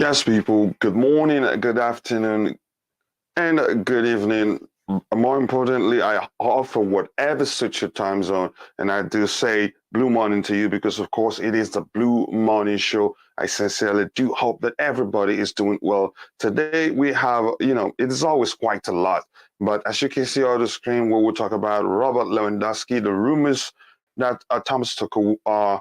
Yes, people, good morning, good afternoon, and good evening. More importantly, I offer whatever suits your time zone. And I do say blue morning to you because, of course, it is the Blue Morning Show. I sincerely do hope that everybody is doing well. Today, we have, it is always quite a lot. But as you can see on the screen, we will talk about Robert Lewandowski, the rumors that Thomas Tuchel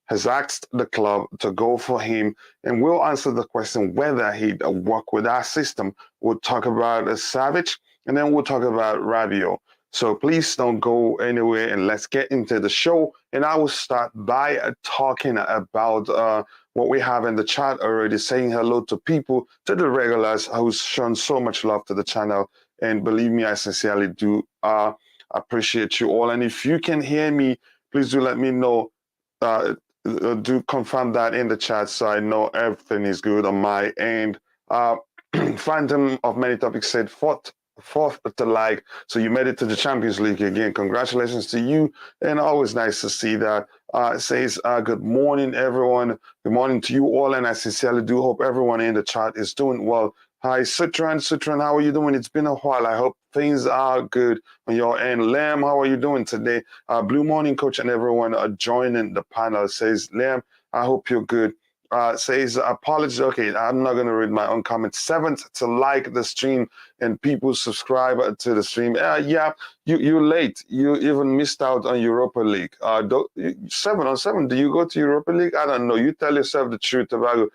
has asked the club to go for him, and we'll answer the question whether he'd work with our system. We'll talk about Savic, and then we'll talk about Rabiot. So please don't go anywhere, and let's get into the show. And I will start by talking about what we have in the chat already, saying hello to people, to the regulars who's shown so much love to the channel. And believe me, I sincerely do appreciate you all. And if you can hear me, please do let me know. Do confirm that in the chat so I know everything is good on my end. Phantom of Many Topics said fourth to like. So you made it to the Champions League again. Congratulations to you. And always nice to see that. It says, good morning, everyone. Good morning to you all. And I sincerely do hope everyone in the chat is doing well. Hi, Sutran, how are you doing? It's been a while. I hope things are good on your end. Lamb, how are you doing today? Blue Morning Coach and everyone joining the panel says, Lamb, I hope you're good. Says, apologies. Okay, I'm not going to read my own comments. 7th to like the stream and people subscribe to the stream. Yeah, you're late. You even missed out on Europa League. 7 on 7, do you go to Europa League? I don't know. You tell yourself the truth, Tobago.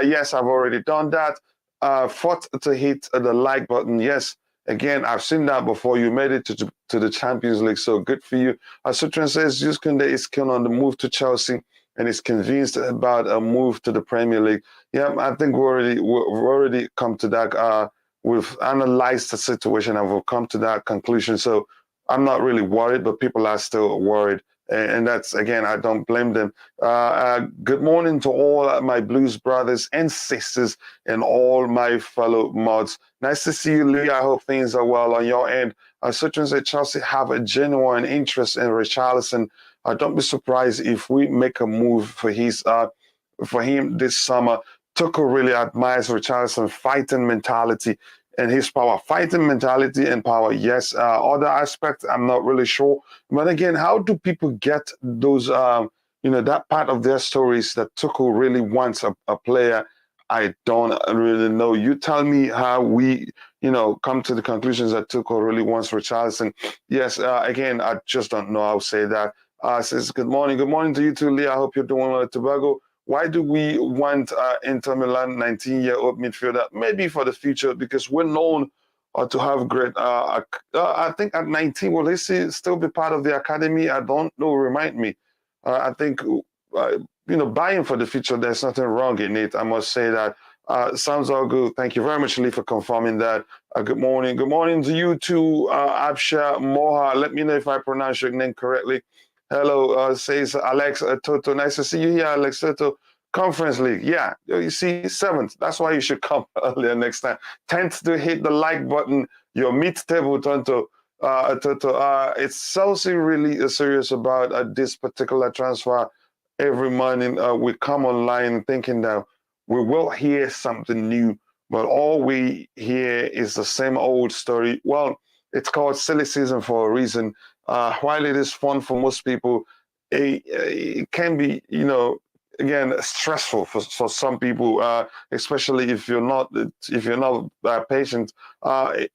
Yes, I've already done that. 4th to hit the like button. Yes, again, I've seen that before. You made it to the Champions League, so good for you. Sutran says, Kounde is keen on the move to Chelsea and is convinced about a move to the Premier League. Yeah, I think we've already come to that. We've analyzed the situation and we've come to that conclusion. So I'm not really worried, but people are still worried. And that's, again, I don't blame them. Good morning to all my Blues brothers and sisters and all my fellow mods. Nice to see you, Lee. I hope things are well on your end. Sutran said Chelsea have a genuine interest in Richarlison. Don't be surprised if we make a move for him this summer. Tuchel really admires Richarlison's fighting mentality and his power. Fighting mentality and power, yes. Other aspects, I'm not really sure. But again, how do people get those, that part of their stories that Tuchel really wants a player? I don't really know. You tell me how we, come to the conclusions that Tuchel really wants Richarlison. Yes, again, I just don't know. I'll say that. Says, good morning. Good morning to you too, Lee. I hope you're doing well at Tobago. Why do we want Inter Milan 19-year-old midfielder? Maybe for the future, because we're known to have great. I think at 19, will he still be part of the academy? I don't know. Remind me. I think, buying for the future, there's nothing wrong in it. I must say that. Sounds all good. Thank you very much, Lee, for confirming that. Good morning. Good morning to you too, Absha Moha. Let me know if I pronounce your name correctly. Hello, says Alex Toto. Nice to see you here, Alex Toto. Conference League. Yeah, you see, 7th. That's why you should come earlier next time. 10th to hit the like button. Your mid-table, Toto. It's Chelsea really serious about this particular transfer. Every morning we come online thinking that we will hear something new, but all we hear is the same old story. Well, it's called silly season for a reason. While it is fun for most people, it can be, again, stressful for some people, especially if you're not patient.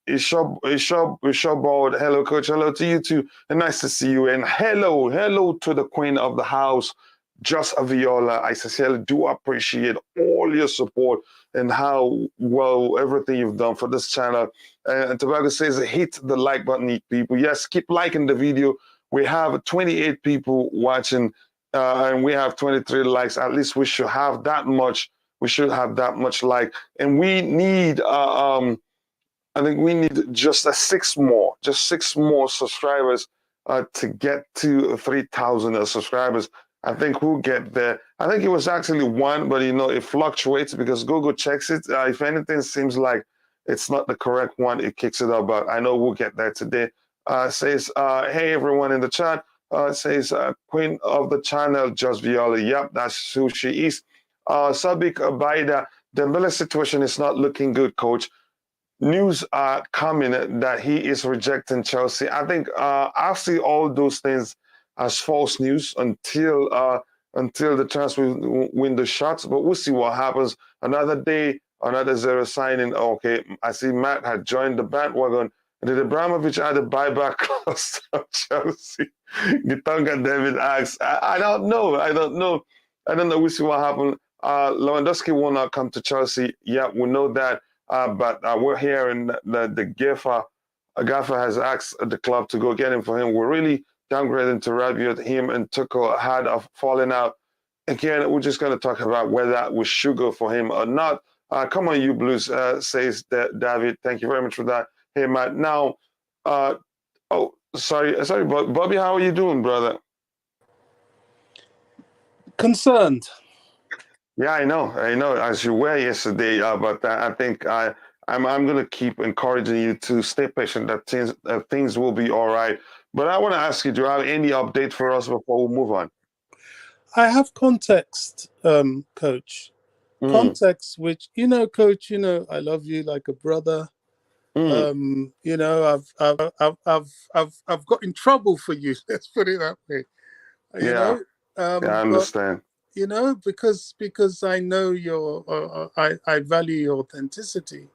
It's sure bored. Hello, Coach. Hello to you too. And nice to see you. And hello to the Queen of the House, Just Viola. I sincerely do appreciate all your support and how well everything you've done for this channel. And Tobago says, hit the like button, people. Yes, keep liking the video. We have 28 people watching, and we have 23 likes. At least we should have that much. We should have that much like. And we need, I think we need just 6 more subscribers to get to 3,000 subscribers. I think we'll get there. I think it was actually 1, but it fluctuates because Google checks it. If anything seems like it's not the correct one, it kicks it up. But I know we'll get there today. Says, hey, everyone in the chat. Says, Queen of the channel, Just Viola. Yep, that's who she is. Sabik Abaida, Dembele's situation is not looking good, coach. News are coming that he is rejecting Chelsea. I think I see all those things as false news until the transfer window shuts. But we'll see what happens. Another day, another zero signing. Okay, I see Matt had joined the bandwagon. Did Abramovich add a buyback clause to Chelsea? Gitonga David asks. I don't know. I don't know. I don't know. We'll see what happens. Lewandowski will not come to Chelsea. Yeah, we know that. But we're hearing the Gaffer has asked the club to go get him for him. We're really downgrading to Rabiot. Him and Tuchel had a falling out. Again, we're just going to talk about whether that was sugar for him or not. Come on, you Blues, says David. Thank you very much for that. Hey, Matt. Now, sorry, Bobby, how are you doing, brother? Concerned. Yeah, I know, as you were yesterday, but I think I'm going to keep encouraging you to stay patient, that things will be all right. But I want to ask you, do you have any update for us before we move on? I have context, Coach. Context, which, Coach, I love you like a brother. I've got in trouble for you. Let's put it that way. Yeah, I understand. Because I know I value your authenticity.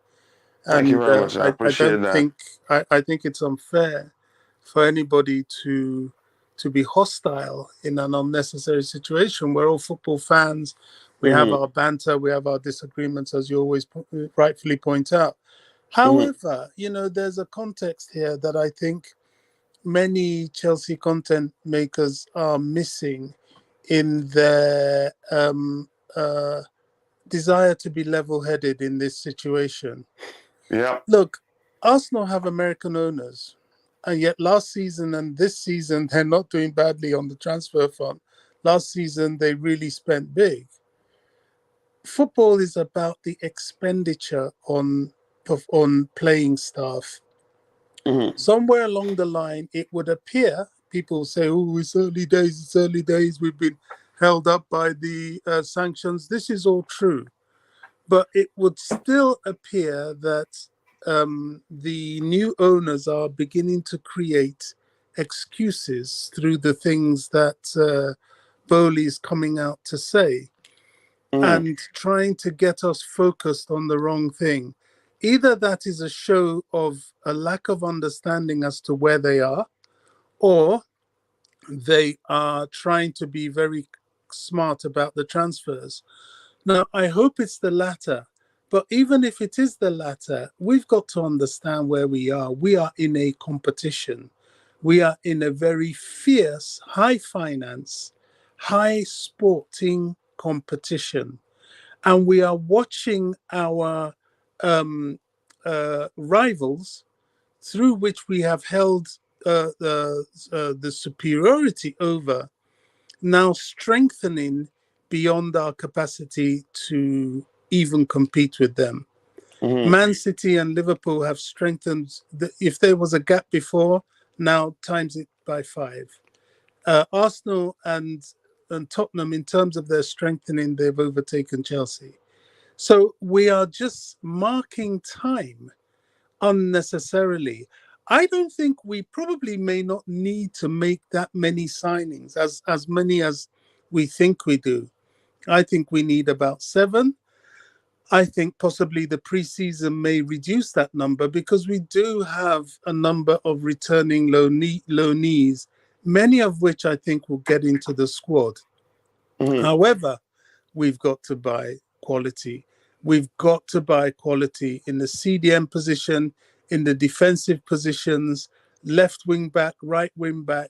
Thank you very much. I appreciate that. I think it's unfair for anybody to be hostile in an unnecessary situation. We're all football fans. We have our banter. We have our disagreements, as you always rightfully point out. However, there's a context here that I think many Chelsea content makers are missing in their desire to be level-headed in this situation. Yeah. Look, Arsenal have American owners, and yet last season and this season, they're not doing badly on the transfer front. Last season, they really spent big. Football is about the expenditure on playing staff. Somewhere along the line, it would appear, people say, oh, it's early days, we've been held up by the sanctions. This is all true. But it would still appear that the new owners are beginning to create excuses through the things that Bowley is coming out to say and trying to get us focused on the wrong thing. Either that is a show of a lack of understanding as to where they are, or they are trying to be very smart about the transfers. Now, I hope it's the latter. But even if it is the latter, we've got to understand where we are. We are in a competition. We are in a very fierce, high finance, high sporting competition. And we are watching our rivals, through which we have held the superiority over, now strengthening beyond our capacity to even compete with them. Man City and Liverpool have strengthened. If there was a gap before, now times it by 5. Arsenal and Tottenham, in terms of their strengthening, they've overtaken Chelsea. So we are just marking time unnecessarily. I don't think we probably may not need to make that many signings, as many as we think we do. I think we need about 7. I think possibly the preseason may reduce that number because we do have a number of returning loanees, many of which I think will get into the squad. However, we've got to buy quality. We've got to buy quality in the CDM position, in the defensive positions, left wing back, right wing back,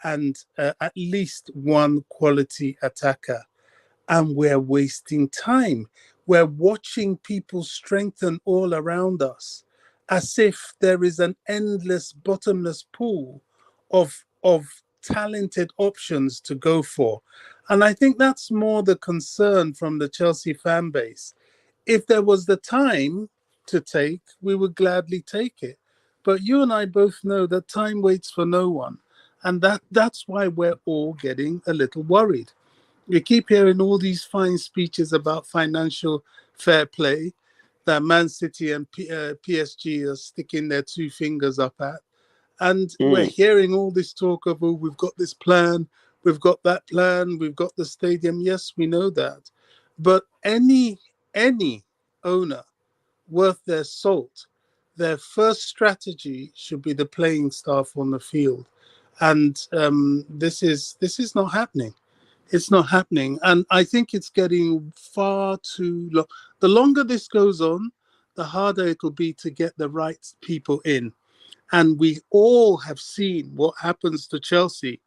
and at least one quality attacker. And we're wasting time. We're watching people strengthen all around us as if there is an endless, bottomless pool of talented options to go for. And I think that's more the concern from the Chelsea fan base. If there was the time to take, we would gladly take it. But you and I both know that time waits for no one. And that's why we're all getting a little worried. We keep hearing all these fine speeches about financial fair play that Man City and PSG are sticking their two fingers up at. And we're hearing all this talk of, oh, we've got this plan, we've got that plan, we've got the stadium. Yes, we know that. But any owner worth their salt, their first strategy should be the playing staff on the field. And this is not happening. It's not happening. And I think it's getting far too long. The longer this goes on, the harder it will be to get the right people in. And we all have seen what happens to Chelsea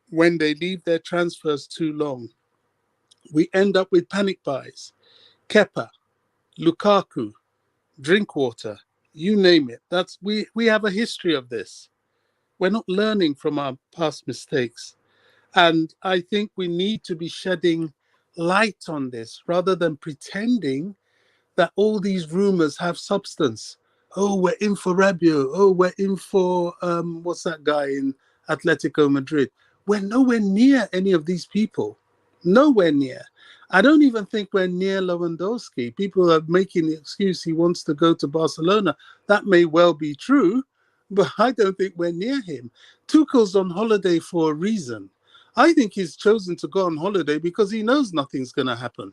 when they leave their transfers too long. We end up with panic buys. Kepa, Lukaku, Drinkwater, you name it. We have a history of this. We're not learning from our past mistakes. And I think we need to be shedding light on this rather than pretending that all these rumors have substance. Oh, we're in for Rabiot. Oh, we're in for, what's that guy in Atletico Madrid? We're nowhere near any of these people. Nowhere near. I don't even think we're near Lewandowski. People are making the excuse he wants to go to Barcelona. That may well be true, but I don't think we're near him. Tuchel's on holiday for a reason. I think he's chosen to go on holiday because he knows nothing's going to happen.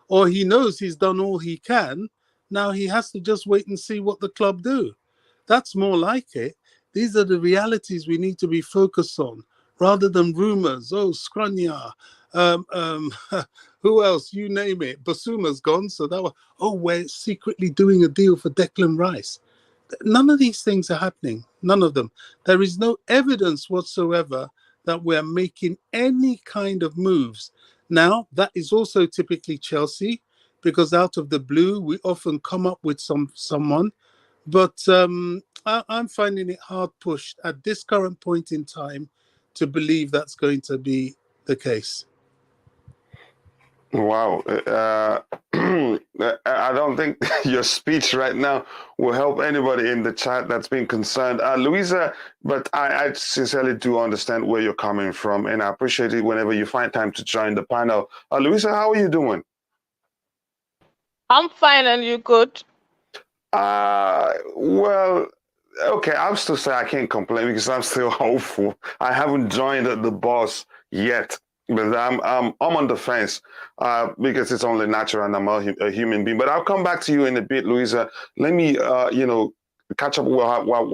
Or he knows he's done all he can. Now he has to just wait and see what the club do. That's more like it. These are the realities we need to be focused on, rather than rumors. Oh, Skriniar, who else? You name it. Basuma's gone, so that was. Oh, we're secretly doing a deal for Declan Rice. None of these things are happening. None of them. There is no evidence whatsoever that we're making any kind of moves. Now, that is also typically Chelsea, because out of the blue, we often come up with someone. But I'm finding it hard pushed at this current point in time to believe that's going to be the case. Wow. I don't think your speech right now will help anybody in the chat that's been concerned. Louisa, but I sincerely do understand where you're coming from, and I appreciate it whenever you find time to join the panel. Louisa, how are you doing? I'm fine, and you good? Well, okay, I'll still say I can't complain because I'm still hopeful. I haven't joined the boss yet. But I'm on the fence because it's only natural and I'm a human being. But I'll come back to you in a bit, Louisa. Let me, catch up with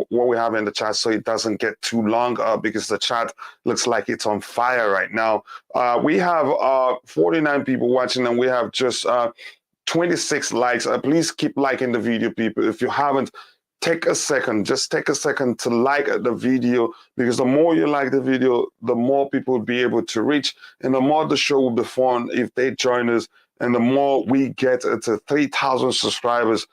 what we have in the chat so it doesn't get too long because the chat looks like it's on fire right now. We have 49 people watching and we have just 26 likes. Please keep liking the video, people. If you haven't, just take a second to like the video, because the more you like the video, the more people will be able to reach, and the more the show will be fun if they join us, and the more we get to 3,000 subscribers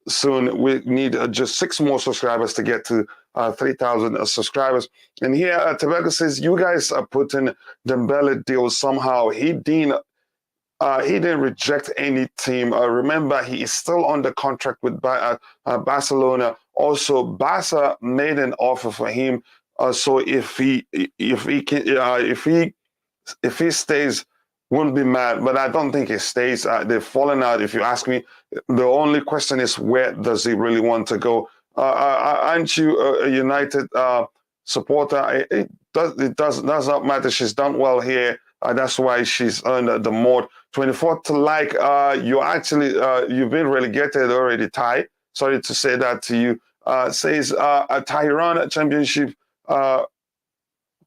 soon. We need just 6 more subscribers to get to 3,000 subscribers. And here, Tebeka says, you guys are putting Dembele deal somehow. He didn't reject any team. Remember, he is still under contract with Barcelona. Also, Barca made an offer for him. So if he stays, won't be mad. But I don't think he stays. They've fallen out. If you ask me, the only question is, where does he really want to go? Aren't you a United supporter? It does not matter. She's done well here. That's why she's earned the mod. 24 to like. You've been relegated already, Ty. Sorry to say that to you. Says a Tehran championship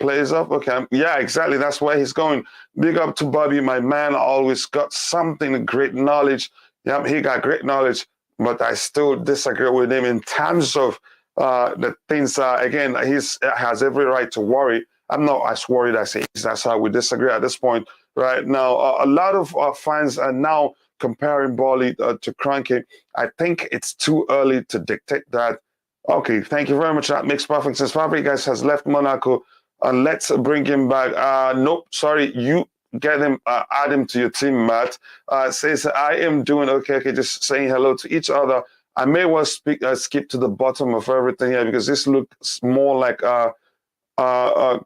plays up. Okay, yeah, exactly. That's where he's going. Big up to Bobby, my man. Always got something, great knowledge. Yeah, he got great knowledge, but I still disagree with him in terms of the things. Again, he has every right to worry. I'm not as worried as he is. That's how we disagree at this point right now. A lot of fans are now comparing Bolly to Kroenke. I think it's too early to dictate that. Okay, thank you very much. That makes perfect sense. Fabregas has left Monaco. Let's bring him back. Nope, sorry, you get him, add him to your team, Matt. Says, I am doing okay, just saying hello to each other. I may well skip to the bottom of everything here because this looks more like a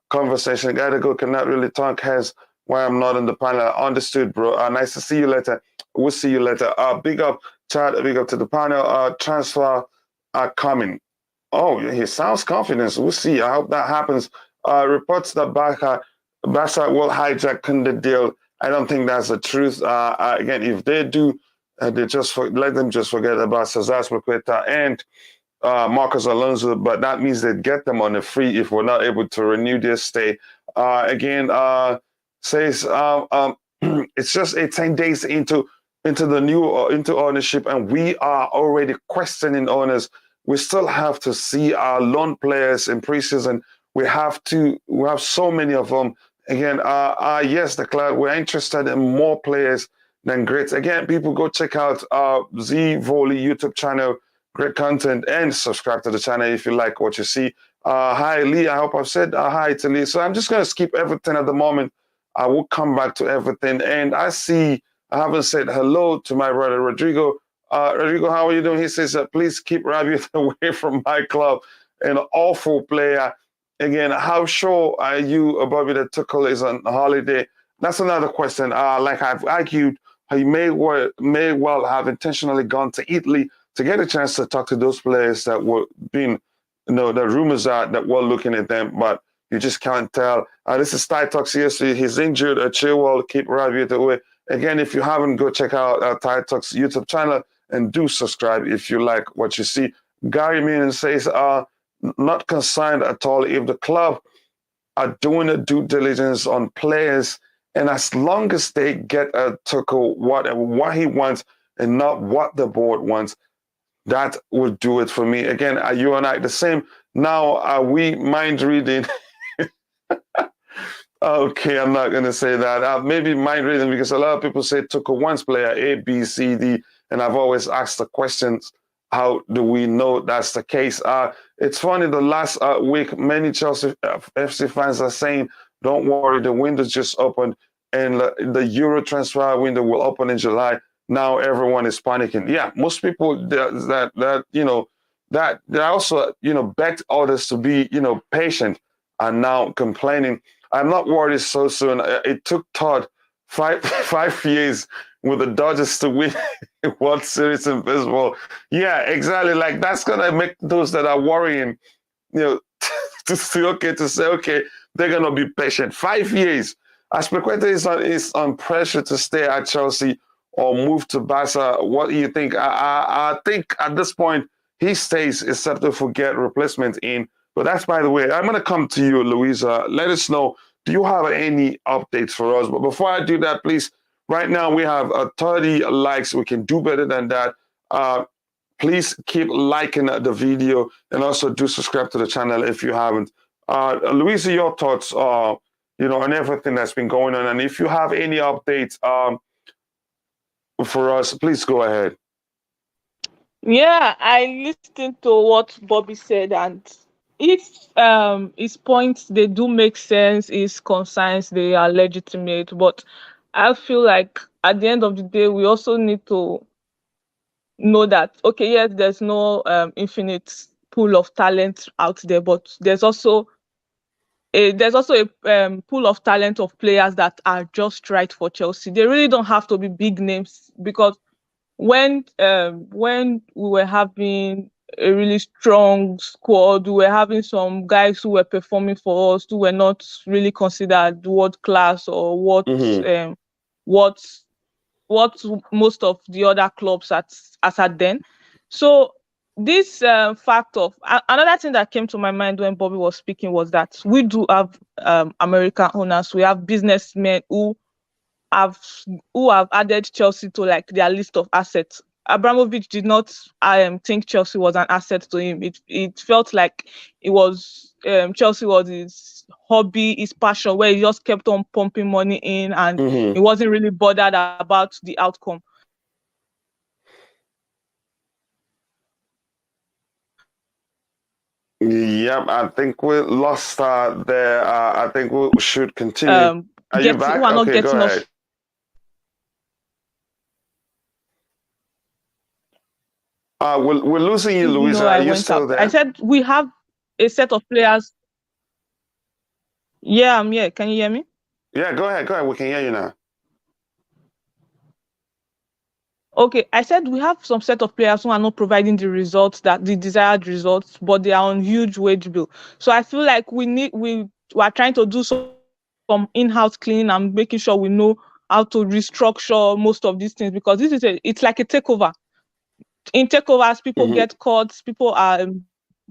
conversation. Gotta go, cannot really talk, has why I'm not on the panel. Understood, bro. Nice to see you later. We'll see you later. Big up, Chad. Big up to the panel. Transfer coming. Oh, he sounds confident. We'll see. I hope that happens. Reports that Barca will hijack Kounde deal. I don't think that's the truth. Again, if they do, they just let them just forget about Cesar Azpilicueta and Marcos Alonso, but that means they get them on a free if we're not able to renew their stay. Again, says it's just 10 days into the new into ownership, and we are already questioning owners. We still have to see our loan players in preseason. We have so many of them. Again, yes, the club, we're interested in more players than greats. Again, people go check out Z Volley YouTube channel, great content, and subscribe to the channel if you like what you see. Hi, Lee. I hope I've said hi to Lee. So I'm just going to skip everything at the moment. I will come back to everything. And I haven't said hello to my brother, Rodrigo. Rodrigo, how are you doing? He says, please keep Rabiot away from my club. An awful player. Again, how sure are you, Bobby, that Tuchel is on holiday? That's another question. Like I've argued, he may well have intentionally gone to Italy to get a chance to talk to those players that were being, the rumors are that we're looking at them, but you just can't tell. This is Ty Talks yesterday. He's injured. Chilwell, keep Rabiot away. Again, if you haven't, go check out Ty Talks YouTube channel and do subscribe if you like what you see. Gary Meehan says, not concerned at all if the club are doing a due diligence on players, and as long as they get a Tuchel what he wants and not what the board wants, that would do it for me. Again, are you and I the same? Now, are we mind reading? Okay, I'm not going to say that. Maybe mind reading, because a lot of people say Tuchel wants player A, B, C, D, and I've always asked the questions, how do we know that's the case? It's funny, the last week, many Chelsea FC fans are saying, don't worry, the window's just opened, and the Euro transfer window will open in July. Now everyone is panicking. Yeah, most people that also begged others to be patient are now complaining. I'm not worried so soon. It took Todd five years with the Dodgers to win World Series in baseball. Yeah, exactly. Like, that's gonna make those that are worrying, to say okay, they're gonna be patient. 5 years. Azpilicueta is on pressure to stay at Chelsea or move to Barca. What do you think? I think at this point he stays, except to forget replacement in. But that's, by the way, I'm going to come to you, Louisa. Let us know, do you have any updates for us? But before I do that, please, right now we have 30 likes. We can do better than that. Please keep liking the video, and also do subscribe to the channel if you haven't. Louisa, your thoughts on everything that's been going on. And if you have any updates for us, please go ahead. Yeah, I listened to what Bobby said, and if his points, they do make sense, his concerns, they are legitimate, but I feel like at the end of the day, we also need to know that, okay, yes, there's no infinite pool of talent out there, but there's also a pool of talent of players that are just right for Chelsea. They really don't have to be big names, because when we were having a really strong squad, we were having some guys who were performing for us, who were not really considered world class, or what most of the other clubs as at then. So this fact of another thing that came to my mind when Bobby was speaking was that we do have American owners. We have businessmen who have added Chelsea to like their list of assets. Abramovich did not think Chelsea was an asset to him. It felt like it was Chelsea was his hobby, his passion, where he just kept on pumping money in, and he wasn't really bothered about the outcome. Yep, I think we lost there. I think we should continue. Are you back? Okay, go ahead. We're losing you, Louisa. Are you still there? I said we have a set of players. Yeah, I'm here. Can you hear me? Yeah, go ahead. We can hear you now. Okay, I said we have some set of players who are not providing the results, that the desired results, but they are on huge wage bill. So I feel like we are trying to do some in-house cleaning and making sure we know how to restructure most of these things, because it's like a takeover. In takeovers, people get caught, people are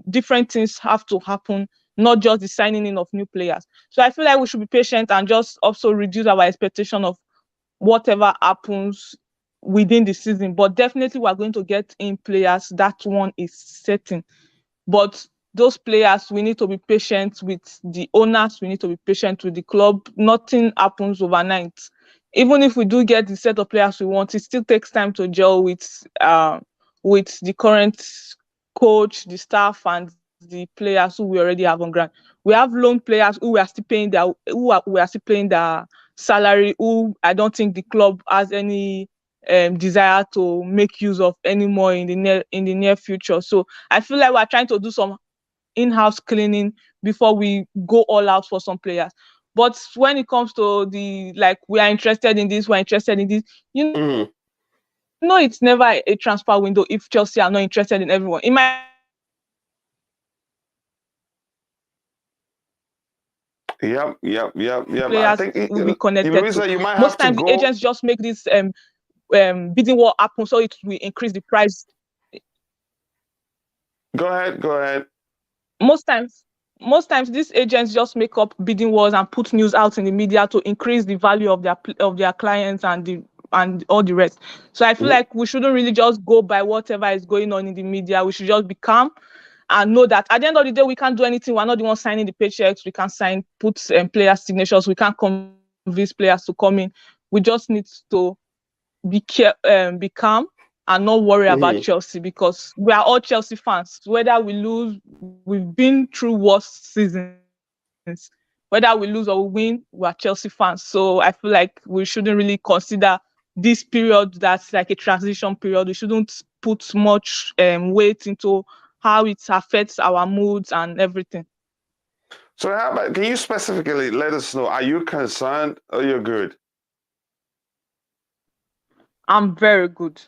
different things have to happen, not just the signing in of new players. So I feel like we should be patient and just also reduce our expectation of whatever happens within the season. But definitely we're going to get in players. That one is certain. But those players, we need to be patient with the owners. We need to be patient with the club. Nothing happens overnight. Even if we do get the set of players we want, it still takes time to gel with the current coach, the staff, and the players who we already have on ground. We have loan players who we are still paying their salary, who I don't think the club has any desire to make use of anymore in the near future. So I feel like we're trying to do some in-house cleaning before we go all out for some players. But when it comes to we are interested in this, we're interested in this, it's never a transfer window if Chelsea are not interested in everyone. It might Yep. I players think will be connected Louisa, to. you might Most have to times the go. agents just make this bidding war happen so it will increase the price. Go ahead. Most times these agents just make up bidding wars and put news out in the media to increase the value of their clients and all the rest. So I feel like we shouldn't really just go by whatever is going on in the media. We should just be calm and know that at the end of the day, we can't do anything. We're not the ones signing the paychecks. We can't put player signatures. We can't convince players to come in. We just need to be calm and not worry about Chelsea, because we are all Chelsea fans. Whether we lose, we've been through worse seasons. Whether we lose or we win, we are Chelsea fans. So I feel like we shouldn't really consider this period that's like a transition period. We shouldn't put much weight into how it affects our moods and everything. So how about, can you specifically let us know, are you concerned or you're good? I'm very good.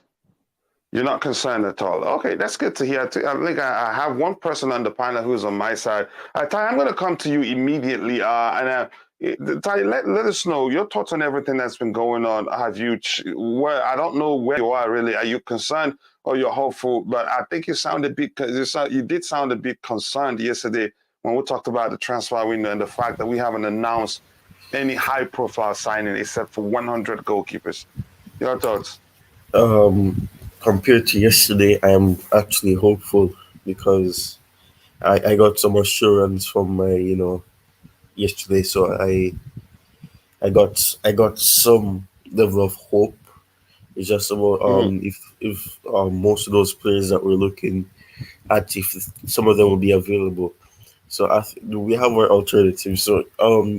You're not concerned at all. Okay, that's good to hear. I think I have one person on the panel who's on my side. Ty, I'm going to come to you immediately. Ty, let us know your thoughts on everything that's been going on. Have you? I don't know where you are really. Are you concerned or you're hopeful? But I think you did sound a bit concerned yesterday when we talked about the transfer window and the fact that we haven't announced any high-profile signing except for 100 goalkeepers. Your thoughts? Compared to yesterday, I am actually hopeful because I got some assurance from my yesterday, so I got some level of hope. It's just about if most of those players that we're looking at, if some of them will be available. So we have our alternatives. So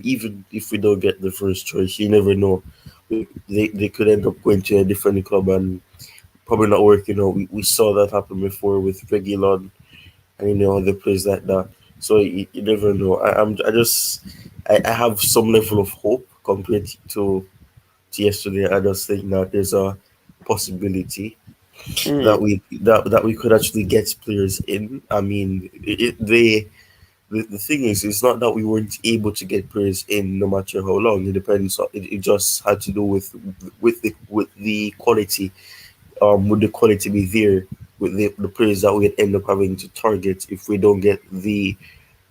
even if we don't get the first choice, you never know. They could end up going to a different club and probably not working out. We saw that happen before with Reguilon and other players like that. So you never know. I have some level of hope compared to yesterday. I just think that there's a possibility that we could actually get players in. I mean, the thing is, it's not that we weren't able to get players in no matter how long. It depends. It just had to do with the quality. Would the quality be there with the players that we end up having to target if we don't get the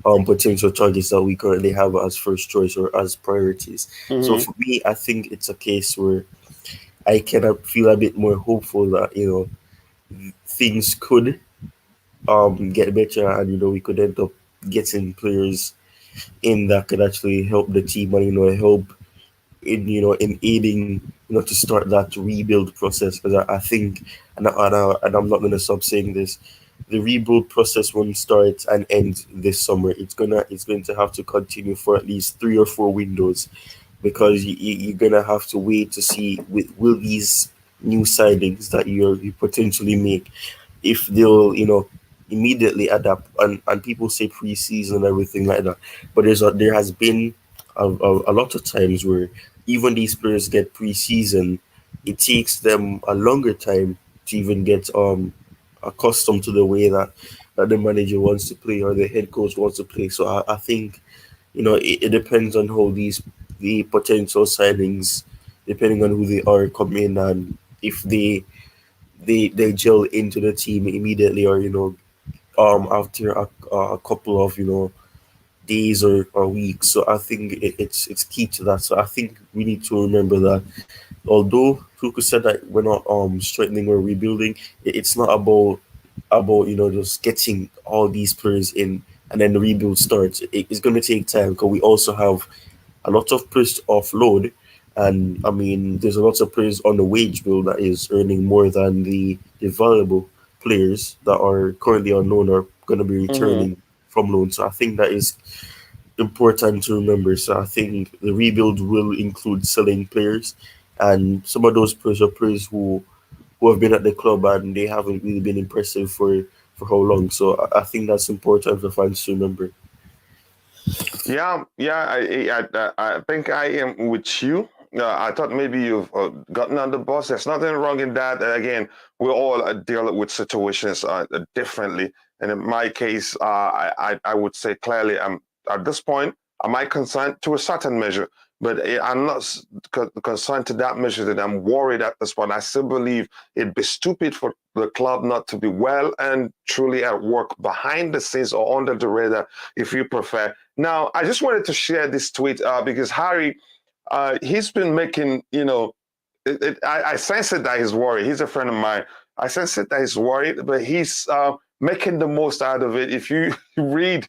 potential targets that we currently have as first choice or as priorities? So for me, I think it's a case where I kind of feel a bit more hopeful that things could get better and we could end up getting players in that could actually help the team and help in aiding to start that rebuild process, because I think and I'm not going to stop saying this, the rebuild process won't start and end this summer. It's going to have to continue for at least 3 or 4 windows, because you're going to have to wait to see will these new signings that you potentially make, if they'll immediately adapt. And people say preseason and everything like that, but there has been a lot of times where even these players get pre-season, it takes them a longer time to even get accustomed to the way that the manager wants to play or the head coach wants to play. So I think, it depends on how the potential signings, depending on who they are, come in, and if they gel into the team immediately, or after a couple of days or weeks. So I think it's key to that. So I think we need to remember that although Tuchel said that we're not strengthening or rebuilding, it's not about just getting all these players in and then the rebuild starts. It's going to take time because we also have a lot of players to offload, and I mean there's a lot of players on the wage bill that is earning more than the valuable players that are currently on loan or going to be returning from loan. So I think that is important to remember. So I think the rebuild will include selling players, and some of those players are players who have been at the club and they haven't really been impressive for how long. So I think that's important for fans to remember. Yeah, yeah, I think I am with you. I thought maybe you've gotten on the bus. There's nothing wrong in that. Again, we all deal with situations differently. And in my case, I would say clearly, I'm at this point, I might concern to a certain measure, but I'm not concerned to that measure that I'm worried at this point. I still believe it'd be stupid for the club not to be well and truly at work behind the scenes or under the radar, if you prefer. Now, I just wanted to share this tweet because Harry, he's been making, I sense it that he's worried. He's a friend of mine. I sense it that he's worried, but he's making the most out of it. If you read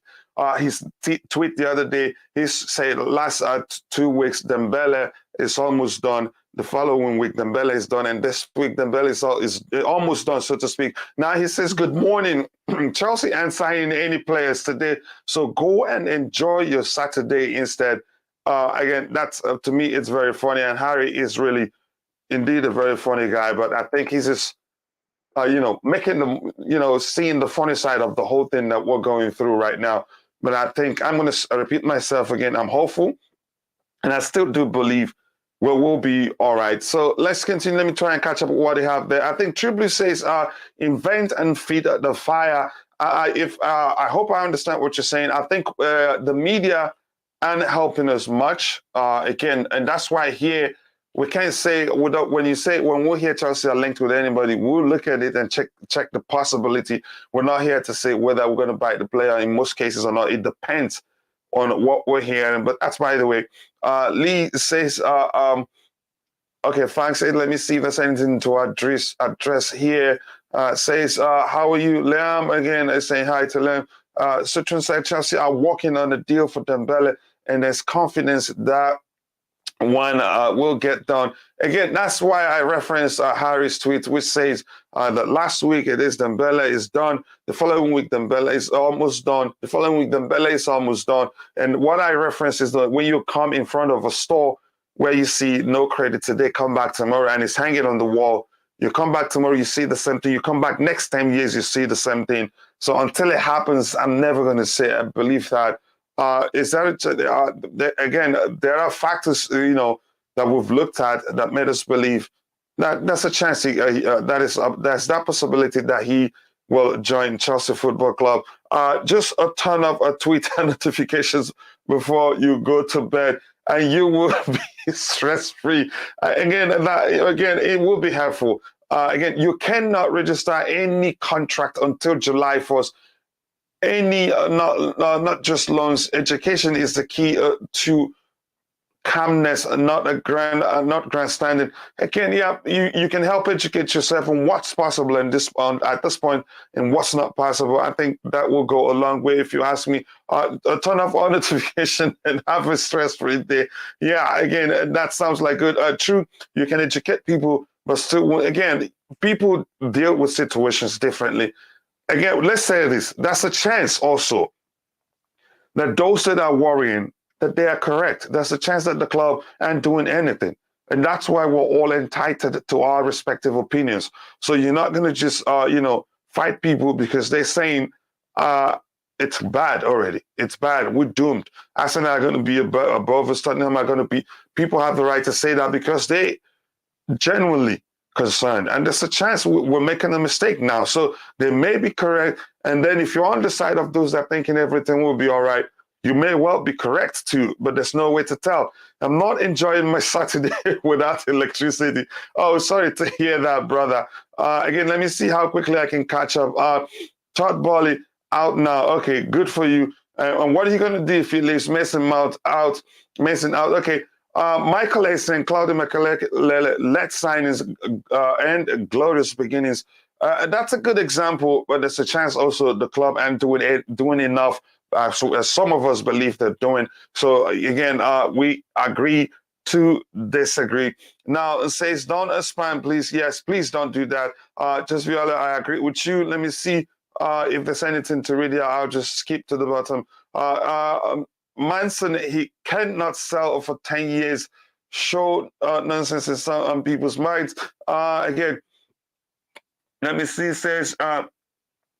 his tweet the other day, he said last 2 weeks, Dembele is almost done. The following week, Dembele is done. And this week, Dembele is almost done, so to speak. Now he says, good morning. Chelsea aren't signing any players today, so go and enjoy your Saturday instead. Again, that's to me, it's very funny. And Harry is really indeed a very funny guy, but I think he's just making the, seeing the funny side of the whole thing that we're going through right now. But I think I'm going to repeat myself again. I'm hopeful, and I still do believe we'll be all right. So let's continue. Let me try and catch up with what they have there. I think Triblu says, invent and feed the fire. I hope I understand what you're saying. I think the media aren't helping us much. Again, and that's why here, we can't say when we hear Chelsea are linked with anybody, we'll look at it and check the possibility. We're not here to say whether we're going to buy the player in most cases or not. It depends on what we're hearing. But that's by the way. Lee says, okay, thanks. Let me see if there's anything to address here. Says, how are you? Liam again is saying hi to Liam. Citron said Chelsea are working on a deal for Dembele, and there's confidence that one will get done. Again, that's why I referenced Harry's tweet, which says that last week it is Dembele is done. The following week, Dembele is almost done. The following week, Dembele is almost done. And what I reference is that when you come in front of a store where you see no credit today, come back tomorrow, and it's hanging on the wall. You come back tomorrow, you see the same thing. You come back next 10 years, you see the same thing. So until it happens, I'm never going to say I believe that. Again, there are factors, that we've looked at that made us believe that there's a chance there's that possibility that he will join Chelsea Football Club. Just a ton of tweet and notifications before you go to bed, and you will be stress-free. Again, it will be helpful. Again, you cannot register any contract until July 1st. Not just loans. Education is the key to calmness, not grandstanding. Again, yeah, you can help educate yourself on what's possible at this point and what's not possible. I think that will go a long way. If you ask me, turn off all notification and have a stress-free day. Yeah, again, that sounds like good. True, you can educate people, but still, again, people deal with situations differently. Again, let's say this. That's a chance also that those that are worrying that they are correct. There's a chance that the club aren't doing anything. And that's why we're all entitled to our respective opinions. So you're not going to just, fight people because they're saying it's bad already. It's bad. We're doomed. Arsenal are going to be above us. Tottenham are going to be. People have the right to say that because they genuinely concerned. And there's a chance we're making a mistake now. So they may be correct. And then if you're on the side of those that thinking everything will be all right, you may well be correct too, but there's no way to tell. I'm not enjoying my Saturday without electricity. Oh, sorry to hear that, brother. Again, let me see how quickly I can catch up. Todd Bowley out now. Okay, good for you. And what are you going to do if he leaves Mason Mount out? Mason out. Okay. Michael A. saying, Claudio Makalele, let signings and glorious beginnings. That's a good example, but there's a chance also the club aren't doing enough. So as some of us believe they're doing. So again, we agree to disagree. Now it says, don't spam, please. Yes, please don't do that. Just Viola, I agree with you. Let me see if there's anything to read here. I'll just skip to the bottom. Manson, he cannot sell for 10 years. Show nonsense in some people's minds. Again, let me see. It says,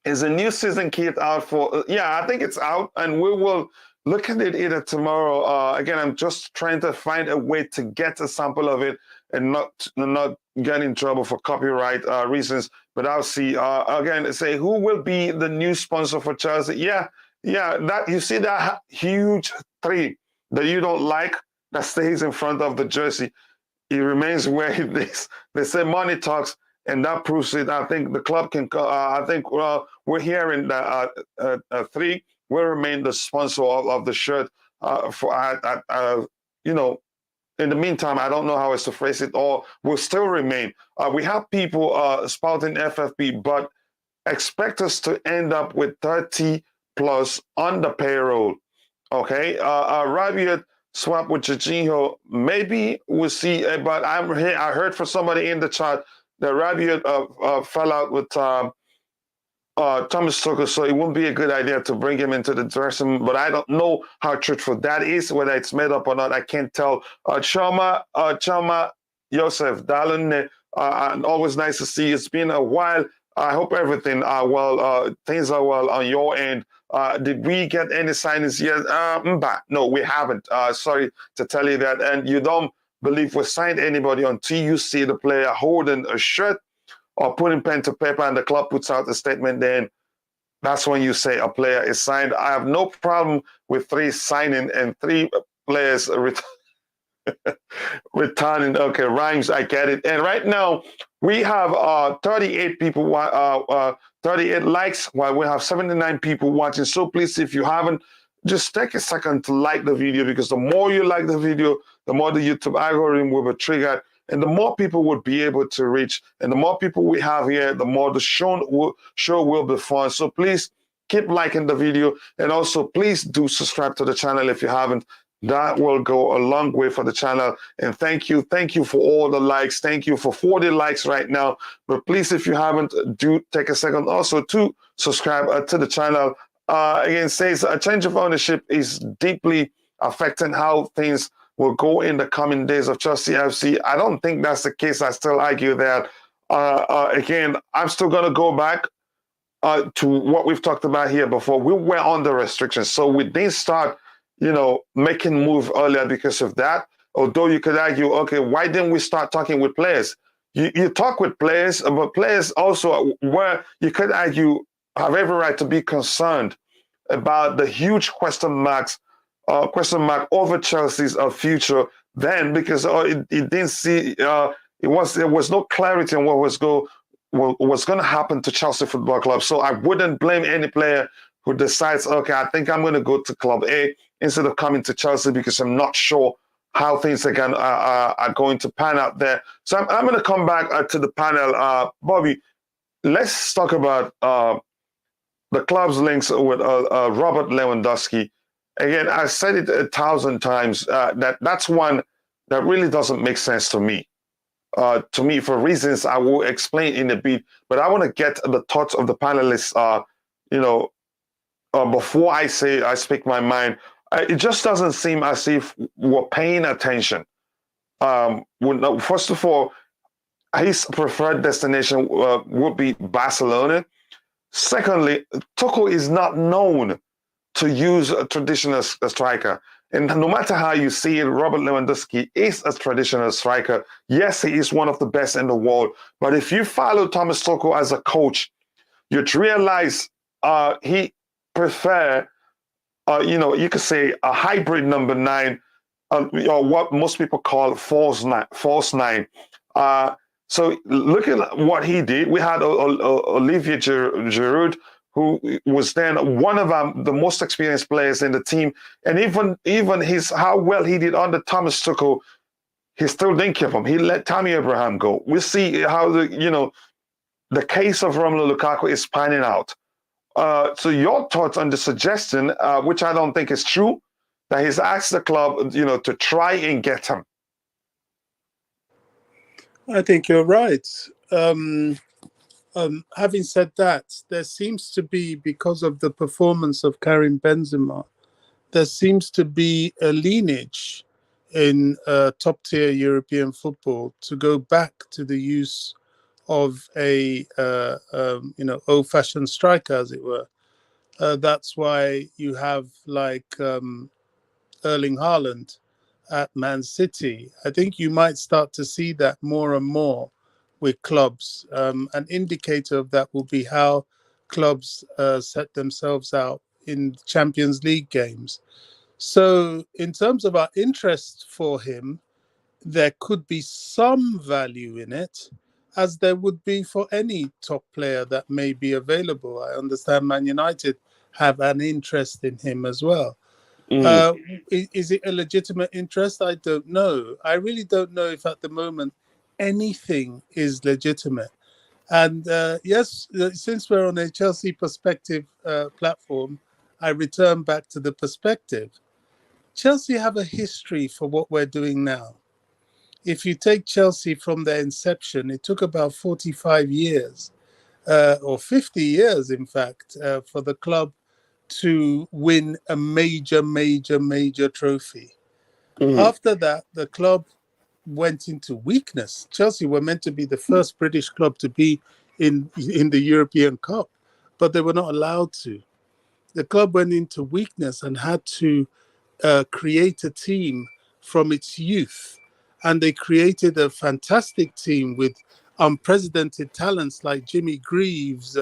is a new season kit out for? Yeah, I think it's out, and we will look at it either tomorrow. Again, I'm just trying to find a way to get a sample of it and not get in trouble for copyright reasons. But I'll see. Again, say who will be the new sponsor for Chelsea? Yeah, that you see that huge 3 that you don't like that stays in front of the jersey. It remains where it is. They say money talks. And that proves it. I think the club can. I think we're hearing that 3 will remain the sponsor of the shirt. In the meantime, I don't know how else to phrase it. Or will still remain. We have people spouting FFP, but expect us to end up with 30 plus on the payroll. Okay, Rabiot swap with Jorginho. Maybe we'll see. But I heard from somebody in the chat that Rabiot fell out with Thomas Tuchel, so it wouldn't be a good idea to bring him into the dressing room. But I don't know how truthful that is, whether it's made up or not. I can't tell. Chama Joseph Dalun, always nice to see you. It's been a while. I hope everything well. Things are well on your end. Did we get any signings yet? No, we haven't. Sorry to tell you that. And you don't believe we signed anybody until you see the player holding a shirt or putting pen to paper and the club puts out a statement. Then that's when you say a player is signed. I have no problem with 3 signing and 3 players returning. Okay, rhymes, I get it. And right now we have 38 people, 38 likes, while we have 79 people watching. So please, if you haven't, just take a second to like the video, because the more you like the video, the more the YouTube algorithm will be triggered, and the more people would be able to reach. And the more people we have here, the more the show will be fun. So please keep liking the video, and also please do subscribe to the channel if you haven't. That will go a long way for the channel. And thank you for all the likes. Thank you for 40 likes right now. But please, if you haven't, do take a second also to subscribe to the channel. Again, says a change of ownership is deeply affecting how things will go in the coming days of Chelsea FC. I don't think that's the case. I still argue that. Again, I'm still going to go back to what we've talked about here before. We were under restrictions, so we didn't start, making move earlier because of that. Although you could argue, okay, why didn't we start talking with players? You talk with players, but players also, where you could argue, have every right to be concerned about the huge question mark over Chelsea's future then, because it didn't see there was no clarity on what was going to happen to Chelsea Football Club. So I wouldn't blame any player who decides, okay, I think I'm going to go to Club A instead of coming to Chelsea because I'm not sure how things are going to pan out there. So I'm going to come back to the panel. Bobby, let's talk about the club's links with Robert Lewandowski. Again, I've said it 1,000 times, that's one that really doesn't make sense to me. For reasons I will explain in a bit, but I want to get the thoughts of the panelists, before I speak my mind. It just doesn't seem as if we're paying attention. First of all, his preferred destination would be Barcelona. Secondly, Tuchel is not known to use a traditional striker. And no matter how you see it, Robert Lewandowski is a traditional striker. Yes, he is one of the best in the world. But if you follow Thomas Tuchel as a coach, you'd realize he prefer, you could say a hybrid number 9, or what most people call false nine. So look at what he did. We had Olivier Giroud, who was then one of the most experienced players in the team, and even how well he did under Thomas Tuchel, he still didn't keep him. He let Tammy Abraham go. We see how the case of Romelu Lukaku is panning out. So your thoughts on the suggestion, which I don't think is true, that he's asked the club, to try and get him. I think you're right. Having said that, there seems to be, because of the performance of Karim Benzema, there seems to be a lineage in top-tier European football to go back to the use of a old-fashioned striker, as it were. That's why you have Erling Haaland at Man City. I think you might start to see that more and more with clubs. An indicator of that will be how clubs set themselves out in Champions League games. So in terms of our interest for him, there could be some value in it, as there would be for any top player that may be available. I understand Man United have an interest in him as well. Is it a legitimate interest? I don't know. I really don't know if at the moment anything is legitimate. And yes, since we're on a Chelsea Perspective platform, I return back to the perspective. Chelsea have a history for what we're doing now. If you take Chelsea from their inception, it took about 45 years, or 50 years, in fact, for the club to win a major trophy. After that, the club went into weakness. Chelsea were meant to be the first British club to be in the European Cup, but they were not allowed to. The club went into weakness and had to create a team from its youth. And they created a fantastic team with unprecedented talents like Jimmy Greaves,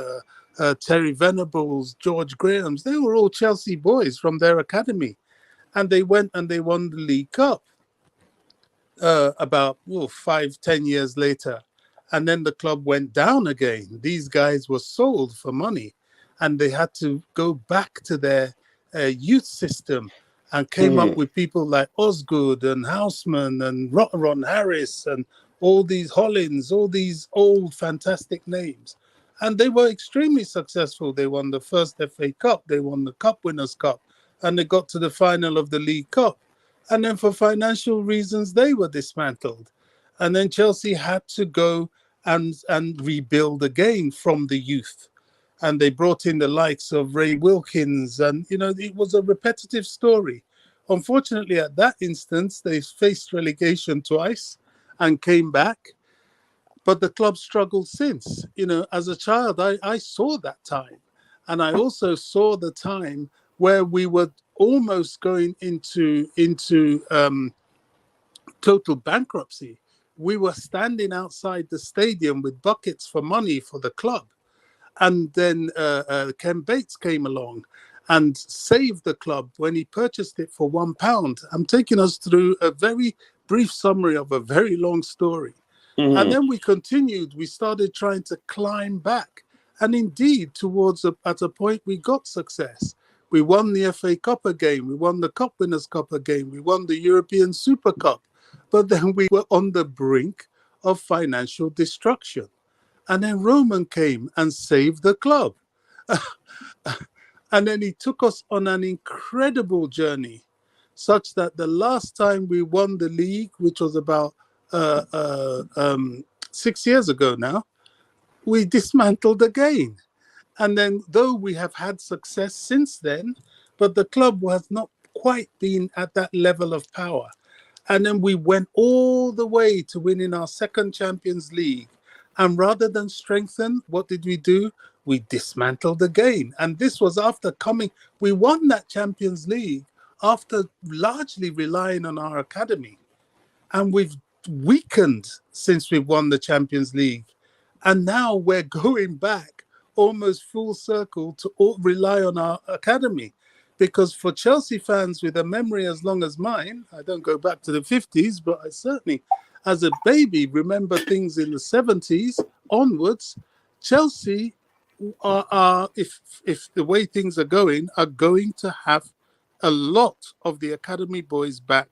Terry Venables, George Grahams. They were all Chelsea boys from their academy. And they went and they won the League Cup about 5-10 years later. And then the club went down again. These guys were sold for money. And they had to go back to their youth system and came up with people like Osgood and Houseman and Ron Harris and all these Hollins, all these old fantastic names. And they were extremely successful. They won the first FA Cup. They won the Cup Winners' Cup. And they got to the final of the League Cup. And then for financial reasons, they were dismantled. And then Chelsea had to go and rebuild again from the youth. And they brought in the likes of Ray Wilkins. And, it was a repetitive story. Unfortunately, at that instance, they faced relegation twice and came back. But the club struggled since. As a child, I saw that time. And I also saw the time where we were almost going into total bankruptcy. We were standing outside the stadium with buckets for money for the club. And then Ken Bates came along and saved the club when he purchased it for £1. I'm taking us through a very brief summary of a very long story. And then we continued. We started trying to climb back. And indeed, at a point, we got success. We won the FA Cup again. We won the Cup Winners' Cup again. We won the European Super Cup. But then we were on the brink of financial destruction. And then Roman came and saved the club. And then he took us on an incredible journey, such that the last time we won the league, which was about 6 years ago now, we dismantled again. And then, though we have had success since then, but the club has not quite been at that level of power. And then we went all the way to winning our second Champions League. And rather than strengthen, what did we do? we dismantled the game. And this was after we won that Champions League after largely relying on our academy. And we've weakened since we won the Champions League. And now we're going back almost full circle to rely on our academy. Because for Chelsea fans with a memory as long as mine, I don't go back to the 50s, but I certainly, as a baby, remember things in the 70s onwards. Chelsea are if the way things are going to have a lot of the academy boys back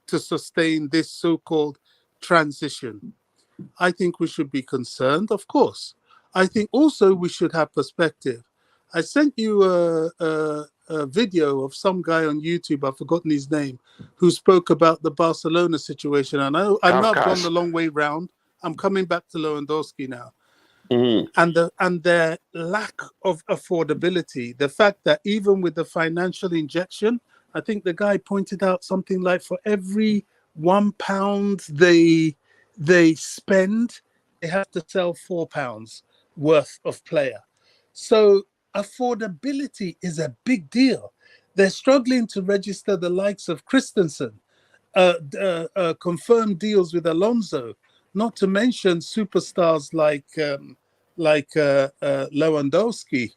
to sustain this so-called transition. I think we should be concerned, of course. I think also we should have perspective. I sent you a video of some guy on YouTube, I've forgotten his name, who spoke about the Barcelona situation. And I know I've gone the long way round. I'm coming back to Lewandowski now. Mm-hmm. And their lack of affordability, the fact that even with the financial injection, I think the guy pointed out something like for every £1 they spend, they have to sell £4 worth of player. So affordability is a big deal. They're struggling to register the likes of Christensen, confirmed deals with Alonso, not to mention superstars like Lewandowski.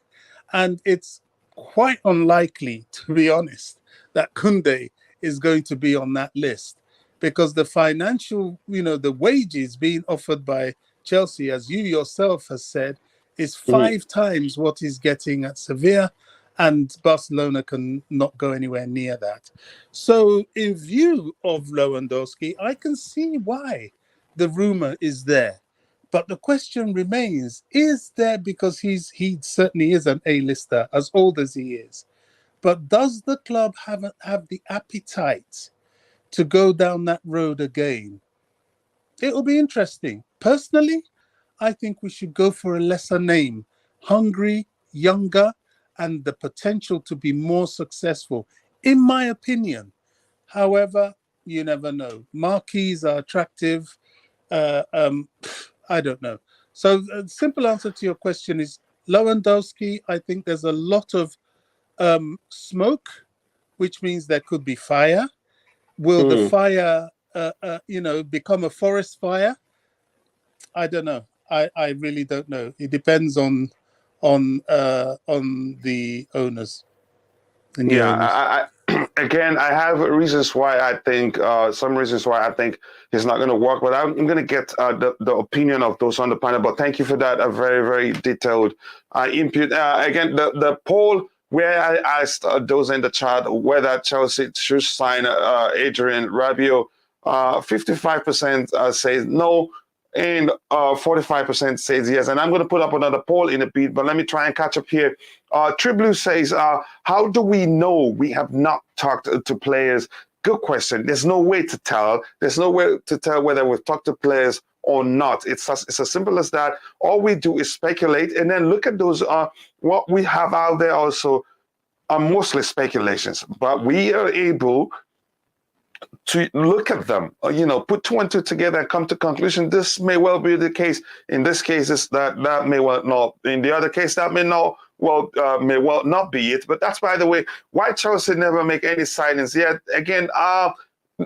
And it's quite unlikely, to be honest, that Kounde is going to be on that list, because the financial, the wages being offered by Chelsea, as you yourself has said, is 5 times what he's getting at Sevilla, and Barcelona can not go anywhere near that. So in view of Lewandowski, I can see why the rumor is there. But the question remains, is there, because he certainly is an A-lister, as old as he is, but does the club have the appetite to go down that road again? It will be interesting. Personally, I think we should go for a lesser name, hungry, younger, and the potential to be more successful, in my opinion. However, you never know. Marquees are attractive. I don't know. So the simple answer to your question is Lewandowski. I think there's a lot of smoke, which means there could be fire. Will the fire, become a forest fire? I don't know. I really don't know. It depends on the owners. I again, I have reasons why I think some reasons why I think it's not going to work, but I'm going to get the opinion of those on the panel. But thank you for that, a very, very detailed input. Again, the poll where I asked those in the chat whether Chelsea should sign Adrien Rabiot, 55% says no, and 45% says yes. And I'm going to put up another poll in a bit, but let me try and catch up here. True Blue says, how do we know we have not talked to players? Good question. There's no way to tell. There's no way to tell whether we've talked to players or not. It's as simple as that. All we do is speculate and then look at those, what we have out there also are mostly speculations, but we are able to look at them, put 2 and 2 together and come to conclusion. This may well be the case. In this case, that may well not. In the other case, that may well not be it. But that's, by the way, why Chelsea never make any signings yet. Again,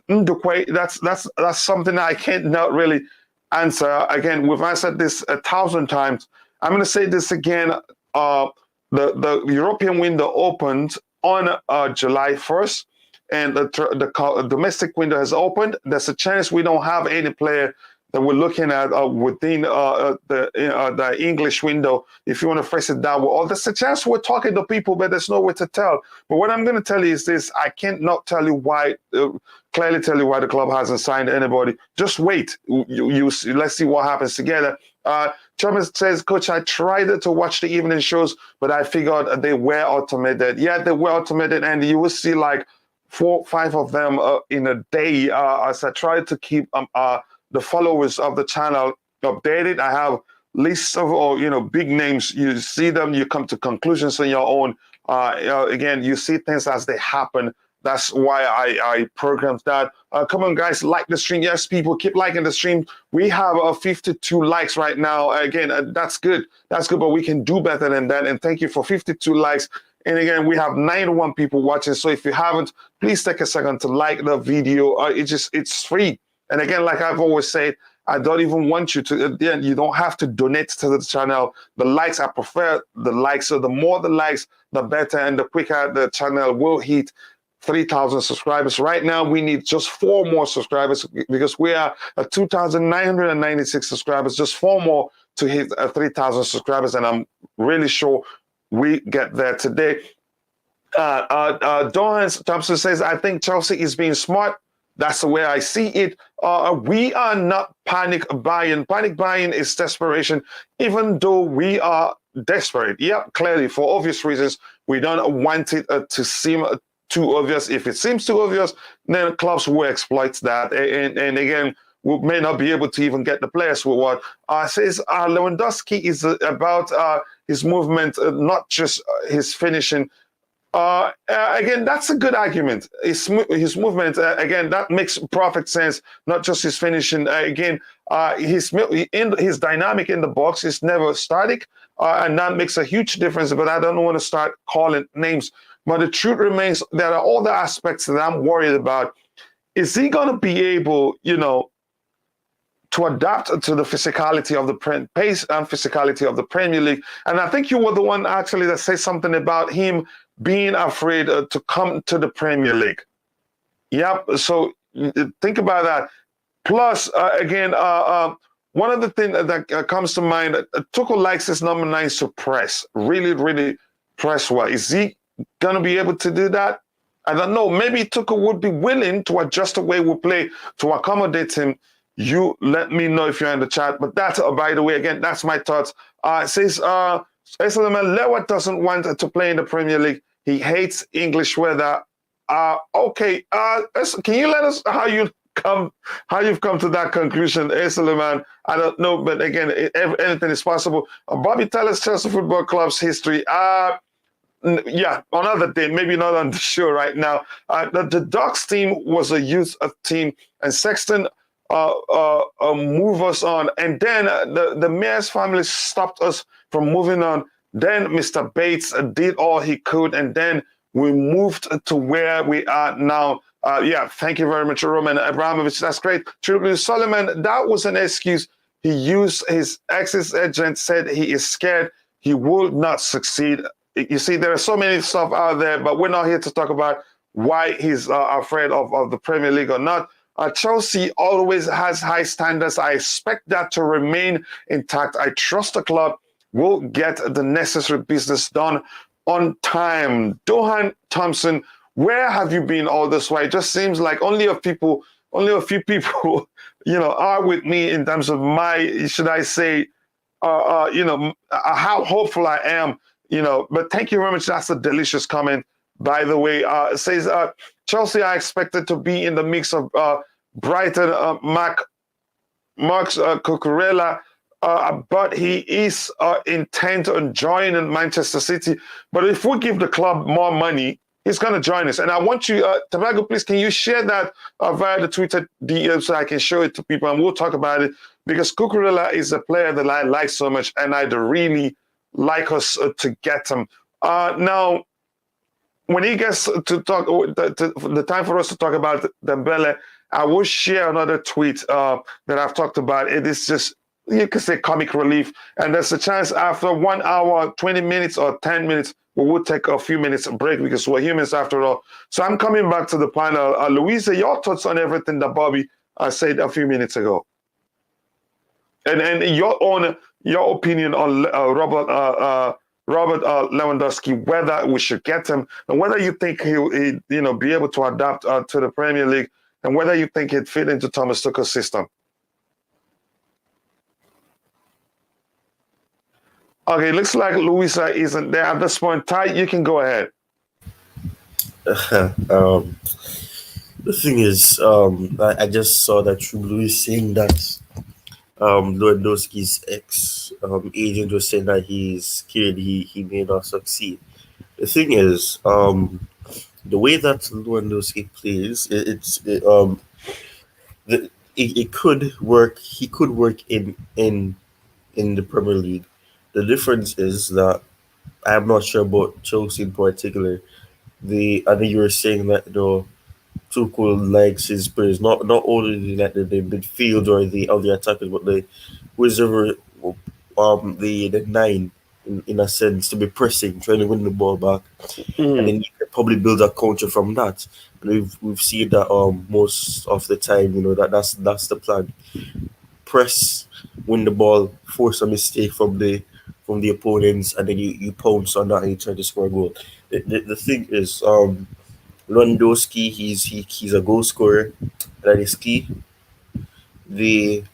that's something I can't not really answer. Again, we've answered this 1,000 times. I'm going to say this again. The European window opened on July 1st. And the domestic window has opened. There's a chance we don't have any player that we're looking at within the English window, if you want to phrase it that way. Or there's a chance we're talking to people, but there's no way to tell. But what I'm going to tell you is this: I can't not tell you why. Clearly tell you why the club hasn't signed anybody. Just wait. Let's see what happens together. Chairman says, Coach, I tried to watch the evening shows, but I figured they were automated. Yeah, they were automated, and you will see like 4 or 5 of them in a day as I try to keep the followers of the channel updated. I have lists of big names. You see them, you come to conclusions on your own. Again, you see things as they happen That's why I programmed that. Come on, guys, like the stream. Yes, people, keep liking the stream. We have 52 likes right now. Again, that's good. That's good, but we can do better than that. And thank you for 52 likes. And again, we have 91 people watching. So if you haven't, please take a second to like the video. It's free. And again, like I've always said, I don't even want you to, you don't have to donate to the channel. The likes, I prefer the likes. So the more the likes, the better, and the quicker the channel will hit 3,000 subscribers. Right now, we need just 4 more subscribers because we are at 2,996 subscribers. Just 4 more to hit 3,000 subscribers, and I'm really sure we get there today. Dohan Thompson says, I think Chelsea is being smart. That's the way I see it. We are not panic buying. Panic buying is desperation, even though we are desperate. Yeah, clearly, for obvious reasons, we don't want it to seem too obvious. If it seems too obvious, then clubs will exploit that. And again, we may not be able to even get the players we want. Says Lewandowski is about his movement, not just his finishing. Again, that's a good argument. His movement, again, that makes perfect sense. Not just his finishing. His dynamic in the box is never static, and that makes a huge difference. But I don't want to start calling names. But the truth remains, there are all the aspects that I'm worried about. Is he going to be able, to adapt to the physicality of the pace and physicality of the Premier League? And I think you were the one actually that said something about him being afraid to come to the Premier League. Yep. So think about that. Plus, one of the things that comes to mind, Tuchel likes his number 9 to press, really, really press well. Is he going to be able to do that? I don't know. Maybe Tuchel would be willing to adjust the way we play to accommodate him. You let me know if you're in the chat. But that, by the way, again, that's my thoughts. It says, Lewa doesn't want to play in the Premier League. He hates English weather. Okay. Can you let us how you've come to that conclusion, Suleiman? I don't know, but again, anything is possible. Bobby, tell us Chelsea Football Club's history. Yeah, another day, maybe not on the show right now. The Ducks team was a youth team, and Sexton move us on, and then the mayor's family stopped us from moving on. Then Mr. Bates did all he could, and then we moved to where we are now. Yeah, thank you very much, Roman Abramovich. That's great. Triple Solomon, that was an excuse. He used his ex's agent, said he is scared he will not succeed. You see, there are so many stuff out there, but we're not here to talk about why he's afraid of the Premier League or not. Chelsea always has high standards. I expect that to remain intact. I trust the club will get the necessary business done on time. Dohan Thompson, where have you been all this way? It just seems like only a few people, are with me in terms of my, should I say, how hopeful I am, But thank you very much. That's a delicious comment, by the way. It says, Chelsea are expected to be in the mix of Brighton, Max Cucurella, but he is intent on joining Manchester City. But if we give the club more money, he's going to join us. And I want you, Tabago, please, can you share that via the Twitter DM so I can show it to people, and we'll talk about it, because Cucurella is a player that I like so much, and I'd really like us to get him. Now, when he gets to talk, the time for us to talk about Dembele, I will share another tweet that I've talked about. It is just, you could say, comic relief. And there's a chance after 1 hour, 20 minutes or 10 minutes, we will take a few minutes break because we're humans after all. So I'm coming back to the panel. Louisa, your thoughts on everything that Bobby said a few minutes ago. And your opinion on Robert Lewandowski, whether we should get him, and whether you think he'll be able to adapt to the Premier League, and whether you think he'd fit into Thomas Tuchel's system. Okay, looks like Louisa isn't there at this point. Ty, you can go ahead. The thing is, I just saw that Louis saying that Lewandowski's ex-agent was saying that he's scared he may not succeed. The thing is, the way that Lewandowski plays, it could work. He could work in the Premier League. The difference is that I'm not sure about Chelsea in particular. I think you were saying that Tuchel likes his players, not only like the midfield or the attackers, but the whoever the nine in a sense to be pressing, trying to win the ball back, and Mhm. then you can probably build a counter from that. And we've seen that most of the time, that's the plan. Press, win the ball, force a mistake from the opponents, and then you pounce on that and you try to score a goal. The thing is, Lewandowski, he's a goal scorer, that is key. The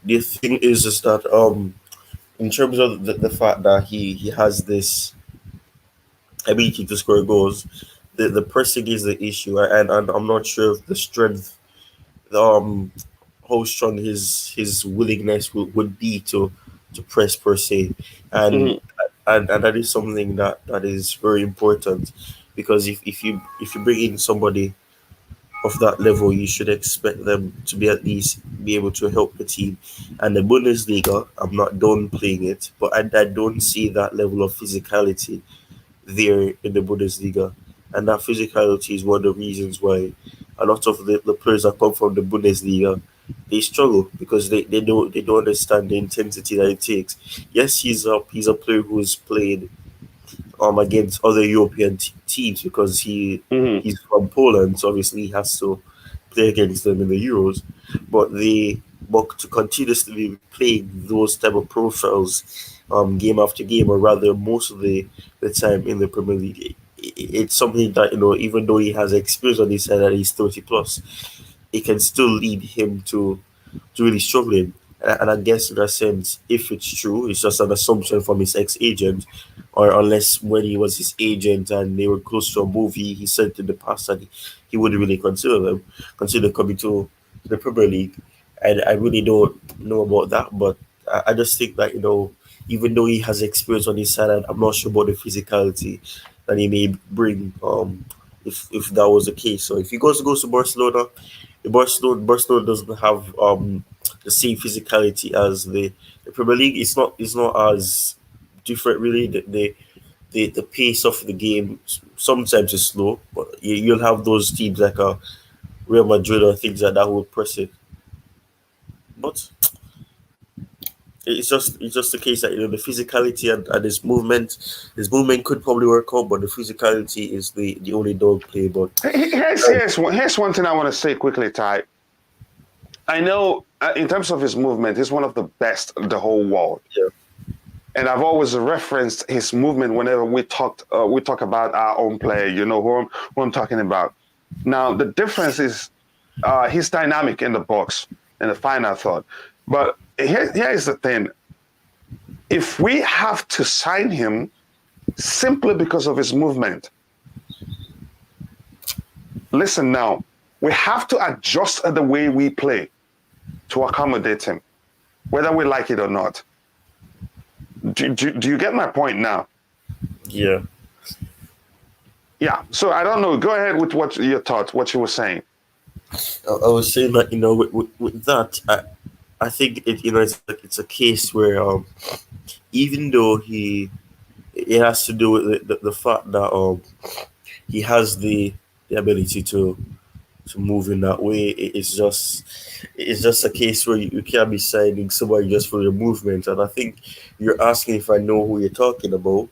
the thing is that in terms of the fact that he has this ability to score goals, the pressing is the issue, and I'm not sure if the strength, um, how strong his willingness would be to press per se, and Mhm. and that is something that is very important because if you bring in somebody of that level, you should expect them to be at least be able to help the team. And the Bundesliga, I'm not done playing it, but I don't see that level of physicality there in the Bundesliga. And that physicality is one of the reasons why a lot of the players that come from the Bundesliga they struggle because they don't understand the intensity that it takes. Yes, he's a player who's played against other European teams because Mhm. he's from Poland, so obviously he has to play against them in the Euros. But to continuously play those type of profiles, game after game, or rather most of the time in the Premier League, it's something that even though he has experience on his side that he's 30 plus, it can still lead him to really struggling. And I guess in a sense, if it's true, it's just an assumption from his ex-agent, or unless when he was his agent and they were close to a movie, he said in the past that he wouldn't really consider coming to the Premier League. And I really don't know about that, but I just think that even though he has experience on his side, I'm not sure about the physicality that he may bring. If that was the case, so if he goes to Barcelona, Barcelona doesn't have the same physicality as the Premier League. It's not as different really. The pace of the game sometimes is slow, but you'll have those teams like Real Madrid or things like that who will press it. But it's just the case that the physicality and his movement could probably work out, but the physicality is the only dog play. But Here's one thing I want to say quickly, Ty. I know in terms of his movement, he's one of the best in the whole world. yeah, And I've always referenced his movement whenever we talk about our own player. You know who I'm talking about. Now the difference is he's dynamic in the box in the final thought. But here is the thing: if we have to sign him simply because of his movement, listen now, we have to adjust the way we play to accommodate him, whether we like it or not. Do you get my point now? yeah. Yeah. So I don't know. Go ahead with what your thoughts, what you were saying. I was saying that with that, I think it's a case where even though it has to do with the fact that he has the ability to move in that way. It's just a case where you can't be signing somebody just for your movement. And I think you're asking if I know who you're talking about.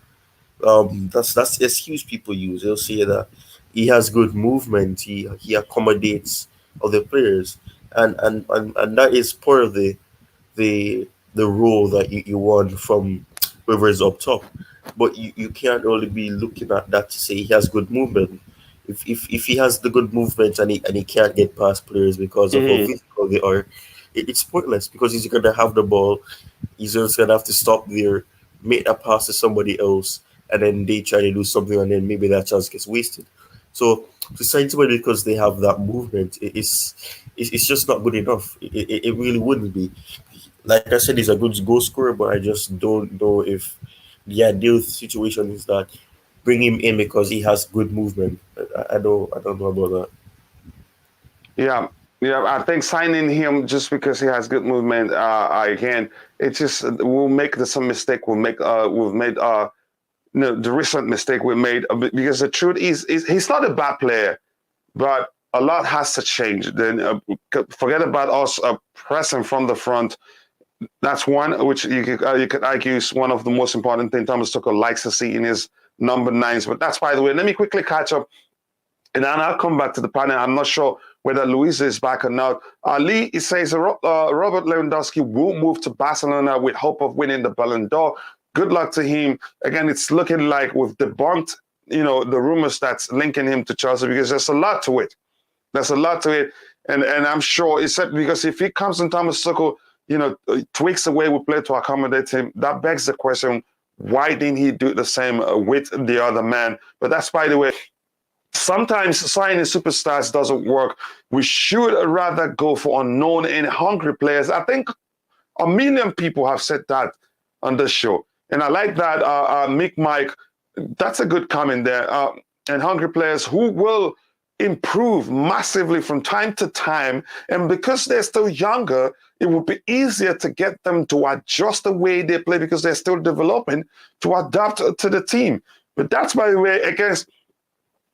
That's the excuse people use. They'll say that he has good movement. He accommodates other players, and that is part of the role that you want from whoever is up top. But you can't only be looking at that to say he has good movement. If he has the good movement and he can't get past players because of how Mm-hmm. physical they are, it's pointless because he's gonna have the ball. He's just gonna have to stop there, make a pass to somebody else, and then they try to do something, and then maybe that chance gets wasted. So to sign somebody because they have that movement, it's just not good enough. It really wouldn't be. Like I said, he's a good goal scorer, but I just don't know if the ideal situation is that bring him in because he has good movement. I don't know about that. Yeah, yeah. I think signing him just because he has good movement, again, it just we'll make some mistake. We've made the recent mistake we made because the truth is he's not a bad player, but a lot has to change. Then forget about us pressing from the front. That's one which you could argue is one of the most important things Thomas Tuchel likes to see in his number nines. But that's, by the way. Let me quickly catch up, and then I'll come back to the panel. I'm not sure whether Luisa is back or not. Lee, he says Robert Lewandowski will move to Barcelona with hope of winning the Ballon d'Or. Good luck to him. Again, it's looking like we've debunked, the rumors that's linking him to Chelsea, because there's a lot to it. There's a lot to it, and I'm sure it's because if he comes in Thomas Tuchel, tweaks the way we play to accommodate him, that begs the question, why didn't he do the same with the other man? But that's, by the way, sometimes signing superstars doesn't work. We should rather go for unknown and hungry players. I think 1 million people have said that on this show. And I like that, Mike, that's a good comment there. And hungry players who will improve massively from time to time. And because they're still younger, it will be easier to get them to adjust the way they play because they're still developing to adapt to the team. But that's, by the way, against,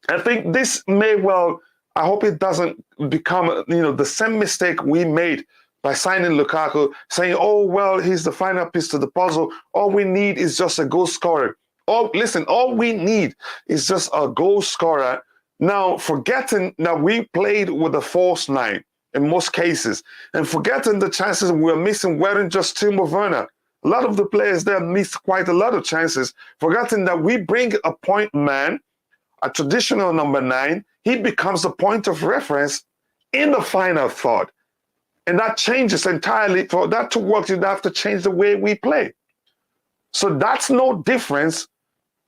I think this may well, I hope it doesn't become, the same mistake we made by signing Lukaku, saying, oh, well, he's the final piece to the puzzle. All we need is just a goal scorer. All we need is just a goal scorer. Now, forgetting that we played with a false nine in most cases, and forgetting the chances we were missing weren't just Timo Werner. A lot of the players there missed quite a lot of chances, forgetting that we bring a point man, a traditional number 9, he becomes the point of reference in the final third. And that changes entirely. For that to work, you'd have to change the way we play. So that's no difference.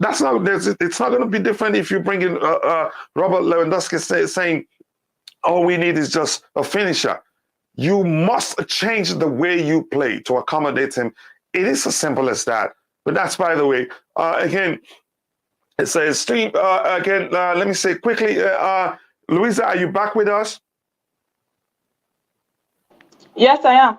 It's not going to be different if you bring in Robert Lewandowski saying, all we need is just a finisher. You must change the way you play to accommodate him. It is as simple as that. But that's, by the way, again, it says, stream, again, let me say quickly, Louisa, are you back with us? Yes, I am.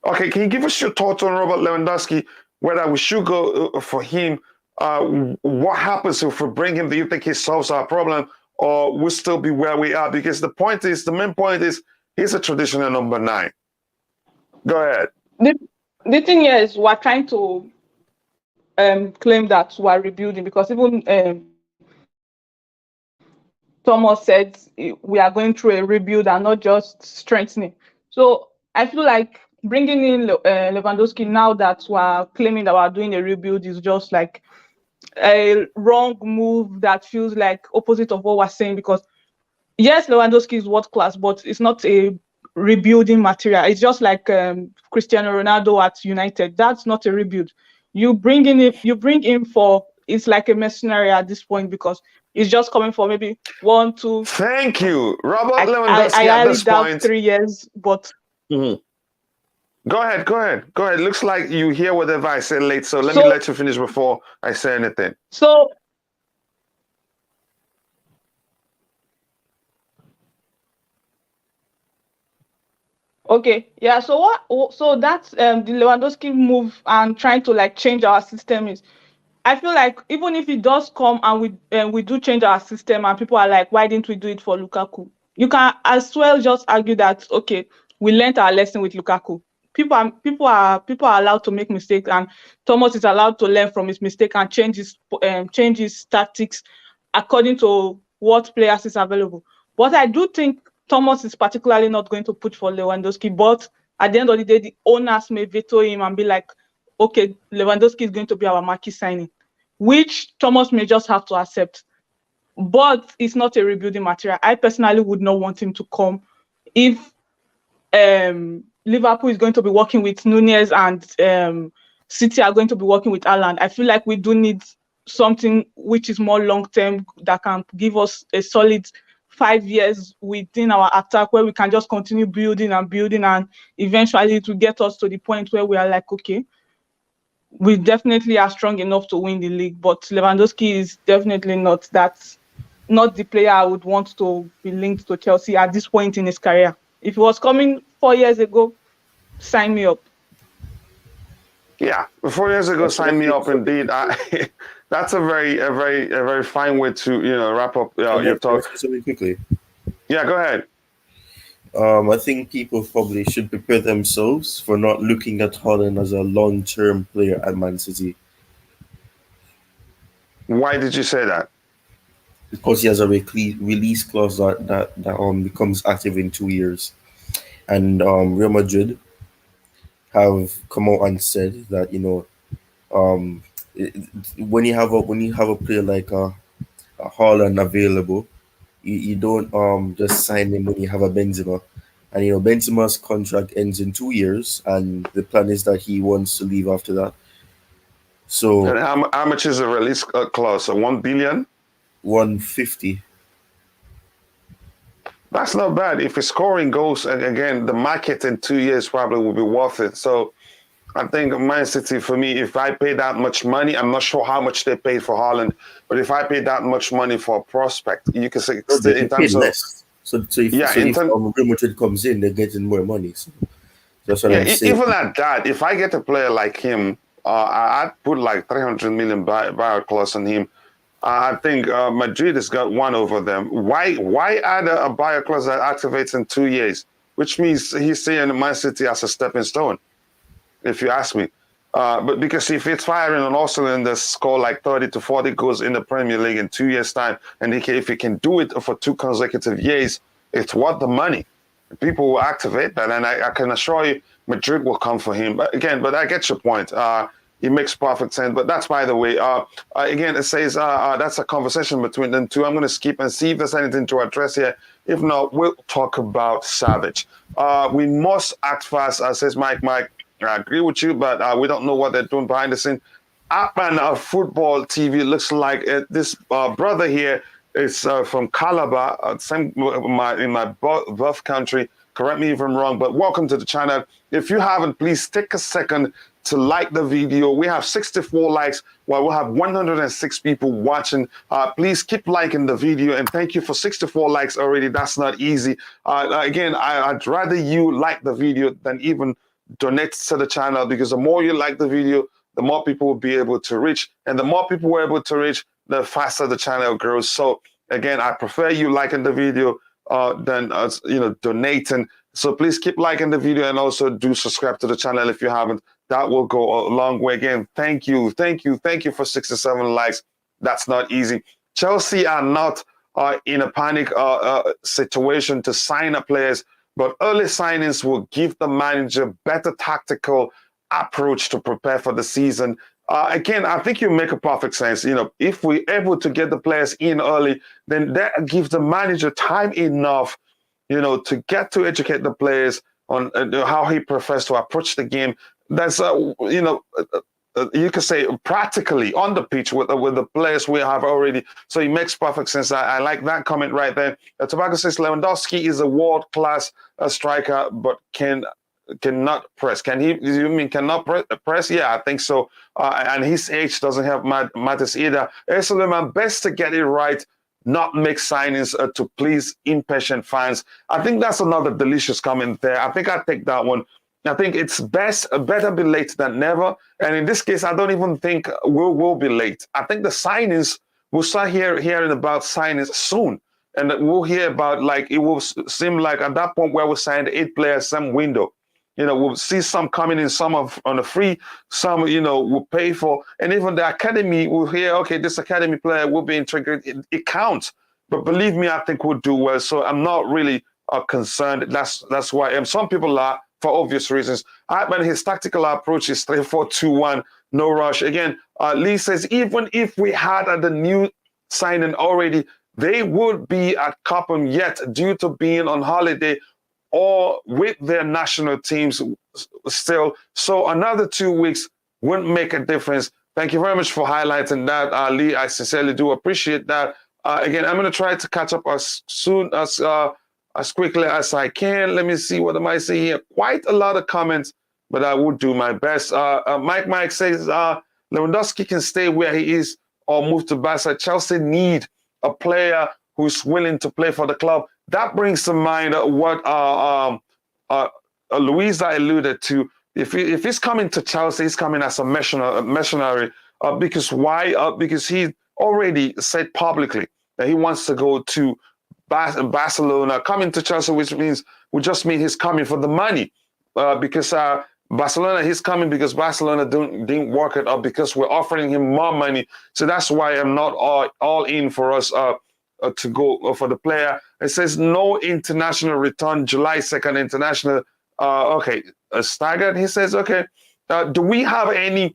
Okay, can you give us your thoughts on Robert Lewandowski, whether we should go for him? What happens if we bring him? Do you think he solves our problem, or we'll still be where we are? Because the main point is, he's a traditional number 9. Go ahead. The thing here is we're trying to claim that we're rebuilding, because even Thomas said we are going through a rebuild and not just strengthening. So I feel like bringing in Lewandowski now that we're claiming that we're doing a rebuild is just like a wrong move that feels like opposite of what we're saying, because yes, Lewandowski is world class, but it's not a rebuilding material. It's just like Cristiano Ronaldo at United. That's not a rebuild. You bring in for, it's like a mercenary at this point, because it's just coming for maybe 1, 2. Thank you, Robert Lewandowski. I at highly this doubt point, 3 years, but. Mm-hmm. Go ahead. Looks like you hear whatever I said late, so let me let you finish before I say anything. So, okay, yeah. So what? So that's the Lewandowski move and trying to like change our system is. I feel like even if it does come and we do change our system and people are like, why didn't we do it for Lukaku? You can as well just argue that, okay, we learned our lesson with Lukaku. People are allowed to make mistakes, and Thomas is allowed to learn from his mistake and change his tactics according to what players is available. But I do think Thomas is particularly not going to put for Lewandowski. But at the end of the day, the owners may veto him and be like, okay, Lewandowski is going to be our marquee signing, which Thomas may just have to accept. But it's not a rebuilding material. I personally would not want him to come if Liverpool is going to be working with Nunez and City are going to be working with Haaland. I feel like we do need something which is more long-term that can give us a solid 5 years within our attack, where we can just continue building and eventually it will get us to the point where we are like, okay, we definitely are strong enough to win the league. But Lewandowski is definitely not the player I would want to be linked to Chelsea at this point in his career. If he was coming 4 years ago, sign me up. Yeah, 4 years ago, That's what I sign me think. up. Indeed, that's a very fine way to wrap up your Can I talk. say something quickly? Yeah, go ahead. I think people probably should prepare themselves for not looking at Holland as a long-term player at Man City, Why did you say that? because he has a release clause that becomes active in 2 years, and Real Madrid have come out and said that um, it- when you have a player like a Haaland available, you don't just sign him when you have a Benzema. And Benzema's contract ends in 2 years, and the plan is that he wants to leave after that. So And how much is the release clause? 1 billion? 150. That's not bad. If he's scoring goals, and again, the market in 2 years probably will be worth it. So I think Man City, for me, if I pay that much money, I'm not sure how much they paid for Haaland, but if I pay that much money for a prospect, you can say No, in they paid terms of less. If Real Madrid comes in, they're getting more money. So that's what I'm saying. even at that, if I get a player like him, I'd put like 300 million buyer clause on him. I think Madrid has got one over them. Why add a buyer clause that activates in 2 years? Which means he's seeing Man City as a stepping stone, if you ask me. But because if it's firing on all cylinders, score like 30 to 40 goals in the Premier League in 2 years' time, and if he can do it for 2 consecutive years, it's worth the money. People will activate that, and I can assure you, Madrid will come for him. But I get your point. It makes perfect sense. But that's, by the way, again, it says that's a conversation between them two. I'm going to skip and see if there's anything to address here. If not, we'll talk about Savic. We must act fast, says Mike. I agree with you, but we don't know what they're doing behind the scene. Upman of Football TV looks like this brother here is from Calabar, same in my birth country. Correct me if I'm wrong, but welcome to the channel. If you haven't, please take a second to like the video. We have 64 likes while we have 106 people watching. Please keep liking the video, and thank you for 64 likes already. That's not easy. Again, I'd rather you like the video than even donate to the channel, because the more you like the video, the more people will be able to reach, and the more people we're able to reach, the faster the channel grows. So again, I prefer you liking the video than donating. So please keep liking the video, and also do subscribe to the channel if you haven't. That will go a long way. Again, thank you for 67 likes. That's not easy. Chelsea are not in a panic situation to sign up players, but early signings will give the manager better tactical approach to prepare for the season. Again, I think you make a perfect sense. If we're able to get the players in early, then that gives the manager time enough, to get to educate the players on how he prefers to approach the game. That's, you could say practically on the pitch with the players we have already. So it makes perfect sense. I like that comment right there. Tobacco says Lewandowski is a world-class striker, but cannot press. You mean cannot press? Yeah, I think so. And his age doesn't help matters either. Suleiman, best to get it right, not make signings to please impatient fans. I think that's another delicious comment there. I think I take that one. I think it's better be late than never. And in this case, I don't even think we'll be late. I think the signings, we'll start hearing about signings soon. And we'll hear about, like, it will seem like at that point where we signed 8 players, some window. We'll see some coming in, some on a free, some, we'll pay for. And even the academy, we'll hear, okay, this academy player will be integrated. It counts. But believe me, I think we'll do well. So I'm not really concerned. That's why. And some people are, for obvious reasons. But his tactical approach is 3-4-2-1, no rush. Again, Lee says, even if we had the new signing already, they would be at Cobham yet due to being on holiday or with their national teams still. So another 2 weeks wouldn't make a difference. Thank you very much for highlighting that, Lee. I sincerely do appreciate that. Again, I'm going to try to catch up as soon as quickly as I can. Let me see, what am I seeing here? Quite a lot of comments. but I will do my best. Mike says Lewandowski can stay where he is or move to Barca. Chelsea need a player who's willing to play for the club. That brings to mind what Louisa alluded to. If he's coming to Chelsea, he's coming as a mercenary. Because why? Because he already said publicly that he wants to go to Barcelona. Coming to Chelsea, which would just mean he's coming for the money. Because Barcelona, he's coming because Barcelona didn't work it up because we're offering him more money. So that's why I'm not all in for us to go for the player. It says no international return, July 2nd international. Okay, staggered. He says, okay. Do we have any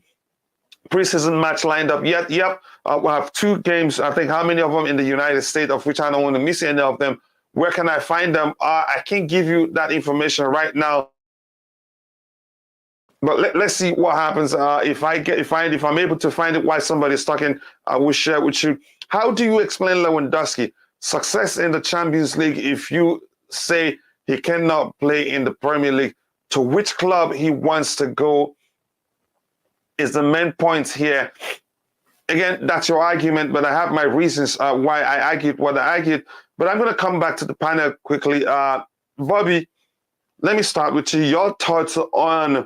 preseason match lined up yet? Yep. We'll have 2 games. I think how many of them in the United States, of which I don't want to miss any of them. Where can I find them? I can't give you that information right now. But let's see what happens. If I'm able to find it while somebody's talking, I will share with you. How do you explain Lewandowski success in the Champions League if you say he cannot play in the Premier League? To which club he wants to go is the main point here. Again, that's your argument, but I have my reasons why I argued what I argued. But I'm going to come back to the panel quickly. Bobby, let me start with you. Your thoughts on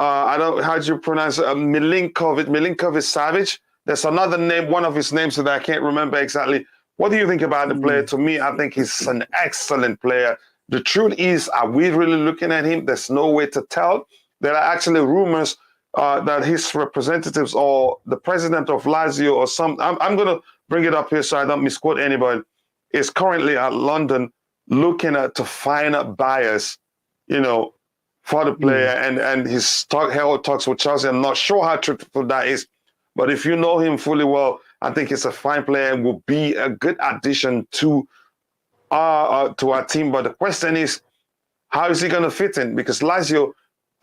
I don't how do you pronounce it? Milinkovic Savic. There's another name, one of his names that I can't remember exactly. What do you think about the player? To me, I think he's an excellent player. The truth is, are we really looking at him? There's no way to tell. There are actually rumors that his representatives or the president of Lazio or I'm going to bring it up here so I don't misquote anybody, is currently at London looking to find buyers, for the player, and his held talks with Chelsea. I'm not sure how truthful that is, but if you know him fully well, I think he's a fine player and will be a good addition to our team. But the question is, how is he going to fit in? Because Lazio,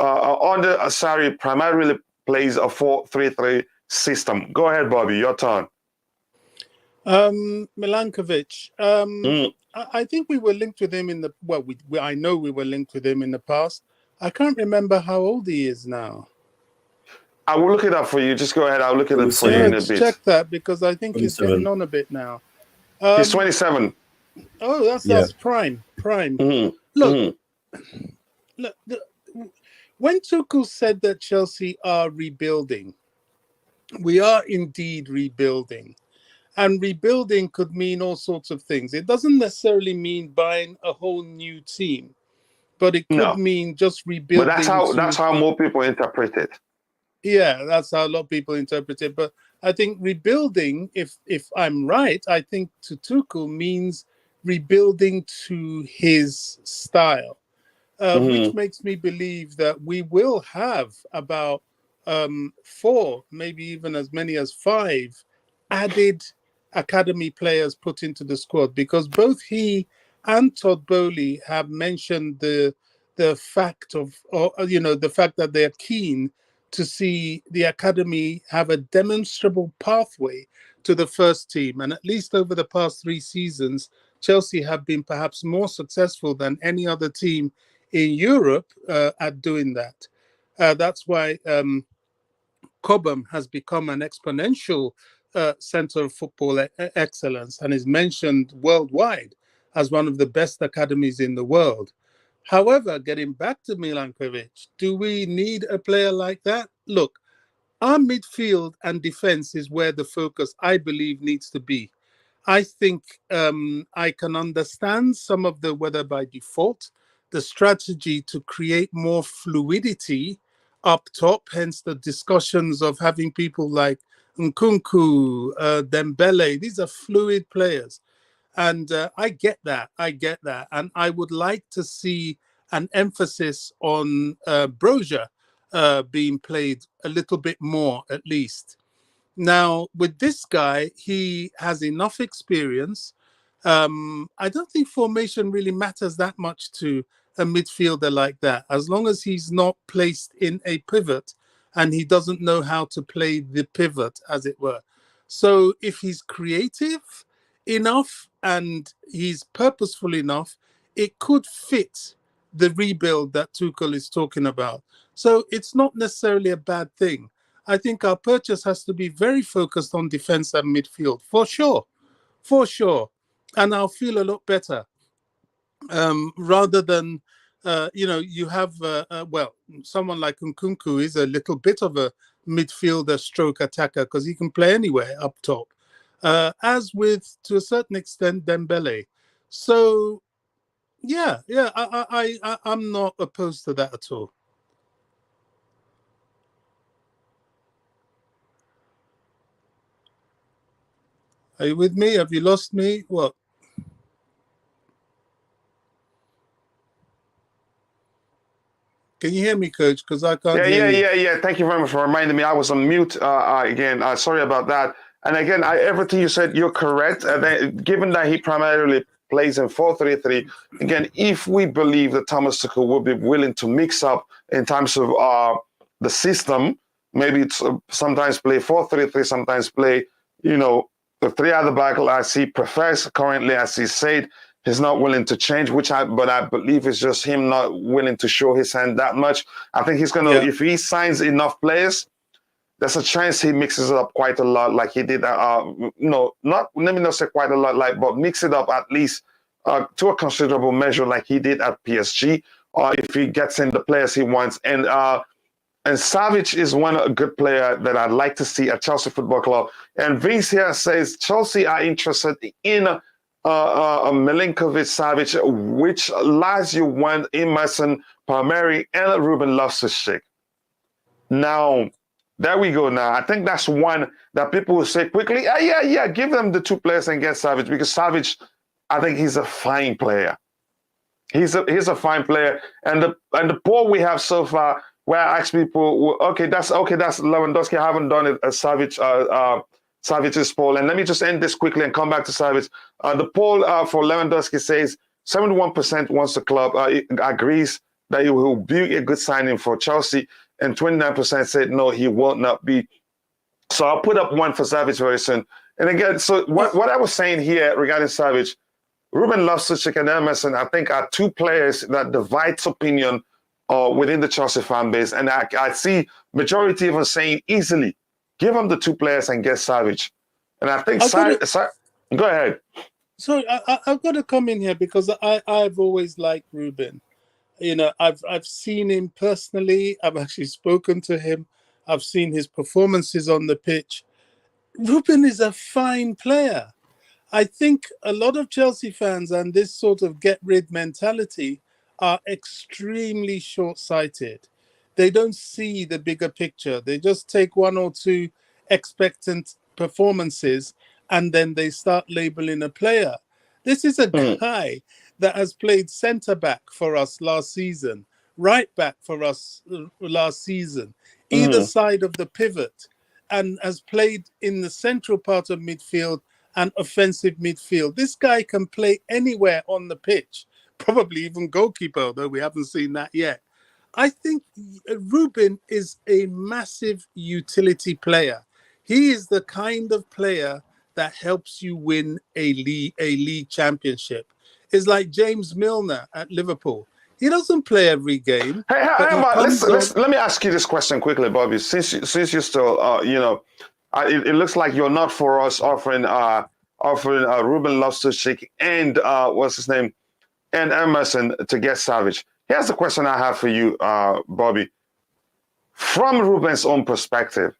under Sarri, primarily plays a 4-3-3 system. Go ahead, Bobby, your turn. Milankovic. I think we were linked with him I know we were linked with him in the past. I can't remember how old he is now. I will look it up for you. Just go ahead. I'll look it up for you in a bit. Check that because I think he's getting on a bit now. He's 27. Oh, that's prime. Look, when Tuchel said that Chelsea are rebuilding, we are indeed rebuilding. And rebuilding could mean all sorts of things. It doesn't necessarily mean buying a whole new team, but it could mean just rebuilding. But that's how more people interpret it. Yeah, that's how a lot of people interpret it. But I think rebuilding, if I'm right, I think to Tuchel means rebuilding to his style, which makes me believe that we will have about 4, maybe even as many as 5 added academy players put into the squad, because both he and Todd Bowley have mentioned the fact the fact that they're keen to see the academy have a demonstrable pathway to the first team. And at least over the past 3 seasons, Chelsea have been perhaps more successful than any other team in Europe at doing that. That's why Cobham has become an exponential center of football excellence and is mentioned worldwide as one of the best academies in the world. However, getting back to Milankovic, do we need a player like that? Look, our midfield and defense is where the focus, I believe, needs to be. I think I can understand some of the, whether by default, the strategy to create more fluidity up top, hence the discussions of having people like Nkunku, Dembele. These are fluid players. And I get that. And I would like to see an emphasis on Broja being played a little bit more, at least. Now, with this guy, he has enough experience. I don't think formation really matters that much to a midfielder like that, as long as he's not placed in a pivot and he doesn't know how to play the pivot, as it were. So if he's creative enough and he's purposeful enough, it could fit the rebuild that Tuchel is talking about. So it's not necessarily a bad thing. I think our purchase has to be very focused on defense and midfield, for sure. And I'll feel a lot better rather than, you have, someone like Nkunku is a little bit of a midfielder stroke attacker because he can play anywhere up top, as with, to a certain extent, Dembele. So, I'm not opposed to that at all. Are you with me? Have you lost me? What? Can you hear me, Coach? Because I can't hear you. Yeah. Thank you very much for reminding me. I was on mute again. Sorry about that. And again, everything you said, you're correct. Given that he primarily plays in 4-3-3, again, if we believe that Thomas Tuchel will be willing to mix up in terms of the system, maybe it's sometimes play 4-3-3, sometimes play, the three at the back, as he prefers currently, as he said. He's not willing to change, but I believe it's just him not willing to show his hand that much. I think he's going to, if he signs enough players, there's a chance he mixes it up quite a lot, like he did. Let me not say quite a lot, but mix it up at least to a considerable measure, like he did at PSG, or if he gets in the players he wants. And Savic is a good player that I'd like to see at Chelsea Football Club. And Vince here says Chelsea are interested in Milinkovic Savic, which Lazio want Emerson Palmieri and Ruben Loftus-Cheek. Now, there we go. Now, I think that's one that people will say quickly, give them the two players and get Savic, because Savic, I think he's a fine player. He's a fine player. And the poll we have so far, where I ask people, that's Lewandowski. I haven't done it as Savic's poll. And let me just end this quickly and come back to Savic. The poll for Lewandowski says 71% wants the club, agrees that he will be a good signing for Chelsea, and 29% said no, he will not be. So I'll put up one for Savic very soon. And again, so what I was saying here regarding Savic, Ruben Loftus-Cheek and Emerson, I think, are two players that divides opinion within the Chelsea fan base. And I see majority even saying easily, give them the two players and get Savic. And I think go ahead. So I've got to come in here because I've always liked Ruben. I've seen him personally. I've actually spoken to him. I've seen his performances on the pitch. Ruben is a fine player. I think a lot of Chelsea fans and this sort of get-rid mentality are extremely short-sighted. They don't see the bigger picture. They just take one or two expectant performances and then they start labeling a player. This is a guy that has played centre-back for us last season, right-back for us last season, either side of the pivot, and has played in the central part of midfield and offensive midfield. This guy can play anywhere on the pitch, probably even goalkeeper, although we haven't seen that yet. I think Ruben is a massive utility player. He is the kind of player that helps you win a league championship. It's like James Milner at Liverpool. He doesn't play every game. Let me ask you this question quickly, Bobby. Since you're still, it looks like you're not for us offering Ruben Loftus-Cheek and what's his name, and Emerson to get Savic. Here's the question I have for you, Bobby. From Ruben's own perspective,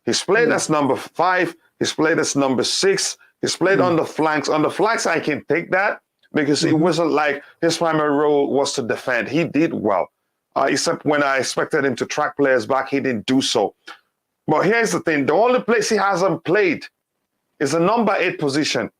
he's played as number 5. He's played as number 6. He's played on the flanks. On the flanks, I can take that because it wasn't like his primary role was to defend. He did well, except when I expected him to track players back, he didn't do so. But here's the thing. The only place he hasn't played is the number 8 position,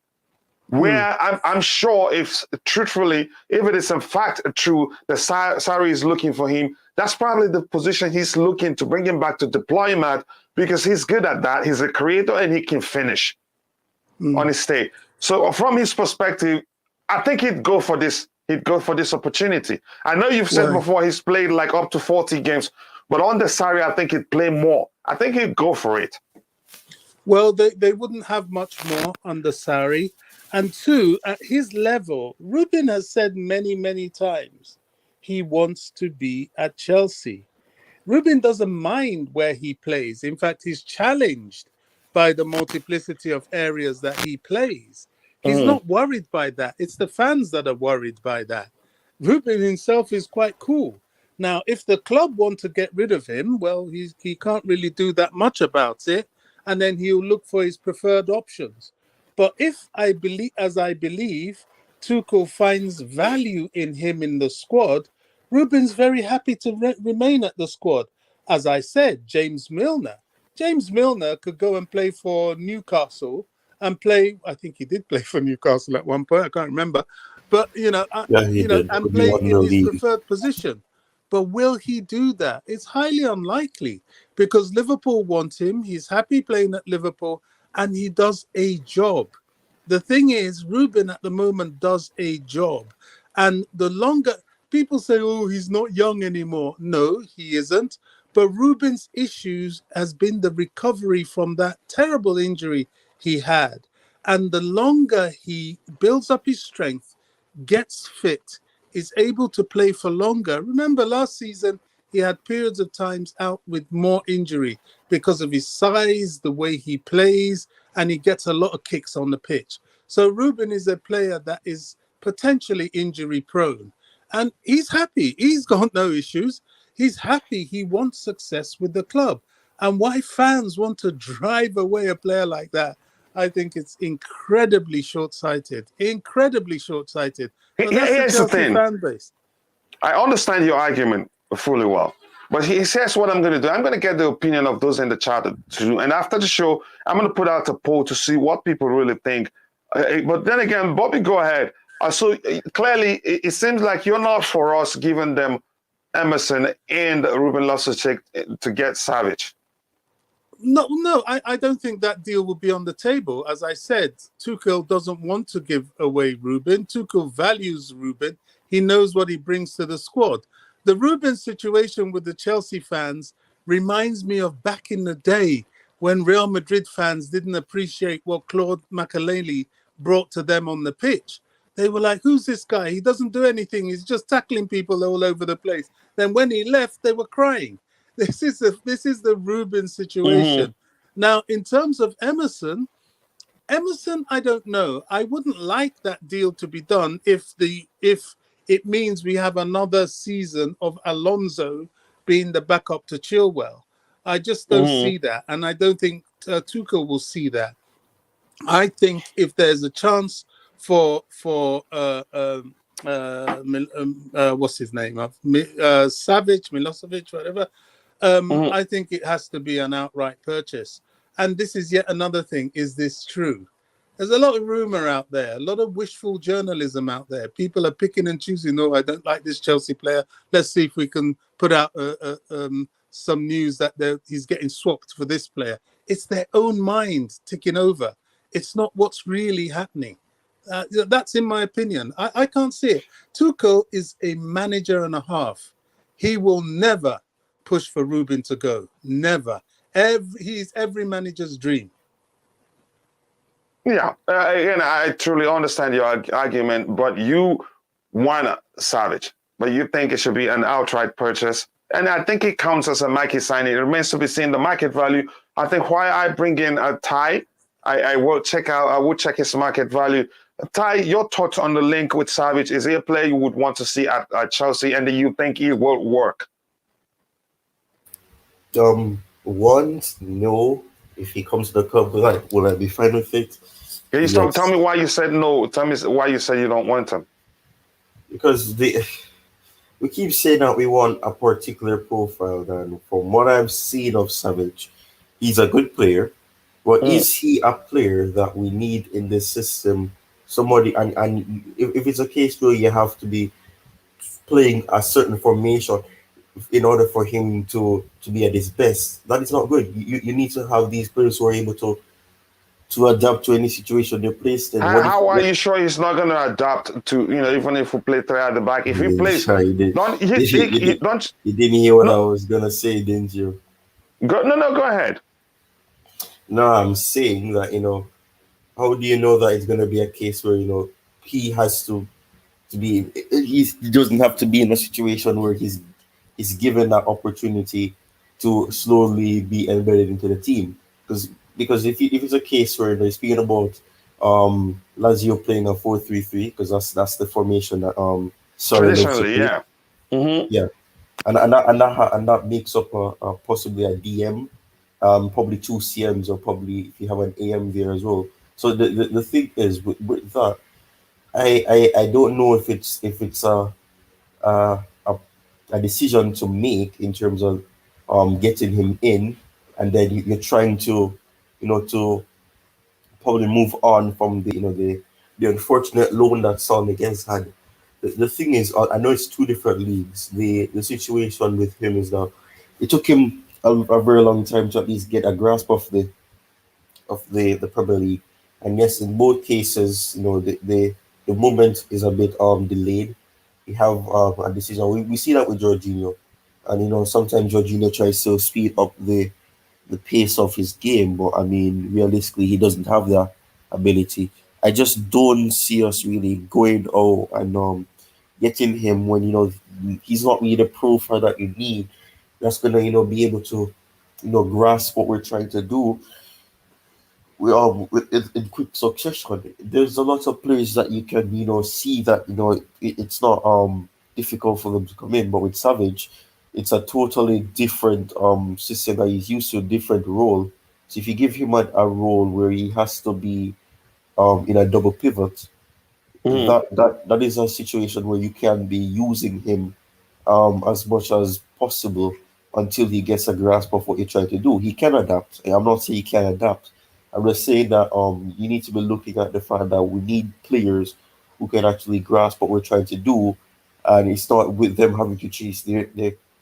where I'm sure if it is in fact true that Sarri is looking for him, that's probably the position he's looking to bring him back to deploy him at, because he's good at that. He's a creator and he can finish on his stay. So from his perspective, I think he'd go for this. He'd go for this opportunity. I know you've said before he's played like up to 40 games, but on the Sarri, I think he'd play more. I think he'd go for it. Well, they wouldn't have much more under Sarri. And 2, at his level, Ruben has said many, many times, he wants to be at Chelsea. Ruben doesn't mind where he plays. In fact, he's challenged by the multiplicity of areas that he plays. He's Mm-hmm. not worried by that. It's the fans that are worried by that. Ruben himself is quite cool. Now, if the club want to get rid of him, well, he can't really do that much about it, and then he'll look for his preferred options. But if I believe, as I believe, Tuchel finds value in him in the squad, Ruben's very happy to remain at the squad. As I said, James Milner. James Milner could go and play for Newcastle and play. I think he did play for Newcastle at one point. I can't remember, but Yeah, he did. and He play won in the his league. preferred position. But will he do that? It's highly unlikely because Liverpool want him. He's happy playing at Liverpool, and he does a job. The thing is, Ruben at the moment does a job, and the longer people say, "Oh, he's not young anymore," no, he isn't. But Ruben's issues has been the recovery from that terrible injury he had, and the longer he builds up his strength, gets fit, is able to play for longer. Remember, last season he had periods of times out with more injury because of his size, the way he plays, and he gets a lot of kicks on the pitch. So Ruben is a player that is potentially injury prone, and he's happy. He's got no issues. He's happy. He wants success with the club. And why fans want to drive away a player like that, I think it's incredibly short-sighted. Incredibly short-sighted. But that's the Here's the Chelsea thing. fan base. I understand your argument fully well. But he says what I'm going to do. I'm going to get the opinion of those in the chat too. And after the show, I'm going to put out a poll to see what people really think. But then again, Bobby, go ahead. So clearly, it seems like you're not for us giving them Emerson and Ruben Loftus-Cheek to get Savic. No, I don't think that deal will be on the table. As I said, Tuchel doesn't want to give away Ruben. Tuchel values Ruben. He knows what he brings to the squad. The Ruben situation with the Chelsea fans reminds me of back in the day when Real Madrid fans didn't appreciate what Claude Makelele brought to them on the pitch. They were like, who's this guy? He doesn't do anything. He's just tackling people all over the place. Then when he left, they were crying. This is the Ruben situation. Mm-hmm. Now, in terms of Emerson, I don't know. I wouldn't like that deal to be done if it means we have another season of Alonso being the backup to Chilwell. I just don't see that, and I don't think Tuchel will see that. I think if there's a chance for what's his name? Savic, Milosevic, whatever. I think it has to be an outright purchase. And this is yet another thing. Is this true? There's a lot of rumor out there, a lot of wishful journalism out there. People are picking and choosing. Oh, I don't like this Chelsea player. Let's see if we can put out some news that he's getting swapped for this player. It's their own mind ticking over. It's not what's really happening. That's in my opinion. I can't see it. Tuchel is a manager and a half. He will never push for Ruben to go. Never. He's every manager's dream. Yeah, again, I truly understand your argument, but you want Savic, but you think it should be an outright purchase. And I think it counts as a market signing. It remains to be seen the market value. I think why I bring in a Ty, I will check his market value. Ty, your thoughts on the link with Savic? Is he a player you would want to see at Chelsea, and do you think he will work? One, no. If he comes to the club, will I be fine with it? Can you stop? Tell me why you said no. Tell me why you said you don't want him. Because we keep saying that we want a particular profile, and from what I've seen of Savic, he's a good player. But is he a player that we need in this system? Somebody, and if it's a case where you have to be playing a certain formation in order for him to be at his best, that is not good. You need to have these players who are able to adapt to any situation they're placed in. How are you sure he's not going to adapt to, even if we play three at the back? If he plays, you didn't hear what I was going to say, didn't you? Go ahead. No, I'm saying that, how do you know that it's going to be a case where, he has to to be. He doesn't have to be in a situation where he's given that opportunity to slowly be embedded into the team. Because if it's a case where they're speaking about Lazio playing a 4-3-3, because that's the formation that Sarri loves to Traditionally, play. yeah. Mm-hmm. Yeah, and that makes up a possibly a DM, probably two CMs, or probably if you have an AM there as well. So the thing is with that, I don't know if it's a, a a decision to make in terms of getting him in, and then you're trying to, to probably move on from the unfortunate loan that Son against had. The thing is, I know it's two different leagues. The situation with him is that it took him a very long time to at least get a grasp of the Premier League. And yes, in both cases, the movement is a bit delayed. We have a decision. We see that with Jorginho, and sometimes Jorginho tries to speed up the pace of his game, but I mean, realistically, he doesn't have that ability. I just don't see us really going out and getting him when he's not really the profile that you need. That's gonna be able to grasp what we're trying to do. We are in quick succession. There's a lot of players that you can see that it's not difficult for them to come in, but with Savage, it's a totally different system that he's used to, a different role. So if you give him a role where he has to be in a double pivot, Mm-hmm. that is a situation where you can be using him as much as possible until he gets a grasp of what you're trying to do. He can adapt. I'm not saying he can adapt. I'm just saying that you need to be looking at the fact that we need players who can actually grasp what we're trying to do, and it's not with them having to chase their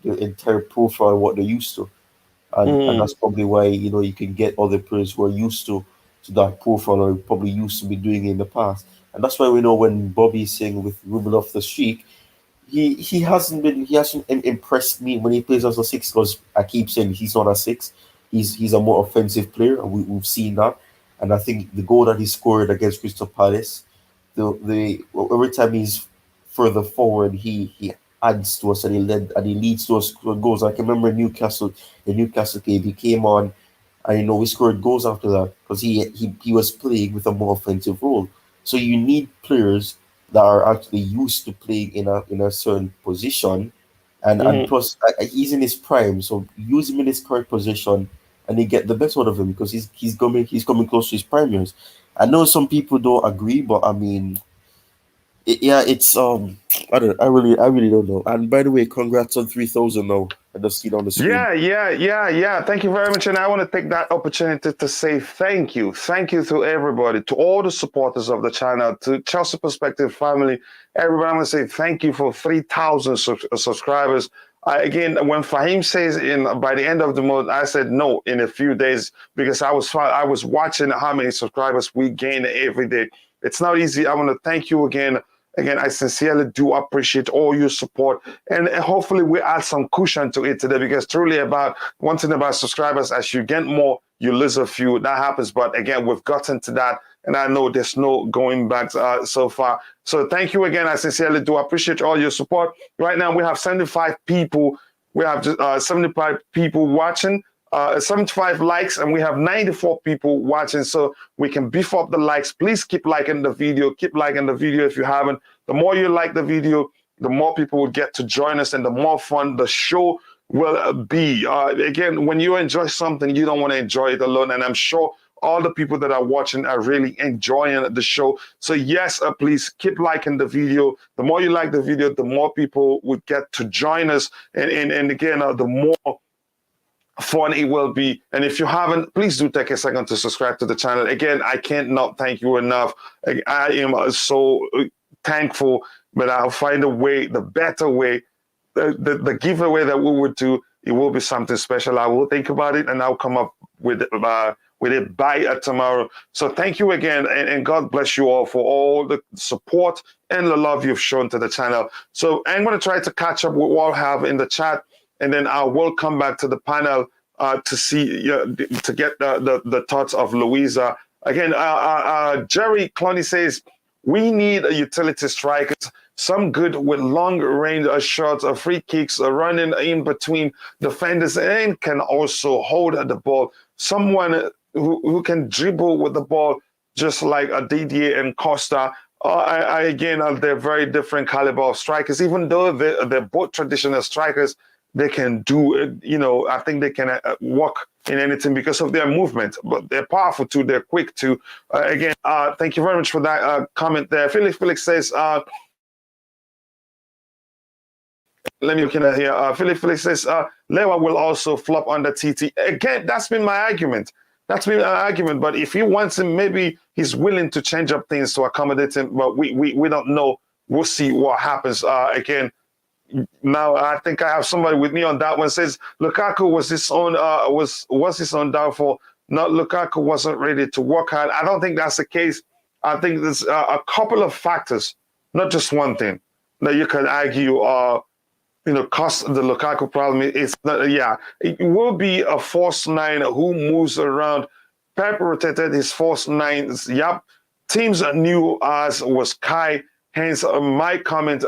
entire profile what they're used to, and Mm-hmm. that's probably why you can get other players who are used to that profile, or probably used to be doing it in the past, and that's why we know when Bobby's saying with Ruben Loftus-Cheek, he hasn't impressed me when he plays as a six, because I keep saying he's not a six. He's a more offensive player, and we've seen that. And I think the goal that he scored against Crystal Palace, the every time he's further forward, he adds to us, and he leads to us goals. I can remember the Newcastle game, he came on, and we scored goals after that because he was playing with a more offensive role. So you need players that are actually used to playing in a certain position, and Mm-hmm. plus he's in his prime, so use him in his correct position, and you get the best out of him because he's coming close to his prime years. I know some people don't agree, but I mean, yeah, it's I really don't know. And by the way, congrats on 3,000 now. I just see it on the screen. Yeah. Thank you very much. And I want to take that opportunity to say thank you. Thank you to everybody, to all the supporters of the channel, to Chelsea Perspective family. Everybody, I want to say thank you for 3,000 subscribers. Again, when Fahim says by the end of the month, I said no in a few days because I was watching how many subscribers we gain every day. It's not easy. I want to thank you again. Again, I sincerely do appreciate all your support, and hopefully we add some cushion to it today because truly about one thing about subscribers, as you get more, you lose a few. That happens, but again, we've gotten to that, and I know there's no going back so far. So thank you again. I sincerely do appreciate all your support. Right now, we have 75 people. We have 75 people watching. 75 likes, and we have 94 people watching, so we can beef up the likes. Please keep liking the video. Keep liking the video if you haven't. The more you like the video, the more people will get to join us, and the more fun the show will be. Again, when you enjoy something, you don't want to enjoy it alone, and I'm sure all the people that are watching are really enjoying the show. So yes, please keep liking the video. The more you like the video, the more people would get to join us, and again, the more fun it will be. And if you haven't, please do take a second to subscribe to the channel. Again, I can't not thank you enough. I am so thankful, but I'll find a way, the better way, the giveaway that we would do. It will be something special. I will think about it, and I'll come up with it by tomorrow. So thank you again, and God bless you all for all the support and the love you've shown to the channel. So I'm going to try to catch up with what I have in the chat, and then I will come back to the panel to see, to get the thoughts of Louisa. Again, Jerry Clooney says, we need a utility striker. some good with long range shots, free kicks, running in between defenders, and can also hold the ball. Someone who can dribble with the ball, just like Didier and Costa. Again, they're very different caliber of strikers. Even though they're both traditional strikers, they can do it. I think they can work in anything because of their movement. But they're powerful too. They're quick too. Again, thank you very much for that comment there. Felix says, let me look in here. Felix says, Lewa will also flop under TT. Again, that's been my argument. But if he wants him, maybe he's willing to change up things to accommodate him. But we don't know. We'll see what happens. Again, now I think I have somebody with me on that one. Says Lukaku was his own was his own downfall. Not Lukaku wasn't ready to work hard. I don't think that's the case. I think there's a couple of factors, not just one thing, that you could argue cost the Lukaku problem. It's not, it will be a false nine who moves around. Pep rotated his false nines. Yep. Teams knew as was Kai. Hence, my comment,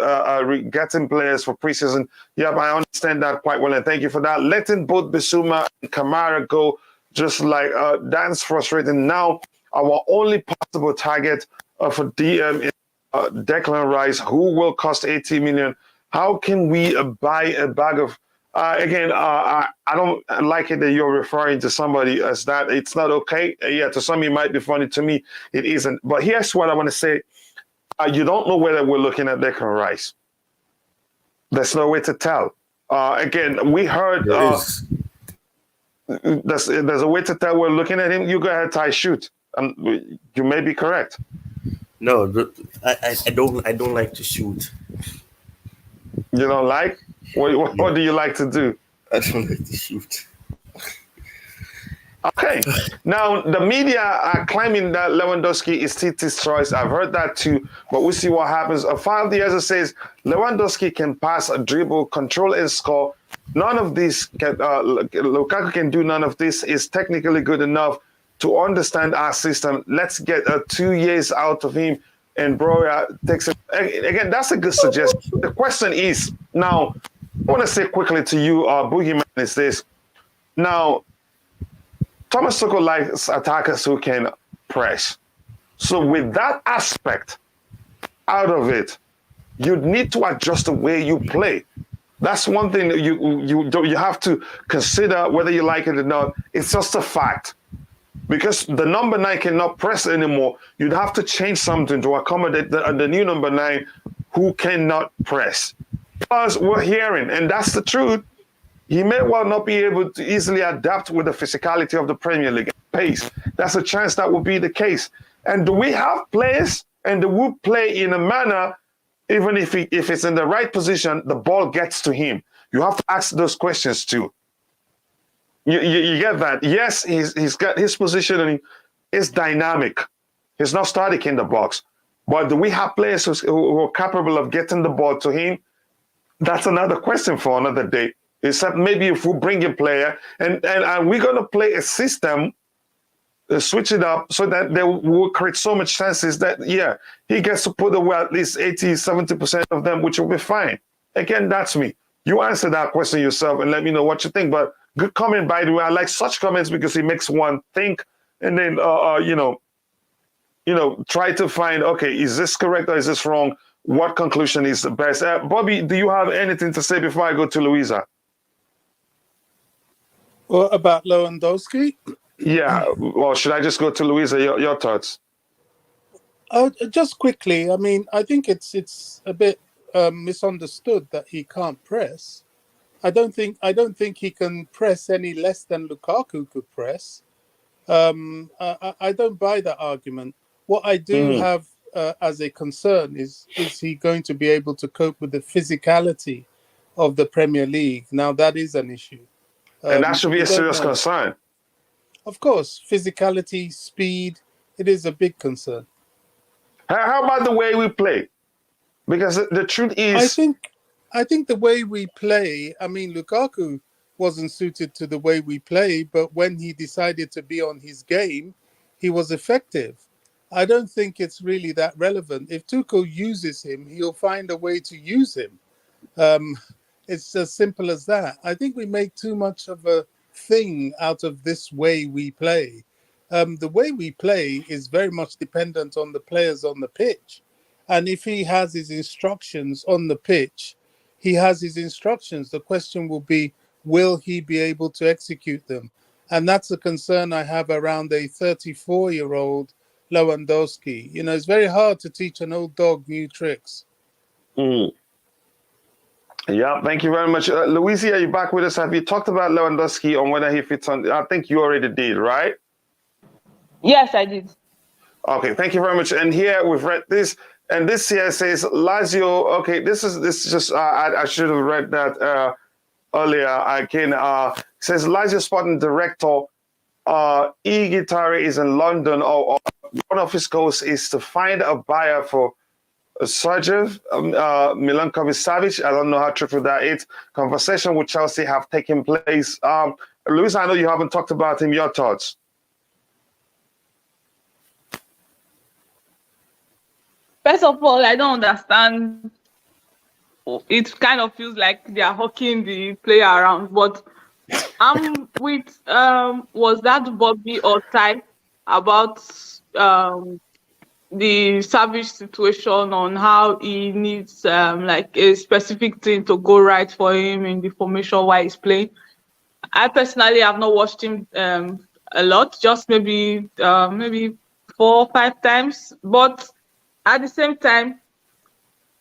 getting players for preseason. Yep, I understand that quite well, and thank you for that. Letting both Bissouma and Kamara go, just like that's frustrating. Now, our only possible target for DM is Declan Rice, who will cost 80 million. How can we buy a bag of? Again, I don't like it that you're referring to somebody as that. It's not okay. To some it might be funny. To me, it isn't. But here's what I want to say. You don't know whether we're looking at Declan Rice. There's no way to tell. Again, we heard there's a way to tell we're looking at him. You go ahead, Ty, shoot. You may be correct. No, I don't like to shoot. You don't like? What do you like to do? I don't like to shoot. Okay. Now, the media are claiming that Lewandowski is Titi's choice. I've heard that too, but we'll see what happens. A file the other says Lewandowski can pass, dribble, control, and score. None of this Lukaku can do. None of this is technically good enough to understand our system. Let's get 2 years out of him. And Broya takes it. Again, that's a good suggestion. The question is, now, I want to say quickly to you, Boogeyman, is this. Now, Thomas Tuchel likes attackers who can press. So with that aspect out of it, you need to adjust the way you play. That's one thing that you have to consider, whether you like it or not. It's just a fact. Because the number 9 cannot press anymore, you'd have to change something to accommodate the new number 9 who cannot press. Because we're hearing, and that's the truth, he may well not be able to easily adapt with the physicality of the Premier League pace. That's a chance that will be the case. And do we have players, and they will play in a manner, even if it's in the right position, the ball gets to him? You have to ask those questions too. You get that? Yes, he's got his positioning is dynamic. He's not static in the box. But do we have players who are capable of getting the ball to him? That's another question for another day. Except maybe if we bring a player and we're going to play a system, switch it up so that they will create so much chances that, he gets to put away at least 80, 70% of them, which will be fine. Again, that's me. You answer that question yourself and let me know what you think. But good comment, by the way. I like such comments because it makes one think and then, try to find, okay, is this correct or is this wrong? What conclusion is the best? Bobby, do you have anything to say before I go to Louisa? Well, about Lewandowski? Yeah. Well, should I just go to Louisa? Your thoughts? Just quickly, I mean, I think it's a bit misunderstood that he can't press. I don't think he can press any less than Lukaku could press. I don't buy that argument. What I do have as a concern is he going to be able to cope with the physicality of the Premier League? Now that is an issue. And that should be a serious concern. Of course, physicality, speed, it is a big concern. How about the way we play? Because the truth is... I think the way we play, I mean, Lukaku wasn't suited to the way we play, but when he decided to be on his game, he was effective. I don't think it's really that relevant. If Tuchel uses him, he'll find a way to use him. Um, it's as simple as that. I think we make too much of a thing out of this way we play. The way we play is very much dependent on the players on the pitch. And if he has his instructions on the pitch, he has his instructions. The question will be, will he be able to execute them? And that's a concern I have around a 34-year-old Lewandowski. You know, it's very hard to teach an old dog new tricks. Mm. Yeah, thank you very much. Louise, are you back with us? Have you talked about Lewandowski on whether he fits on? I think you already did, right? Yes, I did. Okay, thank you very much. And here we've read this, and this here says Lazio. Okay, this is just I should have read that earlier. Again, says Lazio Sporting Director Igitari is in London. Or one of his goals is to find a buyer for Sergej Milinkovic Savic. I don't know how true that is. Conversation with Chelsea have taken place. Luis, I know you haven't talked about him. Your thoughts? First of all, I don't understand. It kind of feels like they are hawking the player around. But I'm with was that Bobby or Ty about the Savage situation, on how he needs like a specific thing to go right for him in the formation while he's playing. I personally have not watched him a lot, just maybe 4 or 5 times. But at the same time,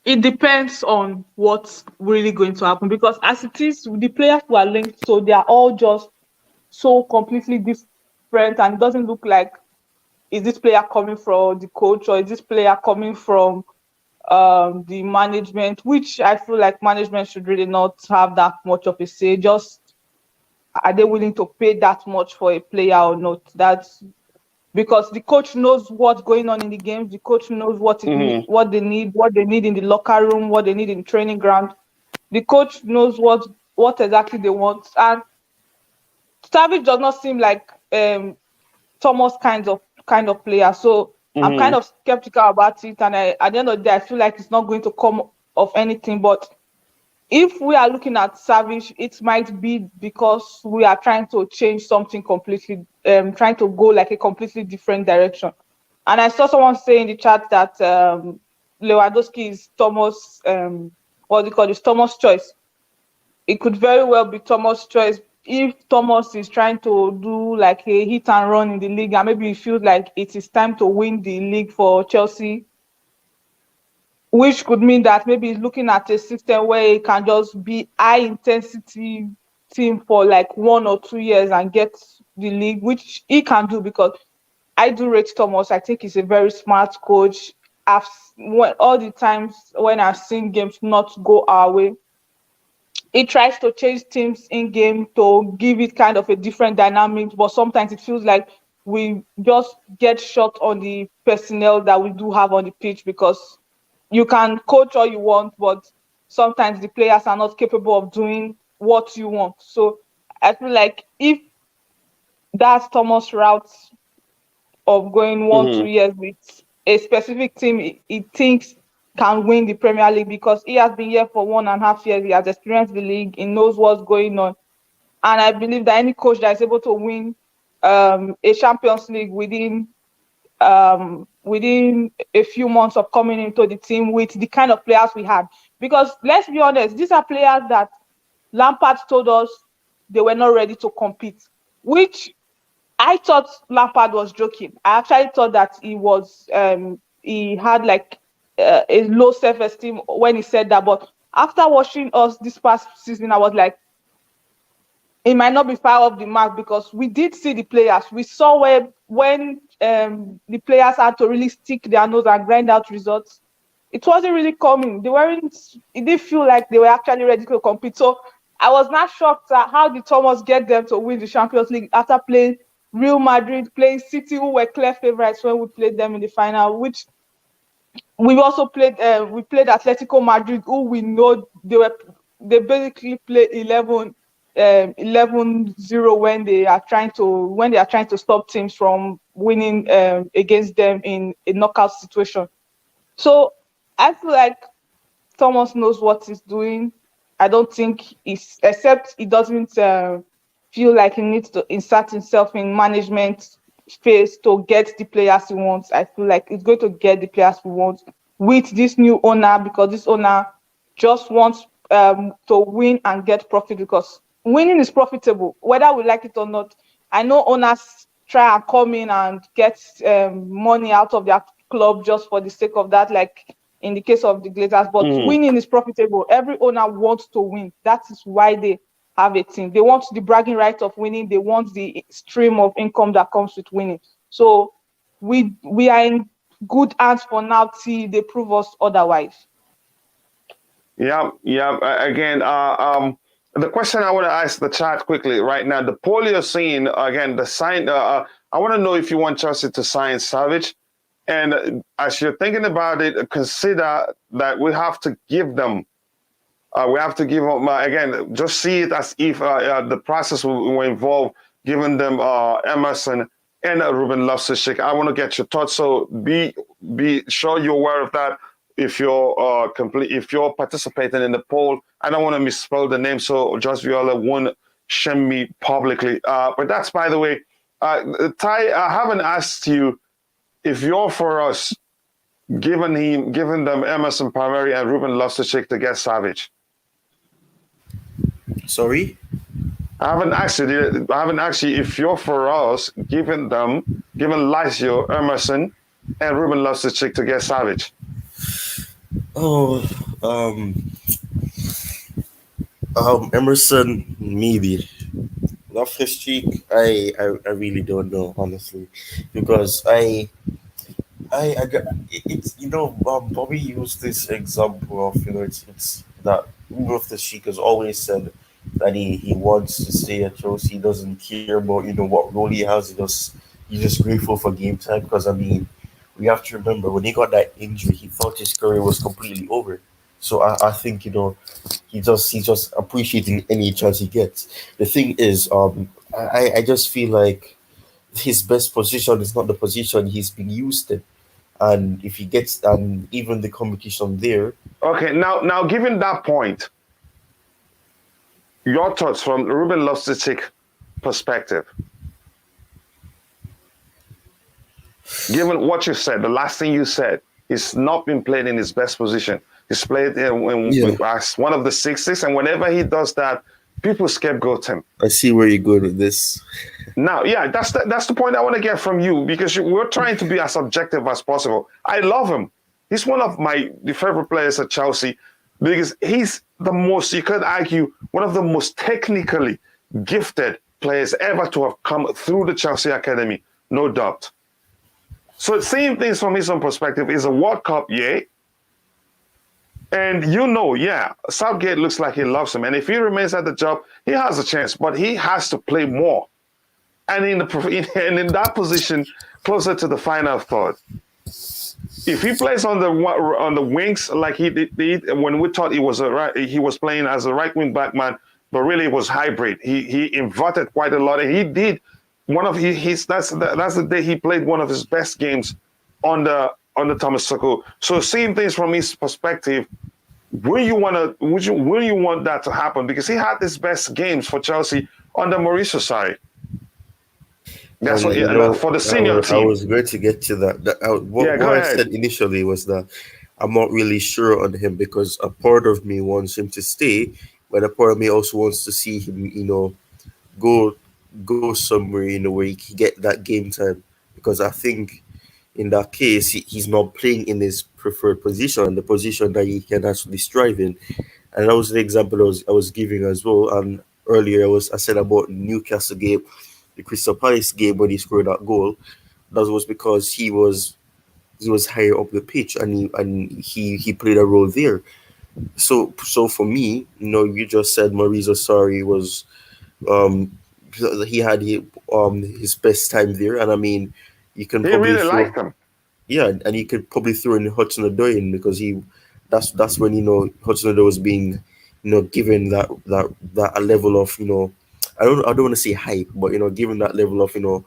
it depends on what's really going to happen, because as it is, the players who are linked, so they are all just so completely different, and it doesn't look like, is this player coming from the coach or is this player coming from the management, which I feel like management should really not have that much of a say. Just, are they willing to pay that much for a player or not? That's because the coach knows what's going on in the games. The coach knows what they need, what they need in the locker room, what they need in the training ground. The coach knows what exactly they want. And Savic does not seem like Thomas kind of player. So I'm kind of skeptical about it. And at the end of the day, I feel like it's not going to come of anything. But if we are looking at Savic, it might be because we are trying to change something completely, trying to go like a completely different direction. And I saw someone say in the chat that Lewandowski is Thomas, what do you call this, Thomas' choice. It could very well be Thomas' choice if Thomas is trying to do like a hit and run in the league, and maybe he feels like it is time to win the league for Chelsea, which could mean that maybe he's looking at a system where he can just be high intensity team for like 1 or 2 years and get the league, which he can do, because I do rate Thomas. I think he's a very smart coach. All the times when I've seen games not go our way, he tries to change teams in game to give it kind of a different dynamic, but sometimes it feels like we just get short on the personnel that we do have on the pitch, because you can coach all you want, but sometimes the players are not capable of doing what you want. So I feel like if that's Thomas' route of going 1-2 years with a specific team he thinks can win the Premier League, because he has been here for 1.5 years, he has experienced the league, he knows what's going on. And I believe that any coach that is able to win a Champions League within a few months of coming into the team with the kind of players we had. Because let's be honest, these are players that Lampard told us they were not ready to compete, which I thought Lampard was joking. I actually thought that he had like a low self-esteem when he said that. But after watching us this past season, I was like, it might not be far off the mark, because we did see the players. We saw when the players had to really stick their nose and grind out results. It wasn't really coming. It didn't feel like they were actually ready to compete. So I was not shocked at how did Thomas get them to win the Champions League after playing Real Madrid, playing City, who were clear favorites when we played them in the final, which we also played. We played Atletico Madrid, who we know they basically play 11 11-0 when they are trying to stop teams from winning against them in a knockout situation. So I feel like Thomas knows what he's doing. I don't think except he doesn't feel like he needs to insert himself in management phase to get the players he wants. I feel like he's going to get the players he wants with this new owner, because this owner just wants to win and get profit, because winning is profitable, whether we like it or not. I know owners try and come in and get money out of their club just for the sake of that, like in the case of the Glazers, but winning is profitable. Every owner wants to win. That is why they have a team. They want the bragging right of winning. They want the stream of income that comes with winning. So we are in good hands for now till they prove us otherwise. Yeah. Again, the question I want to ask the chat quickly right now, the poll you're seeing, again, the sign, I want to know if you want Chelsea to sign Savic. And as you're thinking about it, consider that we have to give them, again, just see it as if the process will involve giving them Emerson and Ruben Loftus-Cheek. I want to get your thoughts, so be sure you're aware of that. If you're participating in the poll, I don't want to misspell the name, so Just Viola won't shame me publicly. But that's, by the way, Ty, I haven't asked you if you're for us giving them Emerson Palmieri and Ruben Loftus-Cheek to get Savic. Sorry? I haven't asked you if you're for us giving Lazio Emerson and Ruben Loftus-Cheek to get Savic. Emerson, maybe. Loftus-Cheek, I really don't know, honestly, because it's Bobby used this example of it's that Loftus-Cheek has always said that he wants to stay at Chelsea. He doesn't care about what role he has. He's just grateful for game time, because we have to remember when he got that injury, he thought his career was completely over. So I think he's just appreciating any chance he gets. The thing is, I just feel like his best position is not the position he's been used in, and if he gets even the competition there. Okay, now given that point, your thoughts from Ruben Loftus-Cheek perspective. Given what you said, the last thing you said, he's not been played in his best position. He's played as one of the sixes, and whenever he does that, people scapegoat him. I see where you're going with this. Now, yeah, that's the point I want to get from you, because we're trying to be as objective as possible. I love him. He's one of my favorite players at Chelsea, because he's the most, you could argue, one of the most technically gifted players ever to have come through the Chelsea Academy, no doubt. So seeing things from his own perspective is a World Cup, and Southgate looks like he loves him. And if he remains at the job, he has a chance, but he has to play more. And in that position, closer to the final third, if he plays on the wings like he did when we thought he was playing as a right wing back man, but really it was hybrid. He inverted quite a lot, and he did one of that's the day he played one of his best games under Thomas Tuchel. So seeing things from his perspective, will you want that to happen? Because he had his best games for Chelsea under Maurizio Sarri. That's what for the senior team. I was going to get to that. What I said initially was that I'm not really sure on him, because a part of me wants him to stay, but a part of me also wants to see him, go somewhere, where he can get that game time. Because I think in that case, he's not playing in his preferred position, the position that he can actually strive in. And that was the example I was giving as well. And earlier I said about Newcastle game, the Crystal Palace game, when he scored that goal. That was because he was higher up the pitch, and he played a role there. So for me, you just said Maurizio Sarri was he had his best time there, and you can probably really liked him. Yeah, and you could probably throw in Hudson-Odoi in, because that's when Hudson-Odoi was being given that a level of, I don't want to say hype, but given that level of,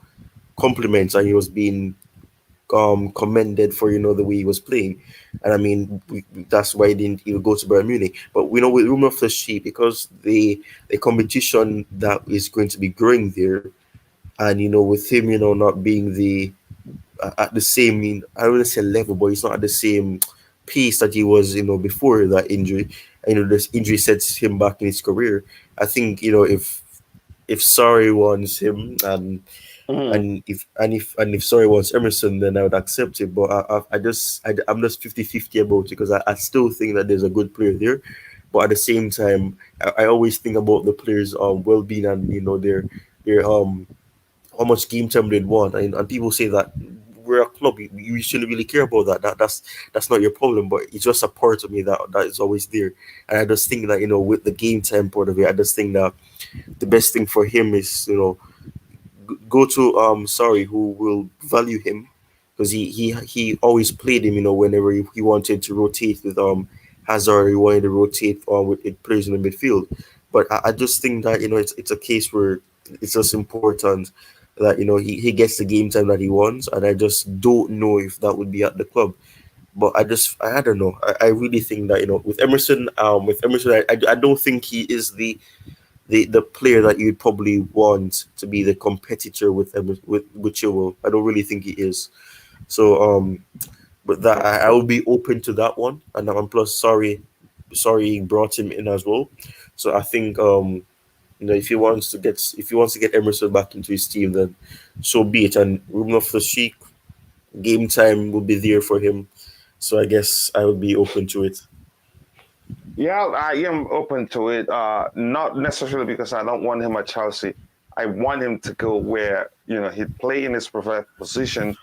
compliments, and he was being commended for the way he was playing. And I mean, that's why he didn't even go to Bayern Munich. But we know with Ruben Loftus-Cheek, because the competition that is going to be growing there, and with him, not being at the same, I don't want to say level, but he's not at the same pace that he was before that injury. And this injury sets him back in his career. I think if Sarri wants him, Mhm. and if Sorry wants Emerson, then I would accept it. But I'm just 50-50 about it, because I still think that there's a good player there. But at the same time, I always think about the players' well-being, and their how much game time they'd want. And people say that we're a club, you shouldn't really care about that. That's not your problem. But it's just a part of me that is always there. And I just think that with the game time part of it, I just think that the best thing for him is go to sorry, who will value him, because he always played him whenever he wanted to rotate with Hazard, he wanted to rotate with players in the midfield. But I just think that it's a case where it's just important that he gets the game time that he wants, and I just don't know if that would be at the club. But I don't know. I really think that with Emerson, I don't think he is the player that you'd probably want to be the competitor with Chilwell. I don't really think he is. So but that I will be open to that one. And plus, sorry, brought him in as well. So I think if he wants to get Emerson back into his team, then so be it. And Ruben Loftus-Cheek, game time will be there for him. So I guess I would be open to it. Yeah, I am open to it. Not necessarily because I don't want him at Chelsea. I want him to go where he'd play in his preferred position,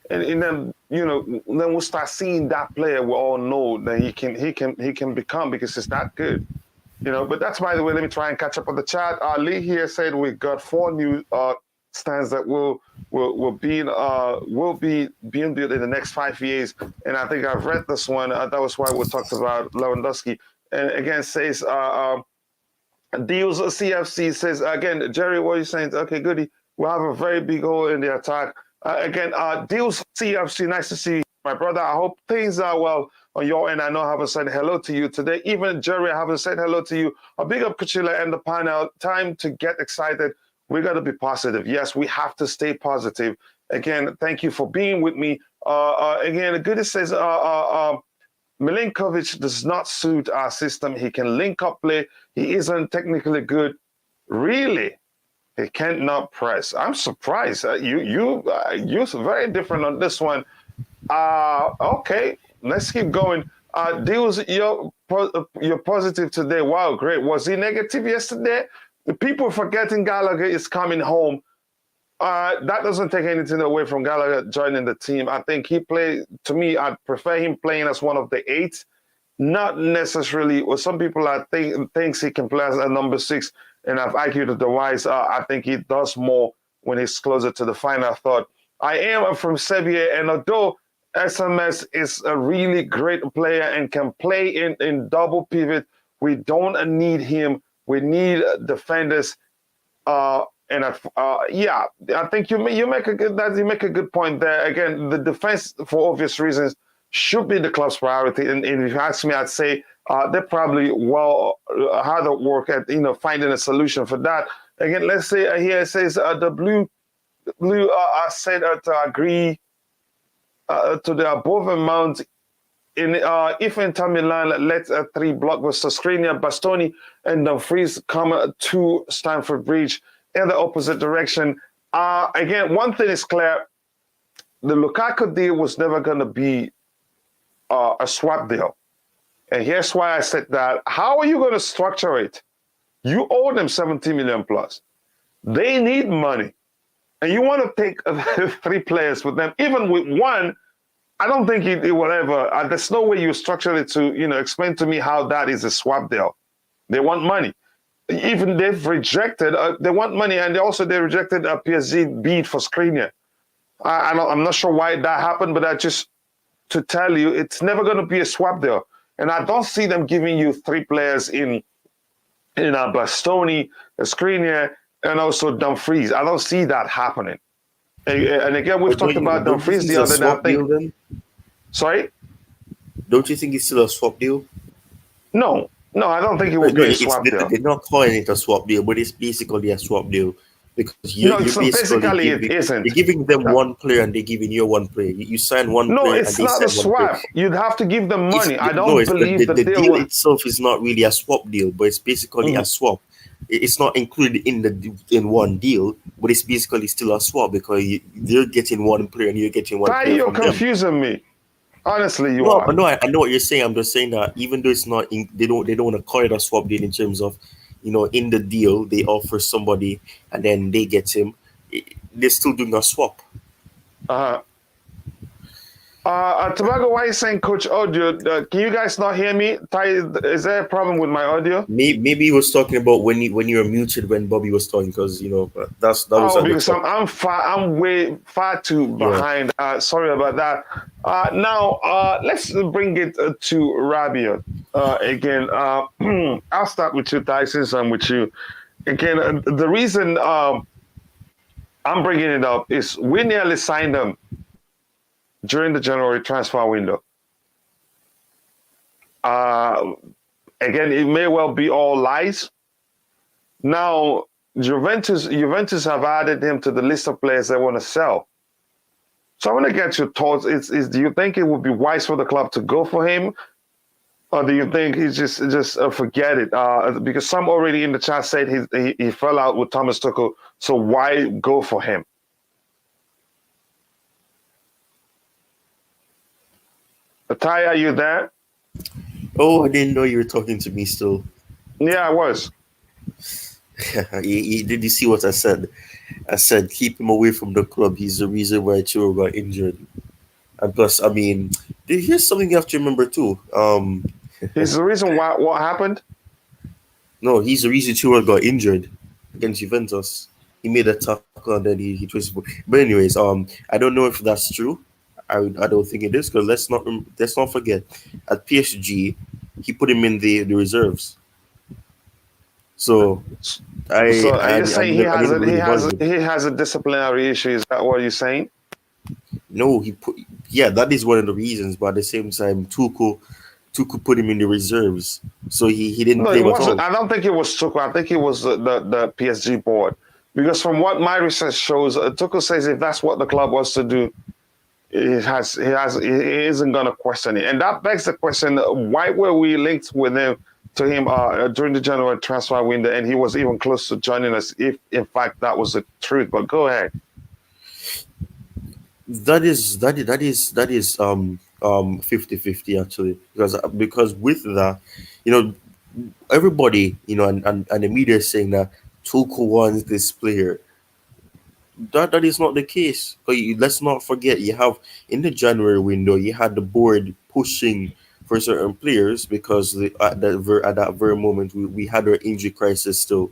and then then we'll start seeing that player we all know that he can become, because he's that good. But that's, by the way, let me try and catch up on the chat. Lee here said we got 4 new stands that will be being built in the next 5 years, and I think I've read this one. That was why we talked about Lewandowski. And again, says Deals CFC says again, Jerry, what are you saying? Okay, goody. We'll have a very big hole in the attack. Again, Deals CFC, nice to see you, my brother. I hope things are well on your end. I know I haven't said hello to you today. Even Jerry, I haven't said hello to you. A big up, Kuchila and the panel. Time to get excited. We got to be positive. Yes, we have to stay positive. Again, thank you for being with me. Again, Goody says, Milinkovic does not suit our system. He can link up play. He isn't technically good. Really? He cannot press. I'm surprised. You're very different on this one. Okay, let's keep going. Deals, you're positive today. Wow, great. Was he negative yesterday? The people forgetting Gallagher is coming home. That doesn't take anything away from Gallagher joining the team. I think to me, I'd prefer him playing as one of the 8, not necessarily, well, some people thinks he can play as a number 6, and I've argued otherwise. I think he does more when he's closer to the final third. I am from Serbia, and although SMS is a really great player and can play in double pivot, we don't need him. We need defenders. Yeah, I think you make a good point there. Again, the defense, for obvious reasons, should be the club's priority. And if you ask me, I'd say they're probably hard at work at finding a solution for that. Again, let's say here it says the blue said to agree to the above amount. If Inter Milan let 3 blockbuster Skriniar, Bastoni, and Dumfries come to Stamford Bridge in the opposite direction. Again, one thing is clear: the Lukaku deal was never going to be a swap deal, and here's why I said that. How are you going to structure it? You owe them 70 million plus. They need money, and you want to take 3 players with them, even with one. I don't think it will ever. There's no way you structure it to, explain to me how that is a swap deal. They want money. Even they've rejected. They want money, and they rejected a PSG bid for Skriniar. I'm not sure why that happened, but just to tell you, it's never going to be a swap deal. And I don't see them giving you 3 players in Bastoni, Skriniar, and also Dumfries. I don't see that happening. And again, we've talked about Dumfries the other day. I think. Then? Sorry? Don't you think it's still a swap deal? No, I don't think it will be a swap deal. They're not calling it a swap deal, but it's basically a swap deal because physically it isn't. You're giving them one player and they're giving you one player. You sign one player. No, it's not a swap. You'd have to give them money. I don't believe the deal itself is not really a swap deal, but it's basically a swap. It's not included in one deal, but it's basically still a swap because they're getting one player and you're getting one player. You're confusing me. Honestly, you are. No, I know what you're saying. I'm just saying that even though it's not, they don't want to call it a swap deal in terms of, in the deal they offer somebody and then they get him. They're still doing a swap. Tobago, why are you saying Coach Audio? Can you guys not hear me? Is there a problem with my audio? Maybe he was talking about when you were muted when Bobby was talking because that was because I'm way far too behind. Sorry about that. Now let's bring it to Rabiot again. I'll start with you, Tyson. I'm with you again. The reason I'm bringing it up is we nearly signed him during the January transfer window. Again, it may well be all lies. Now, Juventus have added him to the list of players they want to sell. So I want to get your thoughts. Do you think it would be wise for the club to go for him? Or do you think he's just forget it? Because some already in the chat said he fell out with Thomas Tuchel, so why go for him? Ty, are you there? Oh, I didn't know you were talking to me still. Yeah, I was. Did you see what I said? I said keep him away from the club. He's the reason why Chiro got injured. And plus, I mean, here's something you have to remember too. He's the reason why what happened? No, he's the reason Chiro got injured against Juventus. He made a tackle and then he twisted. But anyways, I don't know if that's true. I don't think it is because let's not forget at PSG he put him in the reserves. So you're saying he has a disciplinary issue? Is that what you're saying? No, that is one of the reasons. But at the same time, Tuchel put him in the reserves, so he didn't play at all. I don't think it was Tuchel. I think it was the PSG board because from what my research shows, Tuchel says if that's what the club wants to do. He isn't going to question it. And that begs the question, why were we linked with him during the January transfer window and he was even close to joining us if, in fact, that was the truth? But go ahead. That is 50-50 actually. Because with that, everybody, and the media is saying that Tuchel wants this player. That is not the case. But let's not forget, you have in the January window, you had the board pushing for certain players because at that very moment we had our injury crisis still.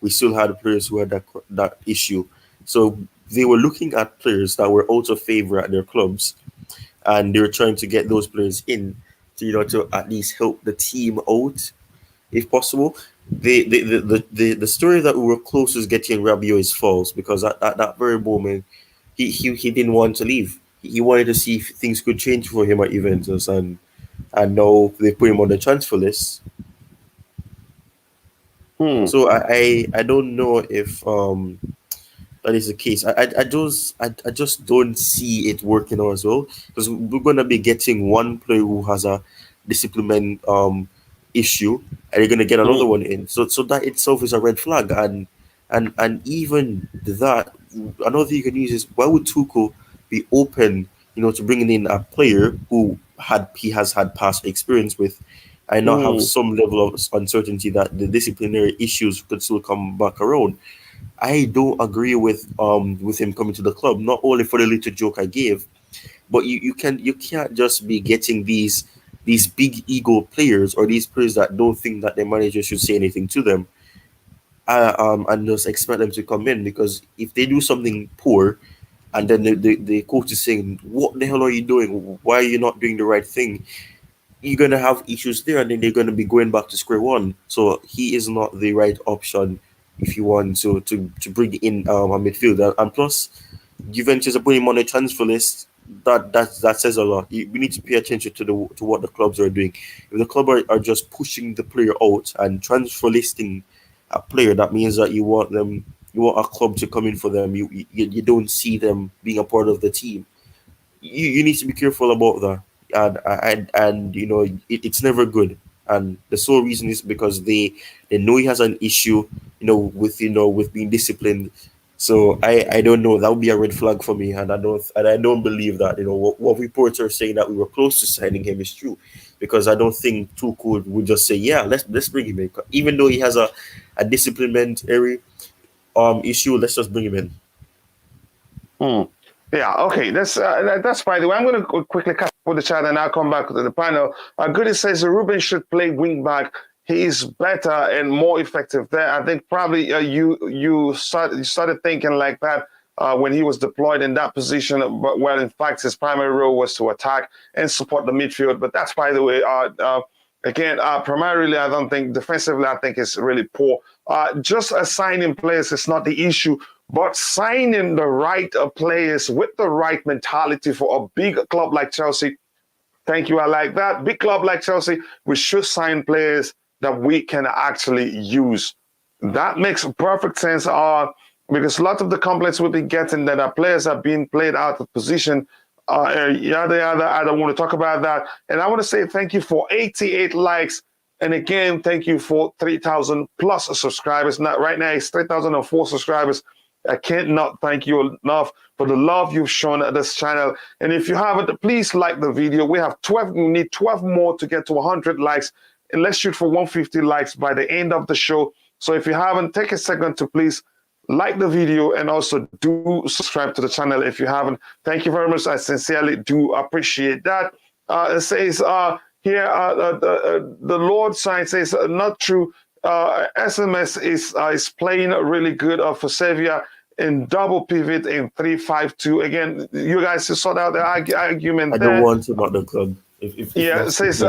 We still had players who had that issue. So they were looking at players that were out of favor at their clubs, and they were trying to get those players in to at least help the team out if possible. The story that we were closest getting Rabiot is false because at that very moment he didn't want to leave. He wanted to see if things could change for him at Juventus, and now they put him on the transfer list. So I don't know if that is the case. I just don't see it working out as well because we're gonna be getting one player who has a discipline issue, and you're gonna get another one in. So that itself is a red flag, and even that another thing you can use is why would Tuchel be open, to bringing in a player who he has had past experience with, and now have some level of uncertainty that the disciplinary issues could still come back around. I don't agree with him coming to the club, not only for the little joke I gave, but you can't just be getting these big ego players or these players that don't think that their manager should say anything to them, and just expect them to come in, because if they do something poor and then the coach is saying, what the hell are you doing? Why are you not doing the right thing? you're gonna have issues there, and then they're gonna be going back to square one. So he is not the right option if you want to bring in a midfielder. And plus, Juventus are putting him on a transfer list. That says a lot. We need to pay attention to what the clubs are doing. If the club are just pushing the player out and transfer listing a player, that means that you want a club to come in for them. You don't see them being a part of the team. You need to be careful about that, and it's never good. And the sole reason is because they know he has an issue, with being disciplined. So I don't know, that would be a red flag for me, and I don't believe that what reports are saying that we were close to signing him is true, because I don't think Tuchel would just say, yeah, let's bring him in, even though he has a disciplinary issue. Let's just bring him in. Yeah, okay. That's by the way. I'm going to quickly catch up with the chat and I'll come back to the panel. Goody says Ruben should play wing back. He is better and more effective there. I think probably you started thinking like that when he was deployed in that position. But well, in fact, his primary role was to attack and support the midfield. But that's by the way. Again, primarily, I don't think defensively. I think it's really poor. Just assigning players is not the issue. But signing the right players with the right mentality for a big club like Chelsea, thank you, I like that. Big club like Chelsea, we should sign players that we can actually use. That makes perfect sense because a lot of the complaints we've been getting that our players are being played out of position, yada, yada. I don't want to talk about that. And I want to say thank you for 88 likes. And again, thank you for 3,000 plus subscribers. Right now, it's 3,004 subscribers. I can't not thank you enough for the love you've shown at this channel. And if you haven't, please like the video. We need 12 more to get to 100 likes. And let's shoot for 150 likes by the end of the show. So if you haven't, take a second to please like the video and also do subscribe to the channel if you haven't. Thank you very much. I sincerely do appreciate that. It says here, the Lord sign says, not true. SMS is playing really good for Sevilla in double pivot in 3-5-2. Again, you guys sort out the argument. I don't want him at the club. If it says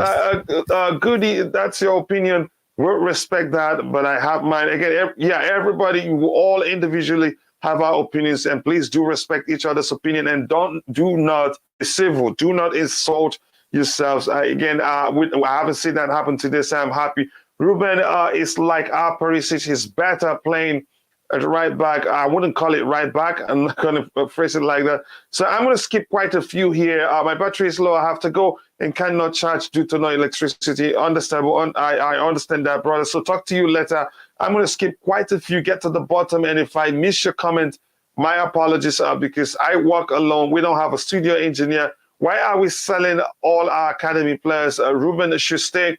Goody, that's your opinion. We'll respect that, but I have mine. Again, everybody, we all individually have our opinions, and please do respect each other's opinion and do not be civil. Do not insult yourselves. Again, I haven't seen that happen today, so I'm happy. Ruben is like Perisic. He's better playing at right back. I wouldn't call it right back. I'm not going to phrase it like that. So I'm going to skip quite a few here. My battery is low. I have to go and cannot charge due to no electricity. Understandable. I understand that, brother. So talk to you later. I'm going to skip quite a few, get to the bottom. And if I miss your comment, my apologies because I work alone. We don't have a studio engineer. Why are we selling all our academy players? Ruben should stay.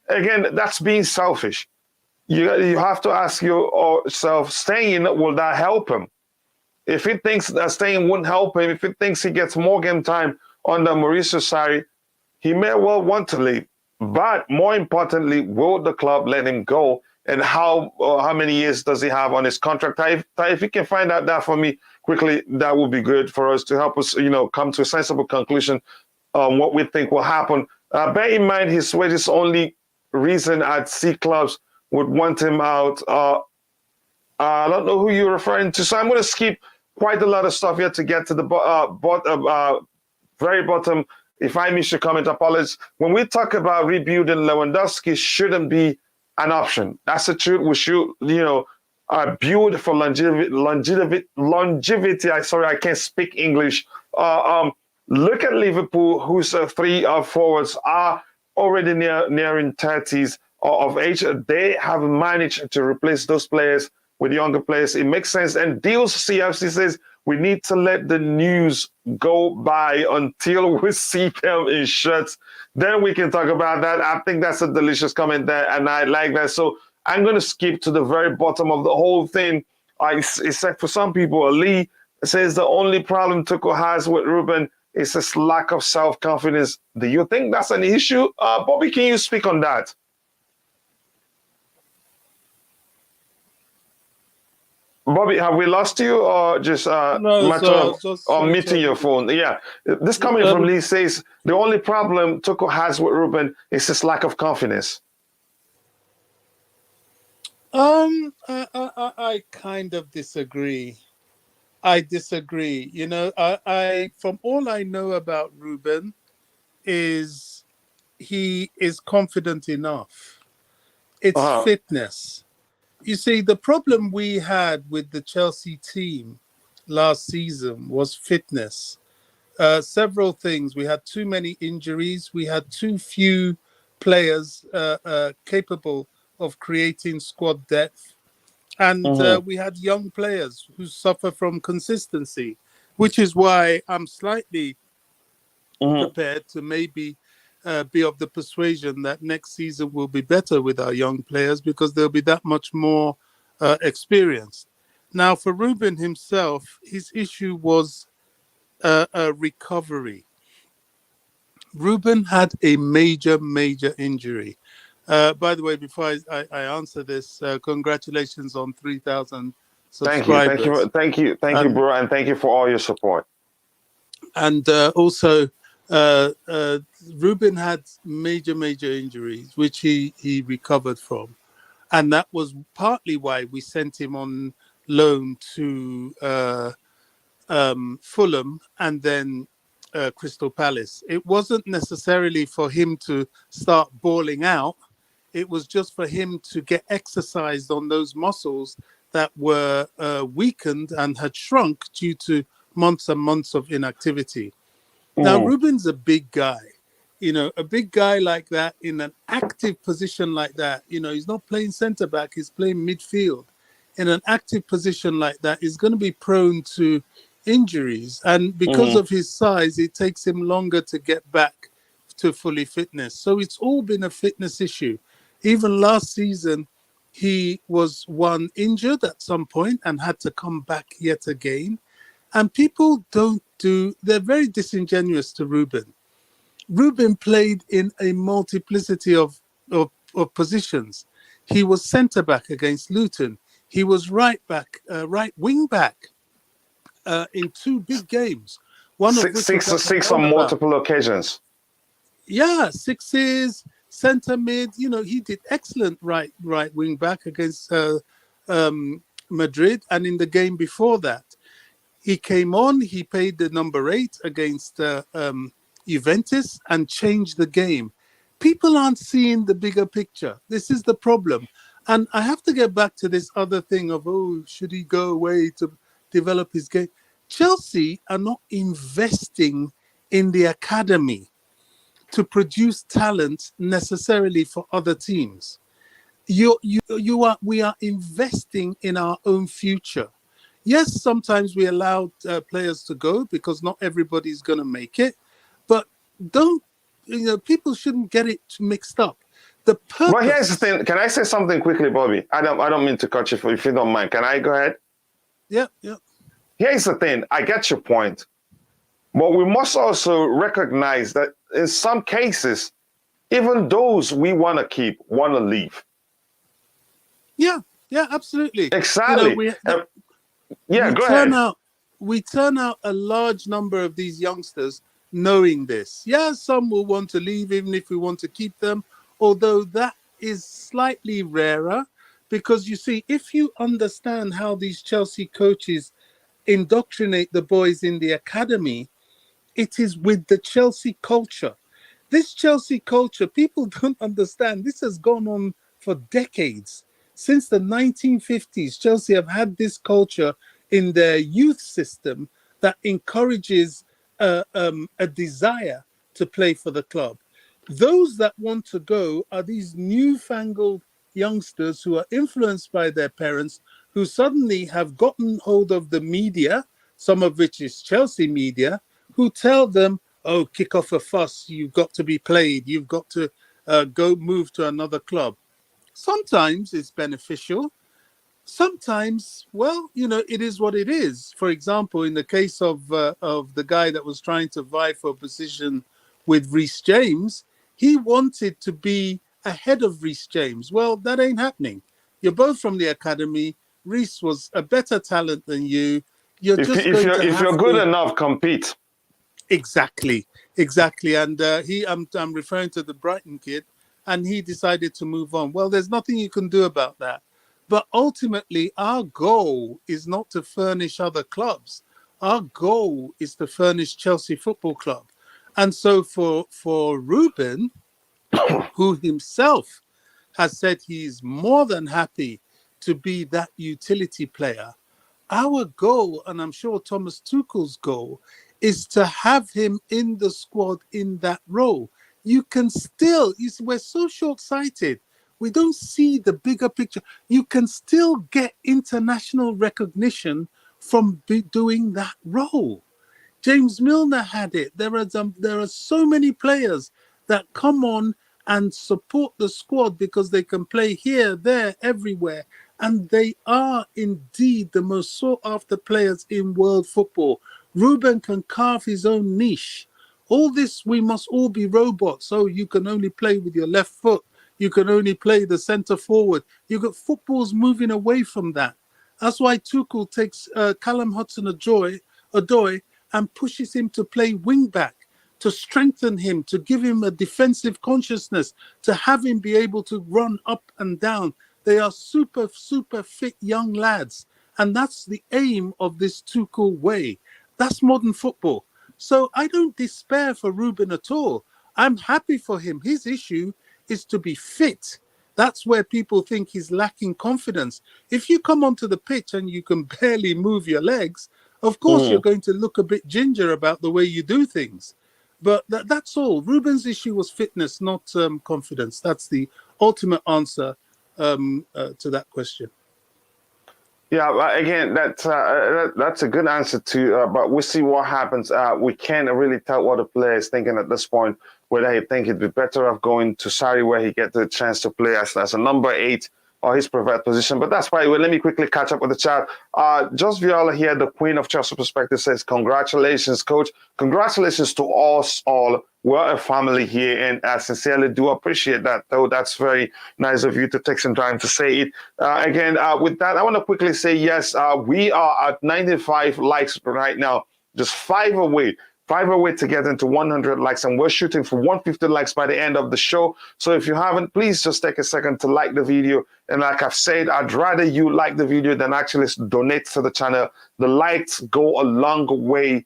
Again, that's being selfish. You have to ask yourself, staying, will that help him? If he thinks that staying wouldn't help him, if he thinks he gets more game time under Maurizio Sarri, he may well want to leave. But more importantly, will the club let him go? And how many years does he have on his contract? If you can find out that for me quickly, that would be good for us to help us, come to a sensible conclusion on what we think will happen. Bear in mind, his wages only reason I'd see clubs would want him out. I don't know who you're referring to, so I'm going to skip quite a lot of stuff here to get to the very bottom. If I miss your comment, apologies. When we talk about rebuilding, Lewandowski shouldn't be an option. That's the truth. We should, build for longevity. I can't speak English. Look at Liverpool, whose three forwards are already nearing 30s of age. They have managed to replace those players with younger players. It makes sense. And Deals CFC says we need to let the news go by until we see them in shirts. Then we can talk about that. I think that's a delicious comment there, and I like that. So I'm going to skip to the very bottom of the whole thing. Except for some people, Ali says the only problem Tuchel has with Ruben is his lack of self-confidence. Do you think that's an issue? Bobby, can you speak on that? Bobby, have we lost you, or just No, matter so I of was just or trying to meeting your phone? Yeah, this coming from Lee says the only problem Tuchel has with Ruben is his lack of confidence. I kind of disagree. I disagree. You know, I from all I know about Ruben is he is confident enough. It's Uh-huh. fitness. You see, the problem we had with the Chelsea team last season was fitness. Several things. We had too many injuries. We had too few players capable of creating squad depth. And Mm-hmm. we had young players who suffer from consistency, which is why I'm slightly Mm-hmm. prepared to maybe be of the persuasion that next season will be better with our young players because they'll be that much more experienced. Now, for Ruben himself, his issue was a recovery. Ruben had a major injury. By the way, before I answer this, congratulations on 3,000 Thank you, thank you, subscribers. thank you, And bro, and thank you for all your support. and also Ruben had major injuries, which he recovered from, and that was partly why we sent him on loan to Fulham and then Crystal Palace. It wasn't necessarily for him to start balling out. It was just for him to get exercised on those muscles that were weakened and had shrunk due to months and months of inactivity. Now, Mm-hmm. Ruben's a big guy. You know, a big guy like that in an active position like that, you know, he's not playing centre back, he's playing midfield. In an active position like that, he's going to be prone to injuries. And because Mm-hmm. of his size, it takes him longer to get back to fully fitness. So it's all been a fitness issue. Even last season, he was one injured at some point and had to come back yet again. And people they're very disingenuous to Ruben. Ruben played in a multiplicity of positions. He was centre back against Luton. He was right wing back in two big games, one of which was at the Six on roundabout. multiple occasions. Yeah, sixes, centre mid. You know, he did excellent right wing back against Madrid, and in the game before that. He came on, he paid the number 8 against Juventus and changed the game. People aren't seeing the bigger picture. This is the problem. And I have to get back to this other thing of, oh, should he go away to develop his game? Chelsea are not investing in the academy to produce talent necessarily for other teams. We are investing in our own future. Yes, sometimes we allow players to go because not everybody's going to make it, but don't people shouldn't get it mixed up. The But here's the purpose. thing. Can I say something quickly, Bobby? I don't mean to cut you if you don't mind. Can I go ahead? Yeah. Here's the thing. I get your point, but we must also recognize that in some cases, even those we want to keep want to leave. Yeah, absolutely. Exactly. We Go turn ahead. out a large number of these youngsters knowing this. Yeah, some will want to leave even if we want to keep them, although that is slightly rarer because you see, if you understand how these Chelsea coaches indoctrinate the boys in the academy, it is with the Chelsea culture. This Chelsea culture, people don't understand. This has gone on for decades. Since the 1950s, Chelsea have had this culture in their youth system that encourages a desire to play for the club. Those that want to go are these newfangled youngsters who are influenced by their parents, who suddenly have gotten hold of the media, some of which is Chelsea media, who tell them, oh, kick off a fuss, you've got to be played, you've got to go move to another club. Sometimes it's beneficial. Sometimes, well, it is what it is. For example, in the case of the guy that was trying to vie for a position with Reece James, he wanted to be ahead of Reece James. Well, that ain't happening. You're both from the academy. Reece was a better talent than you. You're If just you, if going you're to if have you're good to enough, compete. exactly. And I'm referring to the Brighton kid, and he decided to move on. Well, there's nothing you can do about that. But ultimately, our goal is not to furnish other clubs. Our goal is to furnish Chelsea Football Club. And so for Ruben, who himself has said he's more than happy to be that utility player, our goal, and I'm sure Thomas Tuchel's goal, is to have him in the squad in that role. You can still, we're so short-sighted. We don't see the bigger picture. You can still get international recognition from doing that role. James Milner had it. There are so many players that come on and support the squad because they can play here, there, everywhere. And they are indeed the most sought after players in world football. Ruben can carve his own niche. All this, we must all be robots. So you can only play with your left foot. You can only play the centre forward. Football's moving away from that. That's why Tuchel takes Callum Hudson-Odoi and pushes him to play wing back, to strengthen him, to give him a defensive consciousness, to have him be able to run up and down. They are super, super fit young lads. And that's the aim of this Tuchel way. That's modern football. So I don't despair for Ruben at all. I'm happy for him. His issue is to be fit. That's where people think he's lacking confidence. If you come onto the pitch and you can barely move your legs, of course you're going to look a bit ginger about the way you do things. But that's all. Ruben's issue was fitness, not confidence. That's the ultimate answer to that question. Yeah, again, that's a good answer to. But we'll see what happens. We can't really tell what the player is thinking at this point. Whether he think it'd be better off going to Sarri, where he get the chance to play as a number 8 or his preferred position. But that's why. Well, let me quickly catch up with the chat. Just Viola here, the Queen of Chelsea Perspective, says, "Congratulations, coach. Congratulations to us all. We're a family here, and I sincerely do appreciate that. Though that's very nice of you to take some time to say it. Again, with that, I want to quickly say yes. We are at 95 likes right now, just 5 away. 5 away to get into 100 likes, and we're shooting for 150 likes by the end of the show. So if you haven't, please just take a second to like the video. And like I've said, I'd rather you like the video than actually donate to the channel. The likes go a long way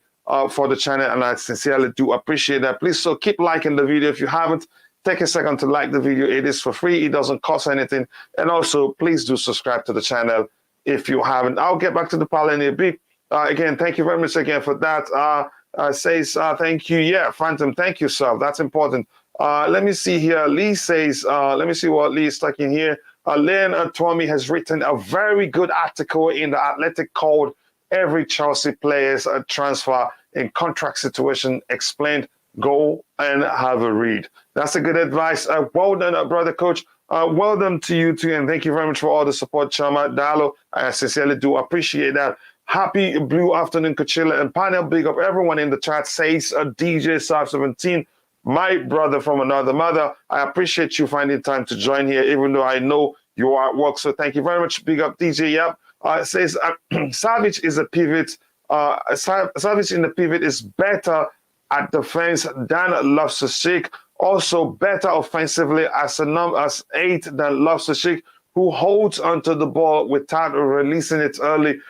for the channel, and I sincerely do appreciate that. Please, so keep liking the video. If you haven't, take a second to like the video. It is for free. It doesn't cost anything. And also, please do subscribe to the channel if you haven't. I'll get back to the panel in a bit. Again, thank you very much again for that. Says, thank you. Yeah, Phantom, thank you, sir. That's important. Let me see here. Lee says, let me see what Lee is stuck in here. Leon Twomey has written a very good article in The Athletic called "Every Chelsea Player's Transfer in Contract Situation Explained." Go and have a read. That's a good advice. Well done, brother coach. Well done to you too, and thank you very much for all the support, Chama Dalo. I sincerely do appreciate that. Happy blue afternoon, Coachella and panel. Big up everyone in the chat, says DJ Sab17, my brother from another mother. I appreciate you finding time to join here, even though I know you are at work. So thank you very much. Big up DJ Yap. Says Savic is a pivot. Savic in the pivot is better at defense than Loftus-Cheek. Also better offensively as 8 than Loftus-Cheek, who holds onto the ball without releasing it early.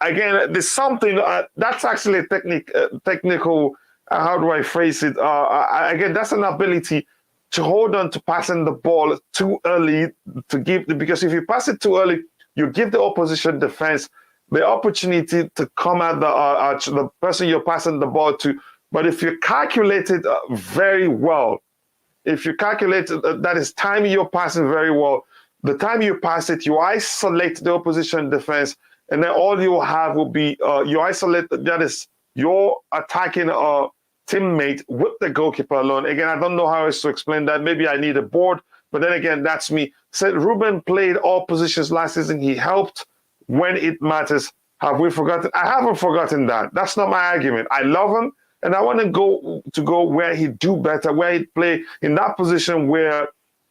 Again, there's something that's actually technical. How do I phrase it? Again, that's an ability to hold on to passing the ball too early because if you pass it too early, you give the opposition defense the opportunity to come at the person you're passing the ball to. But if you calculate it very well, if you calculate that is timing your passing very well, the time you pass it, you isolate the opposition defense, and then all you have will be you isolate, that is your attacking teammate with the goalkeeper alone. Again, I don't know how else to explain that. Maybe I need a board, but then again, that's me. Said Ruben played all positions last season. He helped when it matters. Have we forgotten? I haven't forgotten that. That's not my argument. I love him, and I want to go where he do better, where he play in that position where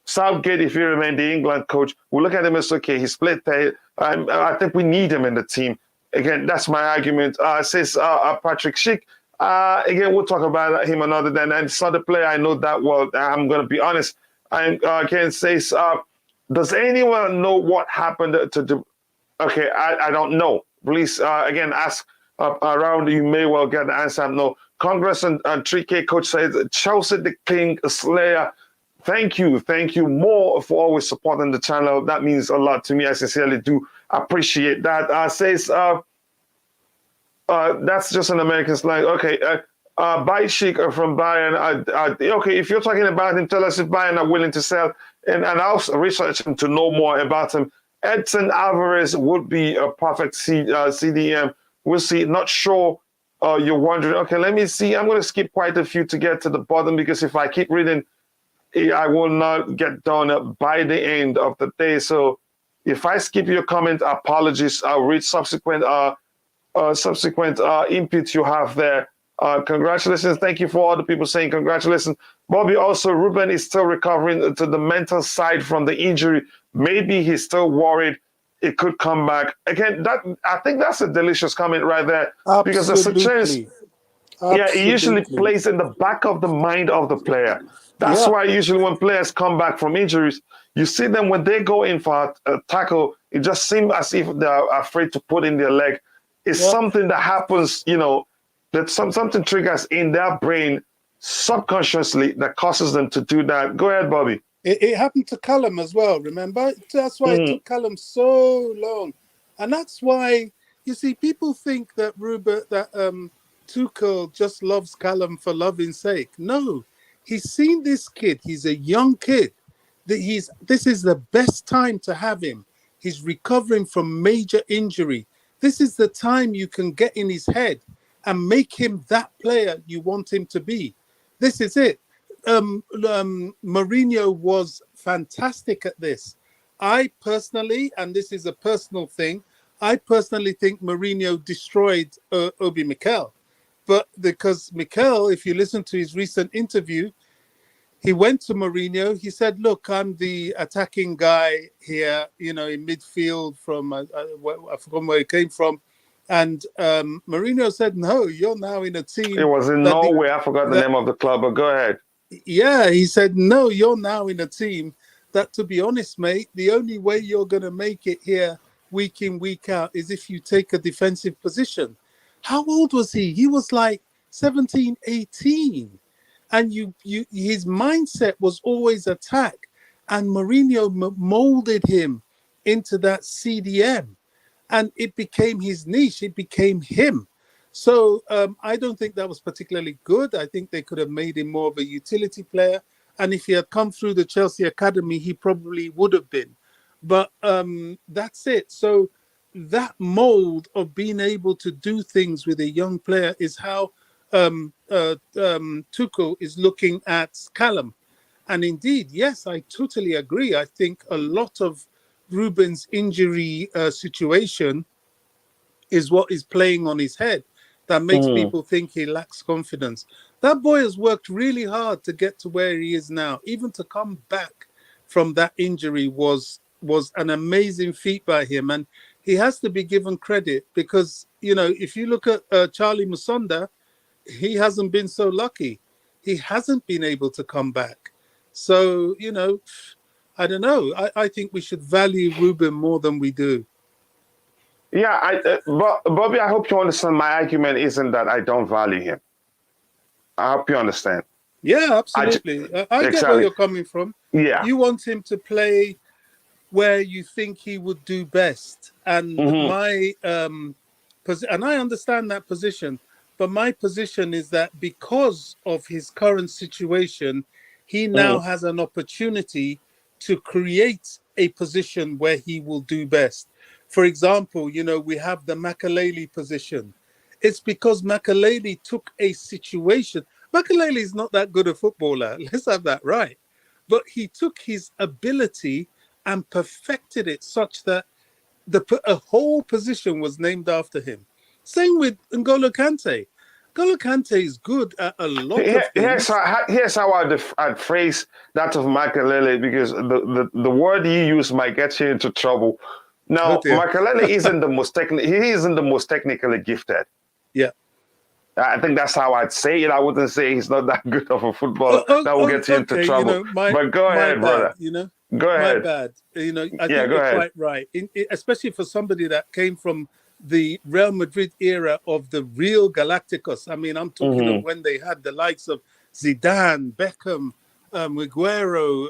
Southgate, if he remained the England coach, we look at him as, okay, he's played there. I think we need him in the team. Again, that's my argument. Says Patrick Schick. Again, we'll talk about him another day. And it's not a player I know that well. I'm going to be honest. Again, says, does anyone know what happened to the... Okay, I don't know. Please, again, ask around. You may well get the answer. No. Congress and 3K coach says, Chelsea the King Slayer. Thank you more for always supporting the channel. That means a lot to me. I sincerely do appreciate that. Says, that's just an American slang. Okay, Baishik from Bayern. Okay, if you're talking about him, tell us if Bayern are willing to sell. And I'll research him to know more about him. Edson Alvarez would be a perfect CDM. We'll see. Not sure. You're wondering. Okay, let me see. I'm going to skip quite a few to get to the bottom because if I keep reading, I will not get done by the end of the day. So if I skip your comment, apologies. I'll read subsequent input you have there. Congratulations. Thank you for all the people saying congratulations. Bobby, also, Ruben is still recovering to the mental side from the injury. Maybe he's still worried it could come back. Again, I think that's a delicious comment right there. Absolutely. Because there's a chance. Yeah, it usually plays in the back of the mind of the player. That's why usually when players come back from injuries, you see them when they go in for a tackle, it just seems as if they're afraid to put in their leg. It's something that happens, that something triggers in their brain subconsciously that causes them to do that. Go ahead, Bobby. It happened to Callum as well, remember? That's why it took Callum so long. And that's why, you see, people think that Tuchel just loves Callum for loving's sake. No, he's seen this kid. He's a young kid. This is the best time to have him. He's recovering from major injury. This is the time you can get in his head and make him that player you want him to be. This is it. Mourinho was fantastic at this. I personally, and this is a personal thing, I personally think Mourinho destroyed Obi Mikel. But because Mikel, if you listen to his recent interview, he went to Mourinho. He said, look, I'm the attacking guy here, in midfield from, I forgot where he came from. And Mourinho said, no, you're now in a team. It was in Norway. I forgot the name of the club, but go ahead. Yeah, he said, no, you're now in a team that, to be honest, mate, the only way you're going to make it here week in, week out is if you take a defensive position. How old was he? He was like 17, 18. And his mindset was always attack. And Mourinho molded him into that CDM. And it became his niche. It became him. So I don't think that was particularly good. I think they could have made him more of a utility player. And if he had come through the Chelsea Academy, he probably would have been. But that's it. So that mold of being able to do things with a young player is how Tuchel is looking at Callum. And indeed, yes, I totally agree. I think a lot of Ruben's injury situation is what is playing on his head that makes people think he lacks confidence. That boy has worked really hard to get to where he is now. Even to come back from that injury was an amazing feat by him. And he has to be given credit because, if you look at Charlie Musonda, he hasn't been so lucky. He hasn't been able to come back. So, I don't know. I think we should value Ruben more than we do. Yeah, Bobby, I hope you understand my argument isn't that I don't value him. I hope you understand. Yeah, absolutely. I get where you're coming from. Yeah. You want him to play where you think he would do best. And and I understand that position, but my position is that because of his current situation, he now has an opportunity to create a position where he will do best. For example, we have the Makelele position. It's because Makelele took a situation. Makelele is not that good a footballer. Let's have that right. But he took his ability and perfected it such that a whole position was named after him. Same with N'Golo Kante. N'Golo Kante is good at a lot of Here's things. here's how I'd phrase that of Makelele, because the word you use might get you into trouble. Now, Oh dear. Makelele isn't the most he isn't the most technically gifted. Yeah. I think that's how I'd say it. I wouldn't say he's not that good of a footballer. That will get you into Okay. trouble. But go My ahead, bad. brother. Go My ahead. bad. I Yeah, think go you're ahead. quite right. Especially for somebody that came from the Real Madrid era of the real Galacticos. I mean, I'm talking of when they had the likes of Zidane, Beckham, Aguero,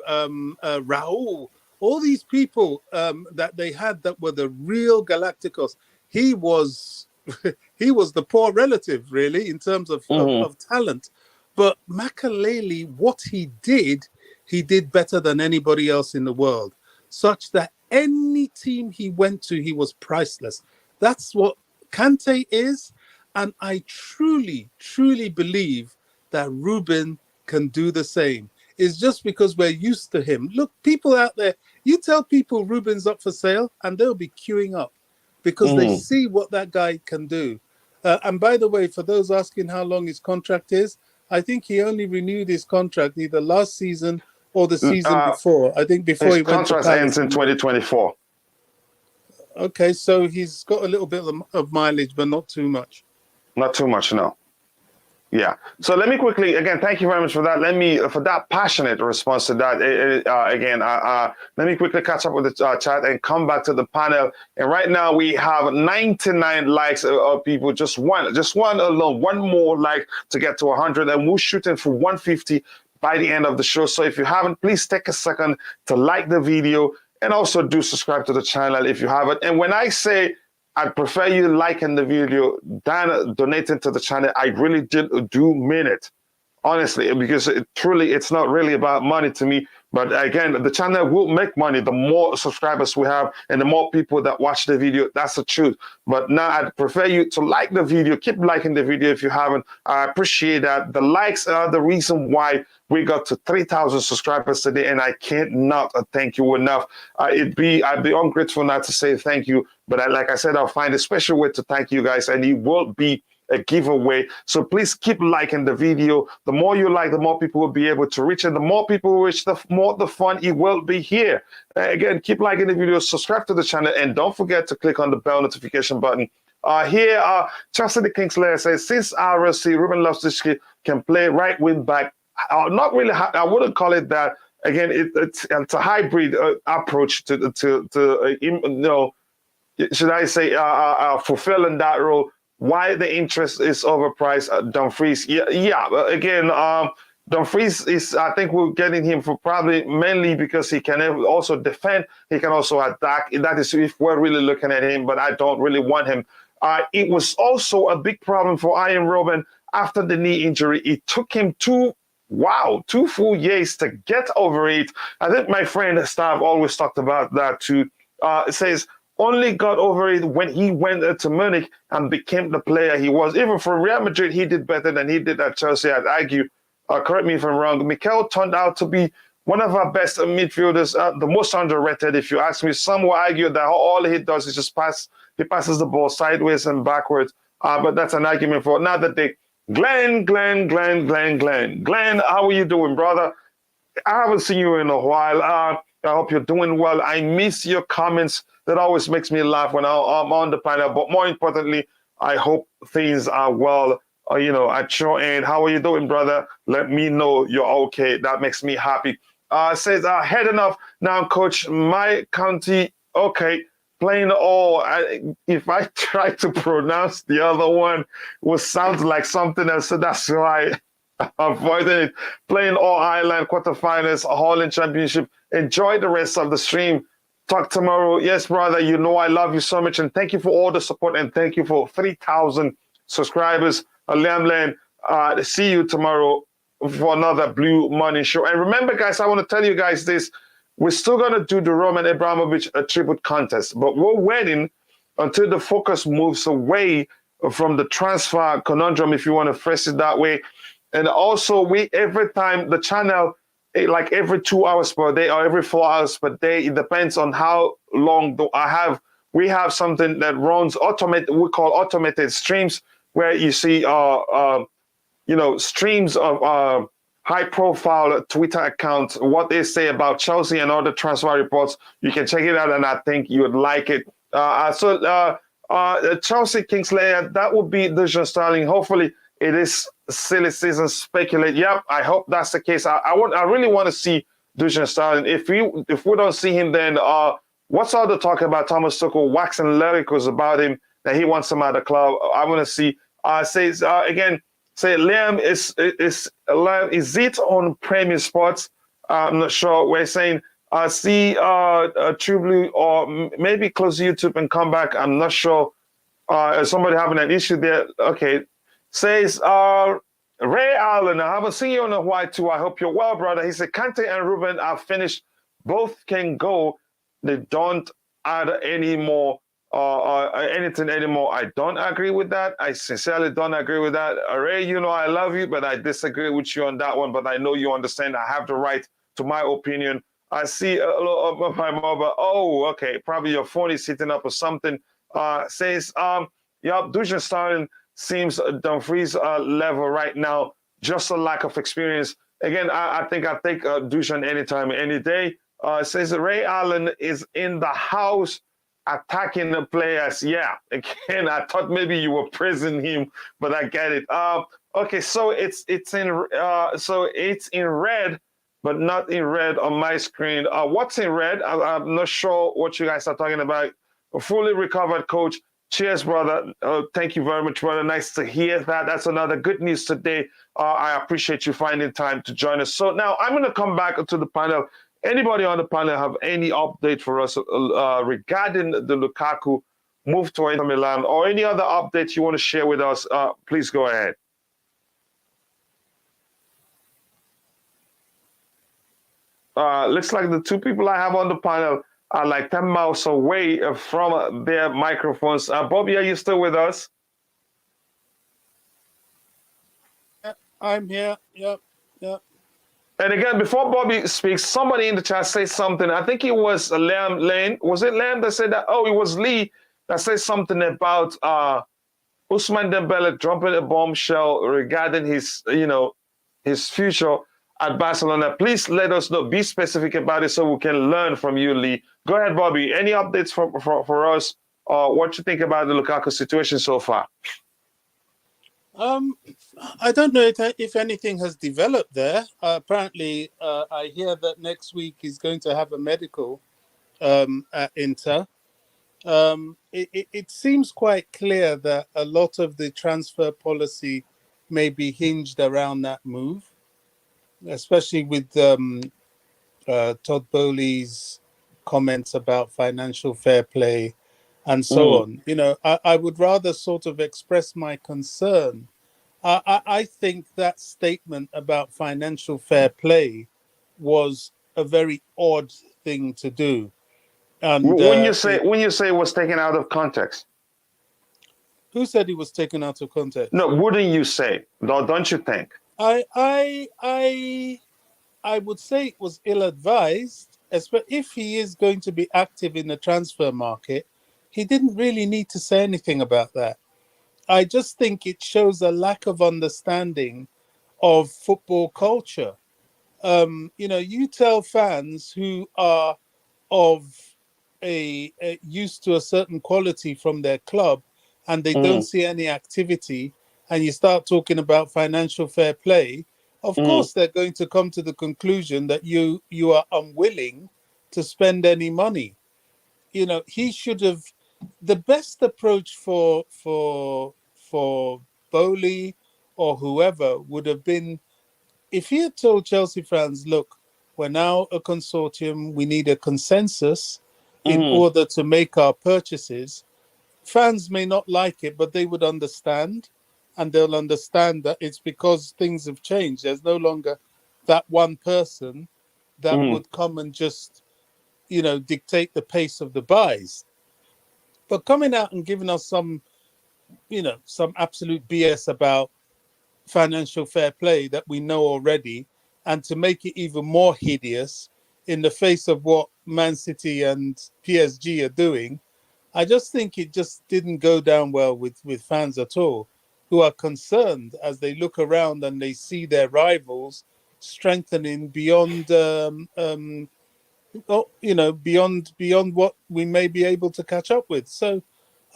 Raul, all these people that they had that were the real Galacticos. He was he was the poor relative, really, in terms of talent. But Makelele, what he did better than anybody else in the world, such that any team he went to, he was priceless. That's what Kante is. And I truly, truly believe that Ruben can do the same. It's just because we're used to him. Look, people out there, you tell people Ruben's up for sale and they'll be queuing up because they see what that guy can do. And by the way, for those asking how long his contract is, I think he only renewed his contract either last season or the season before. I think before His he went to contract Palace. ends in 2024. Okay, so he's got a little bit of mileage, but not too much. Not too much, no. Yeah. So let me quickly, again, thank you very much for that. For that passionate response to that, let me quickly catch up with the chat and come back to the panel. And right now we have 99 likes of people, just one alone, one more like to get to 100, and we're shooting for 150 by the end of the show. So if you haven't, please take a second to like the video and also do subscribe to the channel if you haven't. And when I say I'd prefer you liking the video than donating to the channel, I really do mean it, honestly, because it's not really about money to me. But again, the channel will make money the more subscribers we have and the more people that watch the video. That's the truth. But now I'd prefer you to like the video. Keep liking the video if you haven't. I appreciate that. The likes are the reason why we got to 3,000 subscribers today, and I can't not thank you enough. I'd be ungrateful not to say thank you, but like I said, I'll find a special way to thank you guys, and it will be a giveaway. So please keep liking the video. The more you like, the more people will be able to reach, and the more people reach, the more the fun it will be here. Again, keep liking the video, subscribe to the channel, and don't forget to click on the bell notification button. Here, Chelsea the Kingslayer says, since RSC, Ruben Loftus-Cheek can play right wing back. Not really. I wouldn't call it that. Again, it's a hybrid approach to should I say, fulfilling that role. Why the interest is overpriced, Dumfries? Yeah. Again, Dumfries is. I think we're getting him for probably mainly because he can also defend. He can also attack. That is if we're really looking at him. But I don't really want him. It was also a big problem for Arjen Robben after the knee injury. It took him 2 full years to get over it. I think my friend Stav always talked about that too. It says only got over it when he went to Munich and became the player he was. Even for Real Madrid, he did better than he did at Chelsea, I'd argue. Correct me if I'm wrong. Mikel turned out to be one of our best midfielders, the most underrated, if you ask me. Some will argue that all he does is just pass. He passes the ball sideways and backwards. But that's an argument for another day. Glenn, how are you doing, brother? I haven't seen you in a while. I hope you're doing well. I miss your comments. That always makes me laugh when I'm on the panel. But more importantly, I hope things are well, at your end. How are you doing, brother? Let me know you're okay. That makes me happy. Says, heading off now, coach, my county, okay. Playing all, if I try to pronounce the other one, will sound like something else. So that's why I'm avoiding it. Playing all Ireland quarterfinals, Holland Championship. Enjoy the rest of the stream. Talk tomorrow. Yes, brother, you know I love you so much. And thank you for all the support. And thank you for 3,000 subscribers. Liam Lane, see you tomorrow for another Blue Money show. And remember, guys, I want to tell you guys this. We're still going to do the Roman Abramovich tribute contest, but we're waiting until the focus moves away from the transfer conundrum, if you want to phrase it that way. And also, every time the channel, like every 2 hours per day or every 4 hours per day, it depends on how long we have something that runs automated. We call automated streams. where you see streams of high-profile Twitter accounts, what they say about Chelsea and other transfer reports. You can check it out, and I think you would like it. Chelsea Kingslayer, that would be Adrien Sterling. Hopefully, it is silly season speculate. Yep, I hope that's the case. I really want to see Adrien Sterling. If we don't see him, then what's all the talk about Thomas Tuchel waxing lyrics about him that he wants him at the club? I want to see. Says again. Say Liam is it on Premier Sports? I'm not sure. We're saying see True Blue or maybe close YouTube and come back. I'm not sure. Somebody having an issue there. Okay. Says Ray Allen. I haven't seen you on a while too. I hope you're well, brother. He said Kante and Ruben are finished. Both can go. They don't add any more. Anything anymore. I don't agree with that. I sincerely don't agree with that. Ray, I love you, but I disagree with you on that one. But I know you understand. I have the right to my opinion. I see a lot of my mother. Oh, okay. Probably your phone is hitting up or something. Says, Adrien Sterling seems Dumfries level right now. Just a lack of experience. Again, I think I take Adrien anytime, any day. Says Ray Allen is in the house. Attacking the players, yeah. Again, I thought maybe you were praising him, but I get it. Okay, so it's in red, but not in red on my screen. What's in red? I'm not sure what you guys are talking about. A fully recovered coach. Cheers, brother. Thank you very much, brother. Nice to hear that. That's another good news today. I appreciate you finding time to join us. So now I'm going to come back to the panel. Anybody on the panel have any update for us regarding the Lukaku move to Inter Milan or any other updates you want to share with us? Please go ahead. Looks like the two people I have on the panel are like 10 miles away from their microphones. Bobby, are you still with us? I'm here. Yep. And again, before Bobby speaks, somebody in the chat says something. I think it was Liam Lane. Was it Liam that said that? Oh, it was Lee that said something about Ousmane Dembele dropping a bombshell regarding his future at Barcelona. Please let us know. Be specific about it so we can learn from you, Lee. Go ahead, Bobby. Any updates for us? What you think about the Lukaku situation so far? I don't know if anything has developed there. Apparently, I hear that next week he's going to have a medical at Inter. It seems quite clear that a lot of the transfer policy may be hinged around that move, especially with Todd Bowley's comments about financial fair play and so on. I would rather sort of express my concern. I think that statement about financial fair play was a very odd thing to do. And when you say it was taken out of context, who said it was taken out of context? No, wouldn't you say? Don't you think? I would say it was ill-advised, especially if he is going to be active in the transfer market. He didn't really need to say anything about that. I just think it shows a lack of understanding of football culture. You tell fans who are used to a certain quality from their club and they don't see any activity, and you start talking about financial fair play, of course they're going to come to the conclusion that you are unwilling to spend any money. He should have. The best approach for Bowley or whoever would have been if he had told Chelsea fans, look, we're now a consortium, we need a consensus in order to make our purchases. Fans may not like it, but they would understand, and they'll understand that it's because things have changed. There's no longer that one person that would come and just, dictate the pace of the buys. But coming out and giving us some absolute BS about financial fair play that we know already, and to make it even more hideous in the face of what Man City and PSG are doing, I just think it just didn't go down well with fans at all. who are concerned as they look around and they see their rivals strengthening beyond beyond what we may be able to catch up with. So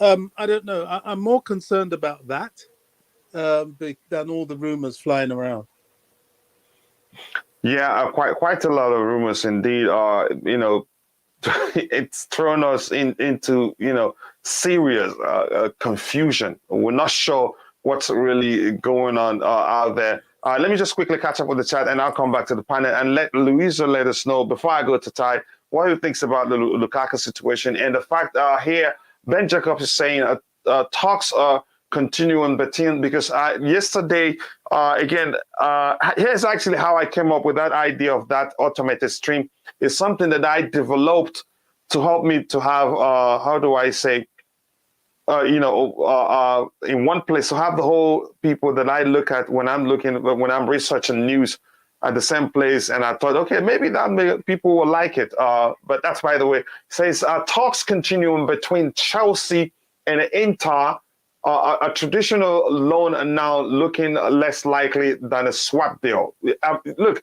I don't know. I'm more concerned about that than all the rumors flying around. Yeah, quite a lot of rumors indeed. It's thrown us into serious confusion. We're not sure what's really going on out there. Let me just quickly catch up with the chat, and I'll come back to the panel and let Louisa let us know before I go to Ty what he thinks about the Lukaku situation and the fact here Ben Jacobs is saying talks are continuing between because yesterday here's actually how I came up with that idea of that automated stream. It's something that I developed to help me to have how do I say in one place to have the whole people that I look at when I'm researching news at the same place. And I thought, okay, maybe people will like it. But that's, by the way, says talks continuing between Chelsea and Inter. A traditional loan now looking less likely than a swap deal. Look,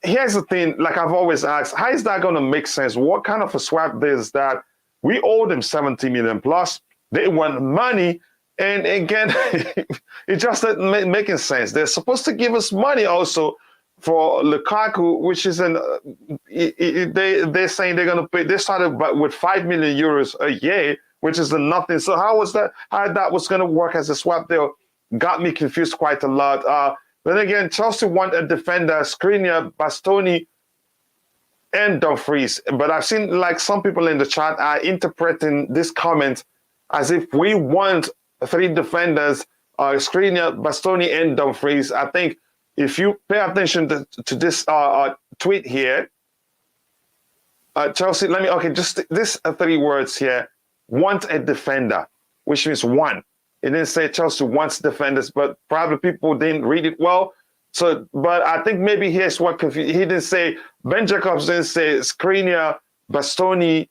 here's the thing, like I've always asked, how is that going to make sense? What kind of a swap deal is that? We owe them 70 million plus. They want money. And again, it just isn't making sense. They're supposed to give us money also for Lukaku, which is they're saying they're going to pay. They started with 5 million euros a year, which is nothing. So how that was going to work as a swap deal got me confused quite a lot. Then again, Chelsea want a defender, Skriniar, Bastoni, and Dumfries. But I've seen like some people in the chat are interpreting this comment as if we want 3 defenders, Skriniar, Bastoni, and Dumfries. I think if you pay attention to this tweet here, Chelsea, just this 3 words here, want a defender, which means one. It didn't say Chelsea wants defenders, but probably people didn't read it well. So, but I think maybe here's what confused. He didn't say, Ben Jacobs didn't say Skriniar, Bastoni,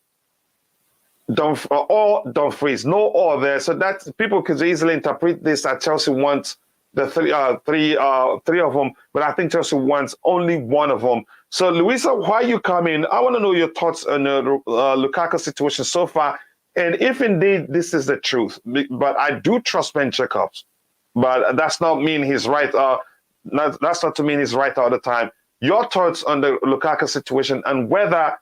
or Dumfries, no or there. So that people could easily interpret this that Chelsea wants the three of them, but I think Chelsea wants only one of them. So, Louisa, why you come in? I want to know your thoughts on the Lukaku situation so far, and if indeed this is the truth. But I do trust Ben Jacobs, but that's not mean he's right. That's not to mean he's right all the time. Your thoughts on the Lukaku situation and whether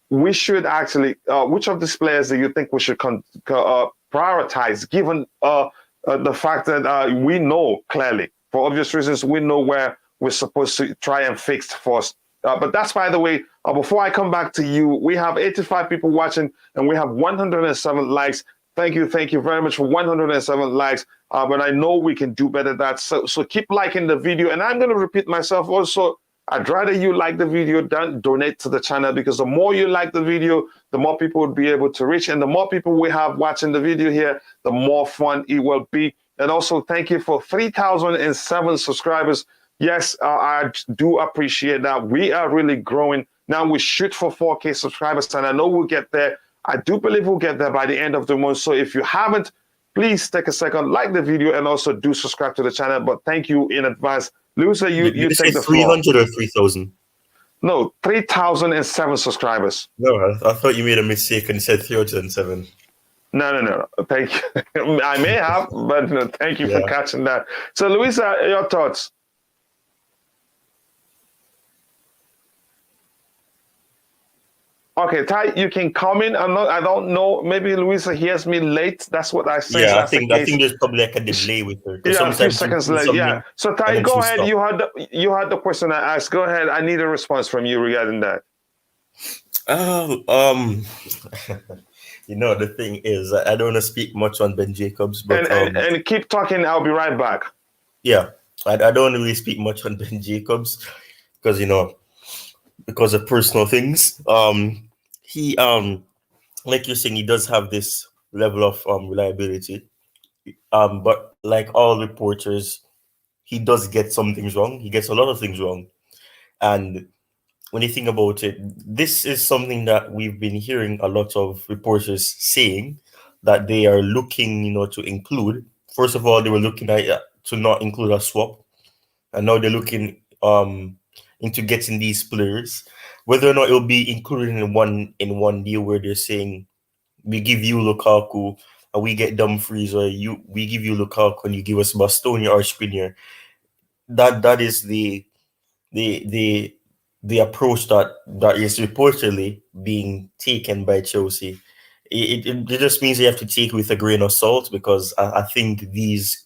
we should actually, which of these players do you think we should prioritize, given the fact that we know clearly, for obvious reasons, we know where we're supposed to try and fix first. But that's, by the way, before I come back to you, we have 85 people watching and we have 107 likes. Thank you very much for 107 likes. But I know we can do better than that. So keep liking the video. And I'm going to repeat myself also. I'd rather you like the video than donate to the channel, because the more you like the video, the more people would be able to reach. And the more people we have watching the video here, the more fun it will be. And also, thank you for 3,007 subscribers. Yes, I do appreciate that. We are really growing. Now we shoot for 4K subscribers, and I know we'll get there. I do believe we'll get there by the end of the month. So if you haven't, please take a second, like the video, and also do subscribe to the channel. But thank you in advance. Luisa, you take the 300 or 3,000? No, 3,007 subscribers. No, I thought you made a mistake and said 307. No. Thank you. I may have, but no, thank you for catching that. So, Luisa, your thoughts? Okay, Ty, you can comment. I don't know. Maybe Luisa hears me late. That's what I said. Yeah, I think there's probably like a delay with her. Yeah, a few seconds late. Yeah. So Ty, go ahead. You had the question I asked. Go ahead. I need a response from you regarding that. The thing is, I don't want to speak much on Ben Jacobs, but and keep talking. I'll be right back. Yeah, I don't really speak much on Ben Jacobs because of personal things. He like you're saying, he does have this level of reliability. But like all reporters, he does get some things wrong. He gets a lot of things wrong. And when you think about it, this is something that we've been hearing a lot of reporters saying that they are looking, to include first of all, they were looking at to not include a swap, and now they're looking into getting these players. Whether or not it'll be included in one deal where they're saying we give you Lukaku and we get Dumfries, or we give you Lukaku and you give us Bastoni or Skriniar. That is the the the approach that is reportedly being taken by Chelsea. It just means you have to take it with a grain of salt, because I think these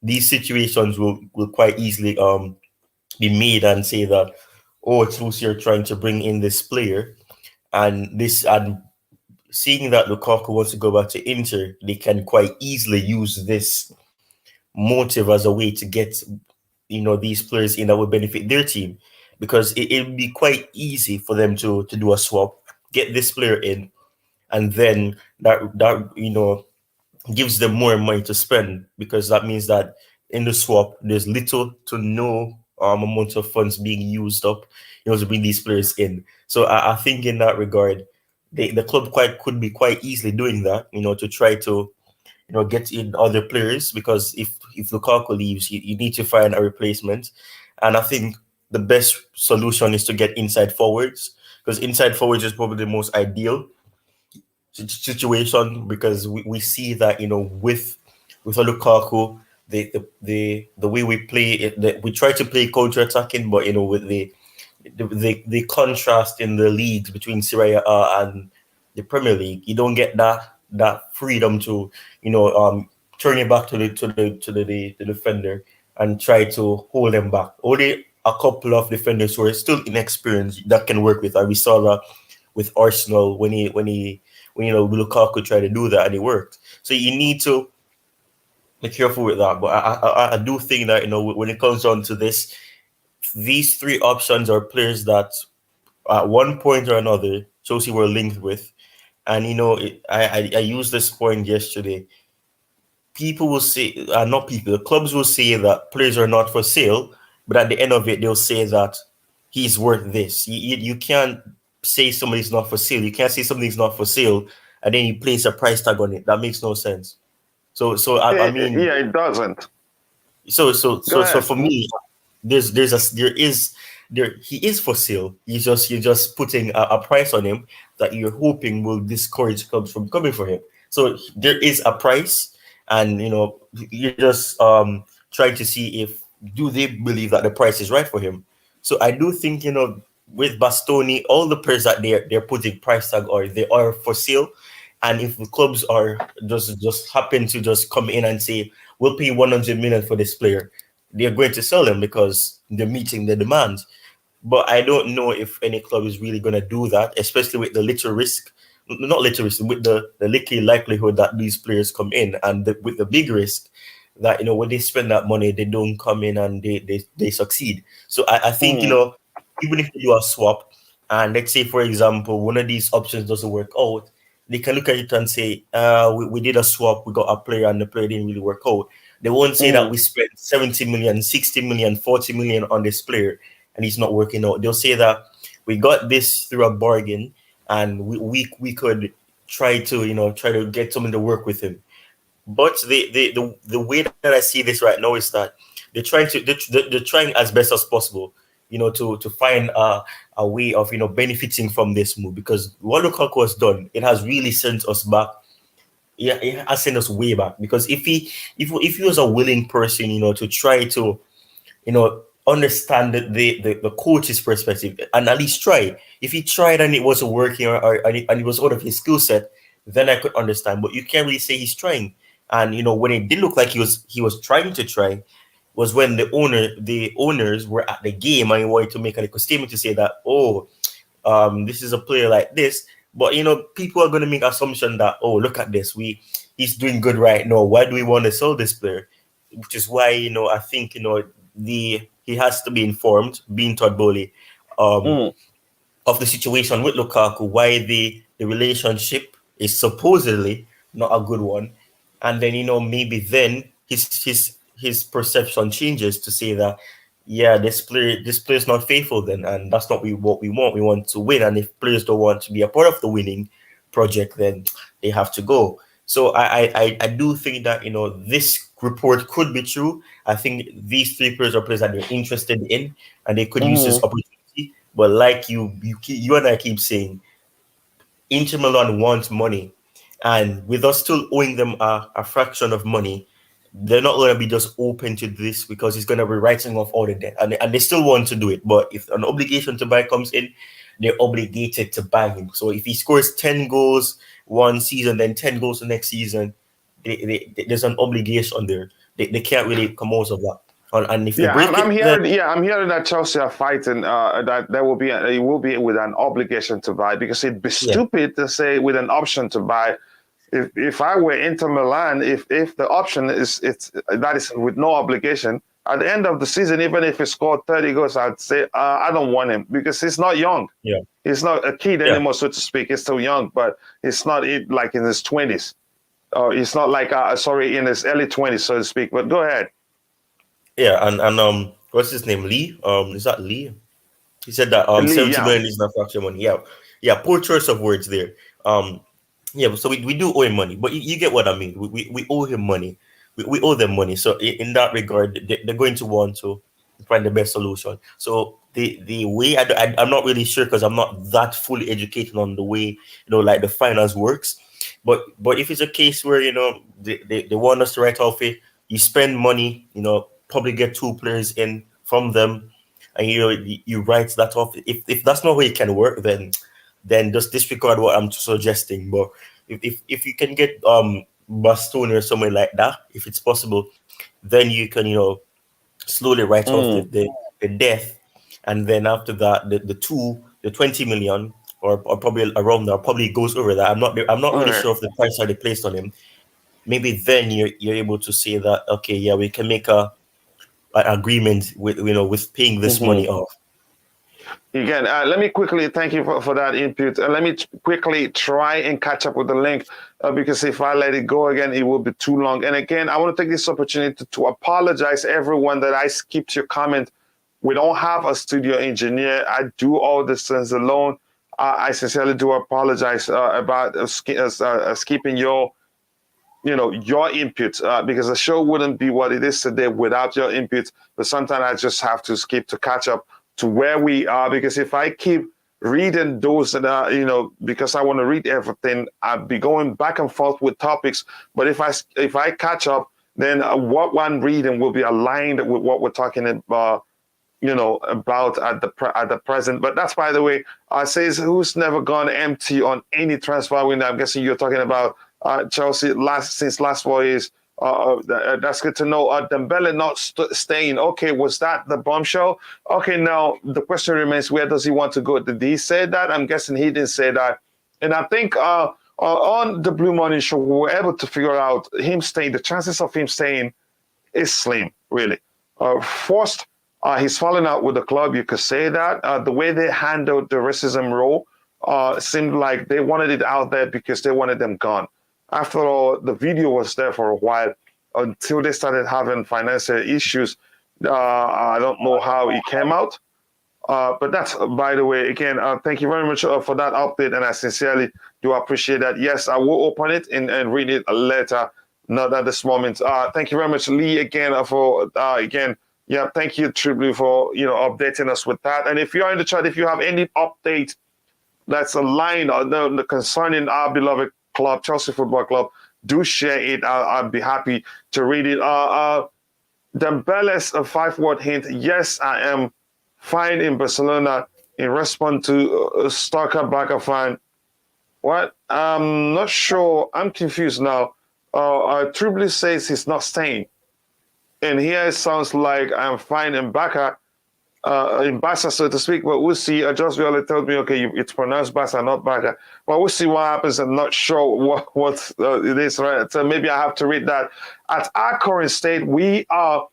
situations will quite easily be made and say that, oh, Chelsea are trying to bring in this player, and seeing that Lukaku wants to go back to Inter, they can quite easily use this motive as a way to get these players in that would benefit their team, because it would be quite easy for them to do a swap, get this player in, and then that gives them more money to spend, because that means that in the swap there's little to no amount of funds being used up to bring these players in. So I think in that regard, the club could be quite easily doing that, to try to get in other players, because if Lukaku leaves, you need to find a replacement. And I think the best solution is to get inside forwards, because inside forwards is probably the most ideal situation, because we see that with a Lukaku, the way we play it, we try to play counter-attacking, but with the contrast in the leagues between Serie A and the Premier League, you don't get that freedom to turn it back to the defender and try to hold them back. Only a couple of defenders who are still inexperienced that can work with, and we saw that with Arsenal when Lukaku tried to do that and it worked. So you need to be careful with that. But I do think that when it comes down to this, these three options are players that at one point or another Chelsea were linked with. And I used this point yesterday. People will say, not people, the clubs will say that players are not for sale, but at the end of it, they'll say that he's worth this. You can't say somebody's not for sale. You can't say something's not for sale and then you place a price tag on it. That makes no sense. So I mean, yeah, it doesn't. So for me, he is for sale. You're just putting a price on him that you're hoping will discourage clubs from coming for him. So there is a price, and you're just trying to see if do they believe that the price is right for him. So I do think with Bastoni, all the players that they're putting price tag or they are for sale. And if the clubs are just happen to just come in and say, we'll pay 100 million for this player, they're going to sell them because they're meeting the demand. But I don't know if any club is really going to do that, especially with the little risk, not little risk, with the little likelihood that these players come in, and with the big risk that, when they spend that money, they don't come in and they succeed. So I think, even if you do a swap, and let's say, for example, one of these options doesn't work out, they can look at it and say, we did a swap, we got a player and the player didn't really work out. They won't say that we spent 70 million, 60 million, 40 million on this player and he's not working out. They'll say that we got this through a bargain and we could try to get someone to work with him. But the way that I see this right now is that they're trying as best as possible, to find a way of benefiting from this move, because what Lukaku has done, it has really sent us back. Yeah, it has sent us way back, because if he was a willing person, to try to, understand the coach's perspective and at least try. If he tried and it wasn't working and it was out of his skill set, then I could understand. But you can't really say he's trying. And when it did look like he was trying to try, was when the owners were at the game and he wanted to make a little statement to say that, this is a player like this. But people are going to make assumption that, look at this, he's doing good right now. Why do we want to sell this player? Which is why I think he has to be informed, being Todd Bowley, of the situation with Lukaku, why the relationship is supposedly not a good one, and then maybe then his perception changes to say that, yeah, this player is not faithful then, and that's not what we want. We want to win, and if players don't want to be a part of the winning project, then they have to go. So I do think that this report could be true. I think these three players are players that they're interested in, and they could use this opportunity. But like you and I keep saying, Inter Milan wants money, and with us still owing them a fraction of money, they're not going to be just open to this because it's going to be writing off all the debt, and they still want to do it. But if an obligation to buy comes in, they're obligated to buy him. So if he scores 10 goals one season, then 10 goals the next season, there's an obligation there. They can't really come out of that. And if they Yeah, break I'm it, hearing. Yeah, I'm hearing that Chelsea are fighting. That there will be. It will be with an obligation to buy, because it'd be yeah, stupid to say with an option to buy. If I were Inter Milan, if the option is that is with no obligation at the end of the season, even if he scored 30 goals, I'd say I don't want him, because he's not young. yeah, He's not a kid yeah. anymore, so to speak. He's still young, but it's not like in his 20s. It's not like in his early 20s, so to speak. But go ahead. Yeah, and what's his name? Lee? Is that Lee? He said that Lee, 70 yeah. million is not fraction money. Yeah, yeah. Poor choice of words there. Yeah. So we do owe him money, but you get what I mean. We owe him money. We owe them money. So in that regard, they're going to want to find the best solution. So the way I'm not really sure, because I'm not that fully educated on the way like the finance works. But if it's a case where they want us to write off it, you spend money, probably get two players in from them, and you write that off. If that's not how it can work, then just disregard what I'm suggesting. But if you can get Bastoni or somewhere like that, if it's possible, then you can slowly write off the death, and then after that the 20 million or probably around there, probably goes over that. I'm not really Okay. sure of the price that they placed on him. Maybe then you're able to say that, okay, yeah, we can make an agreement with paying this money off. Again, let me quickly thank you for that input. Let me quickly try and catch up with the link, because if I let it go again, it will be too long. And again, I want to take this opportunity to apologize to everyone that I skipped your comment. We don't have a studio engineer. I do all this things alone. I sincerely do apologize about skipping your input, because the show wouldn't be what it is today without your input. But sometimes I just have to skip to catch up to where we are, because if I keep reading those that because I want to read everything, I'd be going back and forth with topics. But if I catch up, then what one reading will be aligned with what we're talking about. About at the present. But that's, by the way, says who's never gone empty on any transfer window. I'm guessing you're talking about Chelsea since last 4 years. That's good to know. Dembele not staying. Okay, was that the bombshell? Okay, now the question remains: where does he want to go? Did he say that? I'm guessing he didn't say that. And I think on the Blue Morning Show, we were able to figure out him staying. The chances of him staying is slim, really. First, he's falling out with the club. You could say that. The way they handled the racism role seemed like they wanted it out there because they wanted them gone. After all, the video was there for a while until they started having financial issues. I don't know how it came out. But that's, by the way, again, thank you very much for that update. And I sincerely do appreciate that. Yes, I will open it and read it later, not at this moment. Thank you very much, Lee, again, for, yeah, thank you, Tribune, for, updating us with that. And if you're in the chat, if you have any update that's aligned concerning our beloved club, Chelsea Football Club, do share it. I'll be happy to read it. Dembele's a 5-word hint. Yes, I am fine in Barcelona in response to Stalker Barca fan. What? I'm not sure. I'm confused now. Tribune says he's not staying. And here it sounds like I'm fine in Barca, in Barca, so to speak, but we'll see. Just Viola told me, okay, it's pronounced Barca, not Barca. But we'll see what happens. I'm not sure what it is, right? So maybe I have to read that. At our current state, we are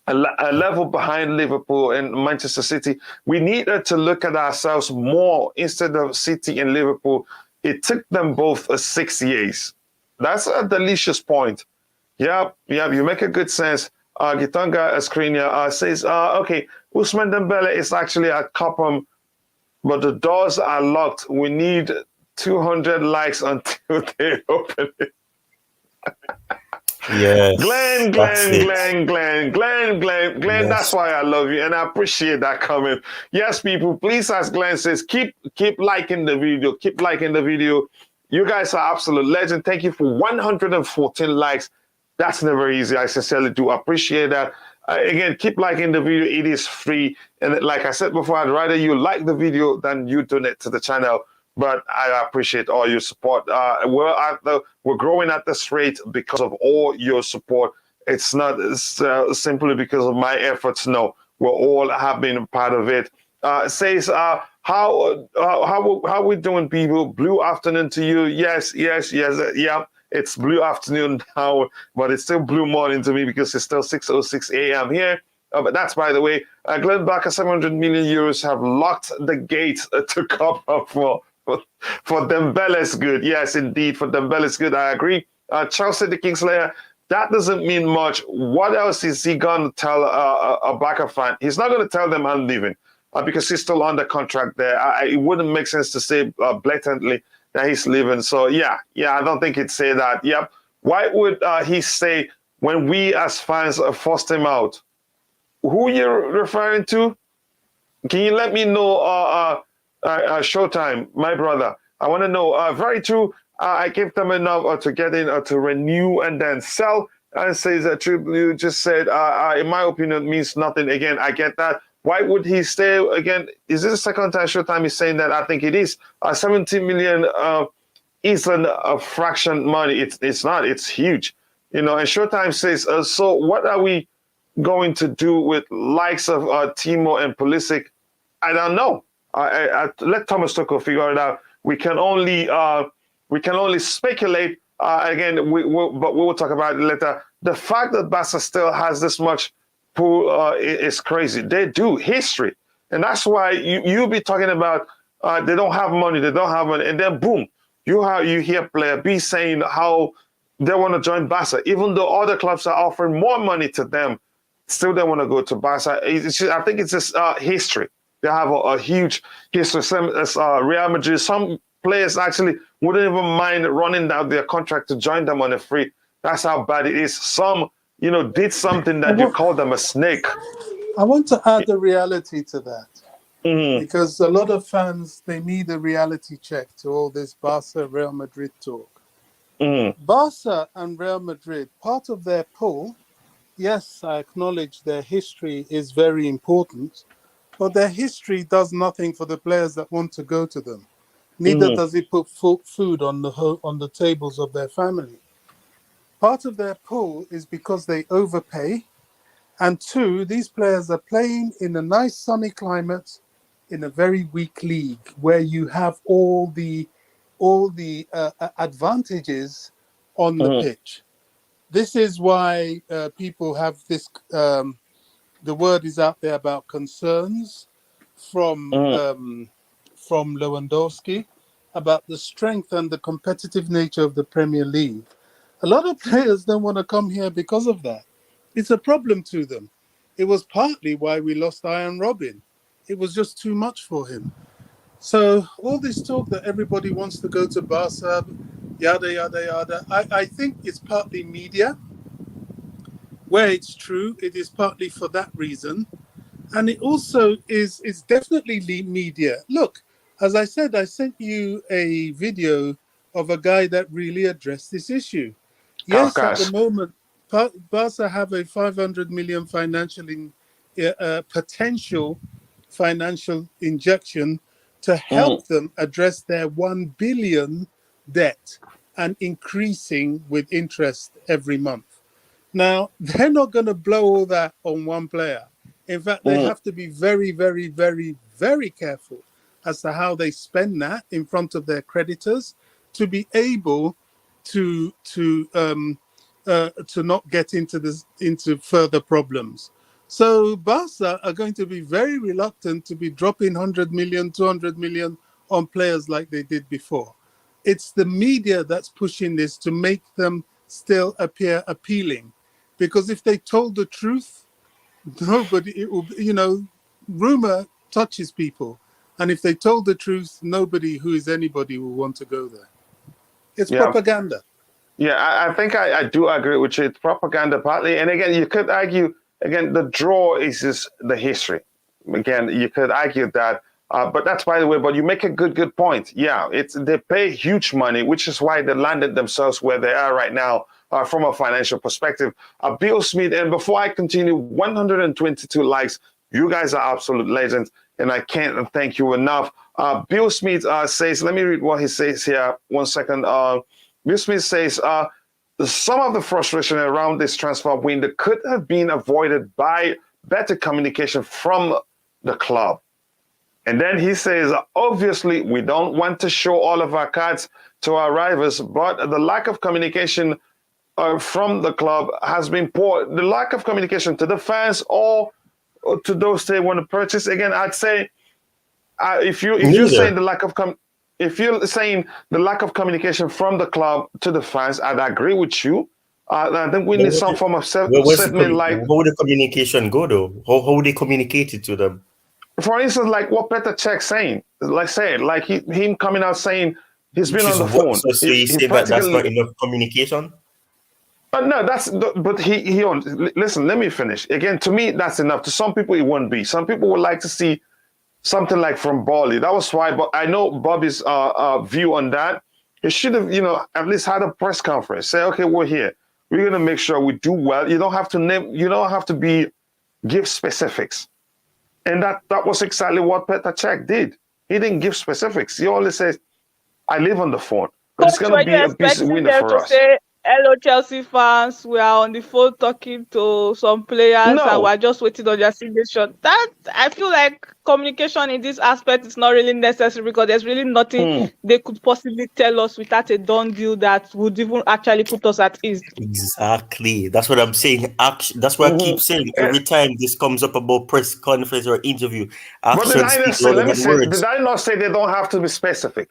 a level behind Liverpool and Manchester City. We needed to look at ourselves more instead of City and Liverpool. It took them both 6 years. That's a delicious point. Yeah, you make a good sense. Gitonga Escrinia says, okay, Ousmane Dembele is actually at Cobham, but the doors are locked. We need 200 likes until they open it. Yes, Glenn, that's Glenn, it. Glenn, Glenn, Glenn, Glenn, Glenn. That's Yes. why I love you, and I appreciate that comment. Yes, people, please, as Glenn says, keep liking the video. Keep liking the video. You guys are absolute legend. Thank you for 114 likes. That's never easy. I sincerely do appreciate that. Again, keep liking the video. It is free, and like I said before, I'd rather you like the video than you donate to the channel. But I appreciate all your support. We're growing at this rate because of all your support. It's not simply because of my efforts. No, we're all have been a part of it. It says how we doing, people? Blue afternoon to you. Yes, yeah. It's blue afternoon now, but it's still blue morning to me because it's still 6:06 a.m. here. But that's, by the way, Glenn Barker, 700 million euros have locked the gate to cover for Dembele's good. Yes, indeed, for Dembele's good. I agree. Chelsea, the Kingslayer, that doesn't mean much. What else is he going to tell a Barca fan? He's not going to tell them I'm leaving because he's still under contract there. It wouldn't make sense to say blatantly that he's leaving. So, yeah, I don't think he'd say that. Yep. Why would he say when we as fans forced him out? Who you're referring to? Can you let me know, Showtime, my brother? I want to know. Very true. I gave them enough to get in to renew and then sell. And says that you just said, in my opinion, means nothing. Again, I get that. Why would he stay? Again, is this the second time Showtime is saying that? I think it is. 70 million isn't a fraction money. It's not. It's huge. And Showtime says, so what are we going to do with likes of Timo and Pulisic? I don't know. I let Thomas Tuchel figure it out. We can only speculate. Again, but we will talk about it later. The fact that Barca still has this much pool is crazy. They do history, and that's why you'll be talking about they don't have money, and then boom, you hear player B saying how they want to join Barca, even though other clubs are offering more money to them. Still, they want to go to Barca. I think it's just history. They have a huge history. Same as Real Madrid. Some players actually wouldn't even mind running down their contract to join them on a free. That's how bad it is. Some, did something that you call them a snake. I want to add a reality to that. Mm-hmm. Because a lot of fans, they need a reality check to all this Barca-Real Madrid talk. Mm-hmm. Barca and Real Madrid, part of their pull, yes, I acknowledge their history is very important, but their history does nothing for the players that want to go to them. Neither does it put food on the tables of their family. Part of their pull is because they overpay, and two, these players are playing in a nice sunny climate in a very weak league where you have all the advantages on the pitch. This is why people have this. The word is out there about concerns from Lewandowski about the strength and the competitive nature of the Premier League. A lot of players don't want to come here because of that. It's a problem to them. It was partly why we lost Iron Robin. It was just too much for him. So all this talk that everybody wants to go to Barca, yada, yada, yada, I think it's partly media. Where it's true, it is partly for that reason. And it also is definitely media. Look, as I said, I sent you a video of a guy that really addressed this issue. Yes, at the moment, Barca have a 500 million potential financial injection to help them address their 1 billion debt and increasing with interest every month. Now, they're not going to blow all that on one player. In fact, they have to be very, very, very, very careful as to how they spend that in front of their creditors to be able to not get into further problems. So Barca are going to be very reluctant to be dropping 100 million, 200 million on players like they did before. It's the media that's pushing this to make them still appear appealing. Because if they told the truth, nobody, rumor touches people. And if they told the truth, nobody who is anybody will want to go there. It's propaganda. Yeah, I think I do agree with you. It's propaganda partly. And again, you could argue, again, the draw is just the history. Again, you could argue that. But that's by the way, but you make a good point. Yeah, they pay huge money, which is why they landed themselves where they are right now from a financial perspective. Bill Smith, and before I continue, 122 likes. You guys are absolute legends, and I can't thank you enough. Bill Smith says, let me read what he says here. 1 second. Bill Smith says, some of the frustration around this transfer window could have been avoided by better communication from the club. And then he says, obviously, we don't want to show all of our cards to our rivals, but the lack of communication from the club has been poor. The lack of communication to the fans or to those they want to purchase. Again, I'd say if you're saying the lack of if you're saying the lack of communication from the club to the fans, I'd agree with you. I think we need some form of statement like. How would the communication go though? How would they communicate it to them? For instance, like what Petr Cech's saying, like him coming out saying he's been on the phone. So you say that that's not enough communication? No, but he listen, let me finish. Again, to me, that's enough. To some people, it won't be. Some people would like to see something like from Bali. That was why, but I know Bobby's view on that. He should have, at least had a press conference. Say, okay, we're here. We're gonna make sure we do well. You don't have to name. You don't have to give specifics. And that was exactly what Petr Cech did. He didn't give specifics. He only says, I live on the phone. But it's going to be a big winner for us. Say, hello, Chelsea fans. We are on the phone talking to some players and we're just waiting on their signature. That, I feel like communication in this aspect is not really necessary because there's really nothing they could possibly tell us without a done deal that would even actually put us at ease. Exactly. That's what I'm saying. That's what I keep saying. Every time this comes up about press conference or interview, but did I not say they don't have to be specific?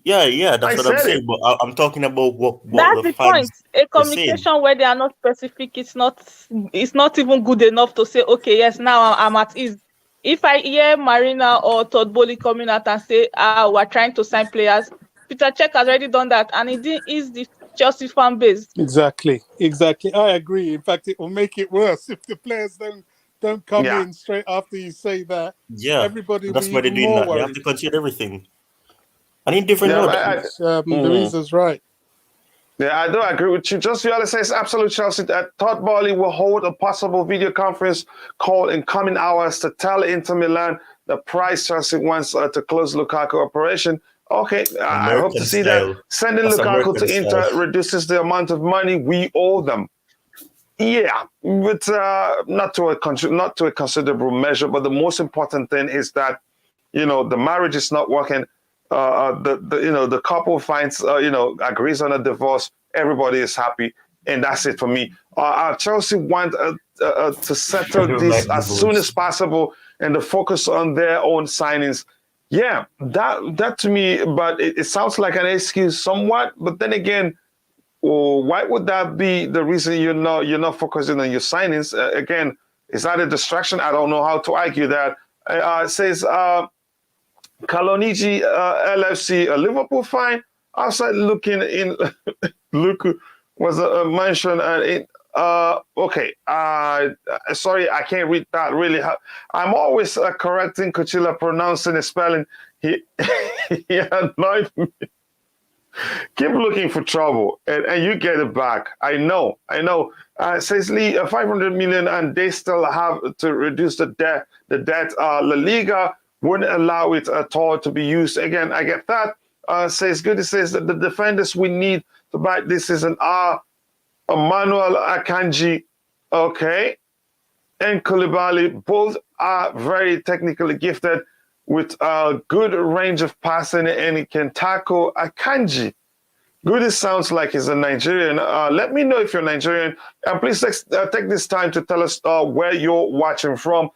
Yeah, that's what I'm saying. But I'm talking about what that's the point. A communication where they are not specific, it's not even good enough to say, okay, yes, now I'm at ease. If I hear Marina or Todd Bowley coming out and say, we're trying to sign players, Petr Cech has already done that, and it didn't ease the Chelsea fan base. Exactly. I agree. In fact, it will make it worse if the players don't come in straight after you say that. Yeah, everybody that's will why be they're doing more that. worried. They have to consider everything. And in different modes. Louisa's right. Yeah, I do agree with you. Just Viola says, absolute Chelsea, that Todd Bowley will hold a possible video conference call in coming hours to tell Inter Milan the price Chelsea wants to close Lukaku operation. Okay, I hope to see that. Sending Lukaku to Inter reduces the amount of money we owe them. Yeah, but not to a considerable measure. But the most important thing is that, the marriage is not working. The couple finds, agrees on a divorce. Everybody is happy, and that's it for me. Chelsea want to settle this as soon as possible and to focus on their own signings. Yeah, that to me, but it sounds like an excuse somewhat. But then again, why would that be the reason you're not focusing on your signings? Again, is that a distraction? I don't know how to argue that. It says. Kaloniji LFC, a Liverpool fine. Outside looking in, Lukaku was mentioned. Okay. Sorry, I can't read that really. I'm always correcting Kuchila pronouncing his spelling. He annoyed me. Keep looking for trouble, and you get it back. I know. Says Lee, 500 million, and they still have to reduce the debt. La Liga wouldn't allow it at all to be used. Again, I get that. Says Goody says that the defenders we need to buy this is an Emmanuel Akanji, okay, and Koulibaly. Both are very technically gifted with a good range of passing and can tackle Akanji. Goody sounds like he's a Nigerian. Let me know if you're Nigerian. And please take this time to tell us where you're watching from.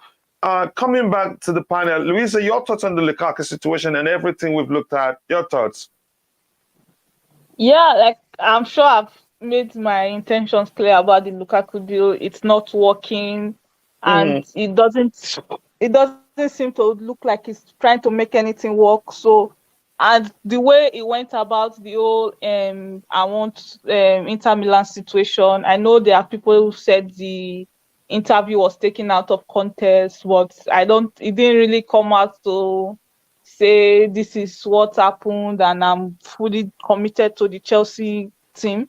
Coming back to the panel, Louisa, your thoughts on the Lukaku situation and everything we've looked at. Your thoughts? Yeah, like I'm sure I've made my intentions clear about the Lukaku deal. It's not working, and it doesn't seem to look like he's trying to make anything work. So And the way it went about the whole Inter Milan situation, I know there are people who said the interview was taken out of context, but it didn't really come out to say this is what happened and I'm fully committed to the Chelsea team.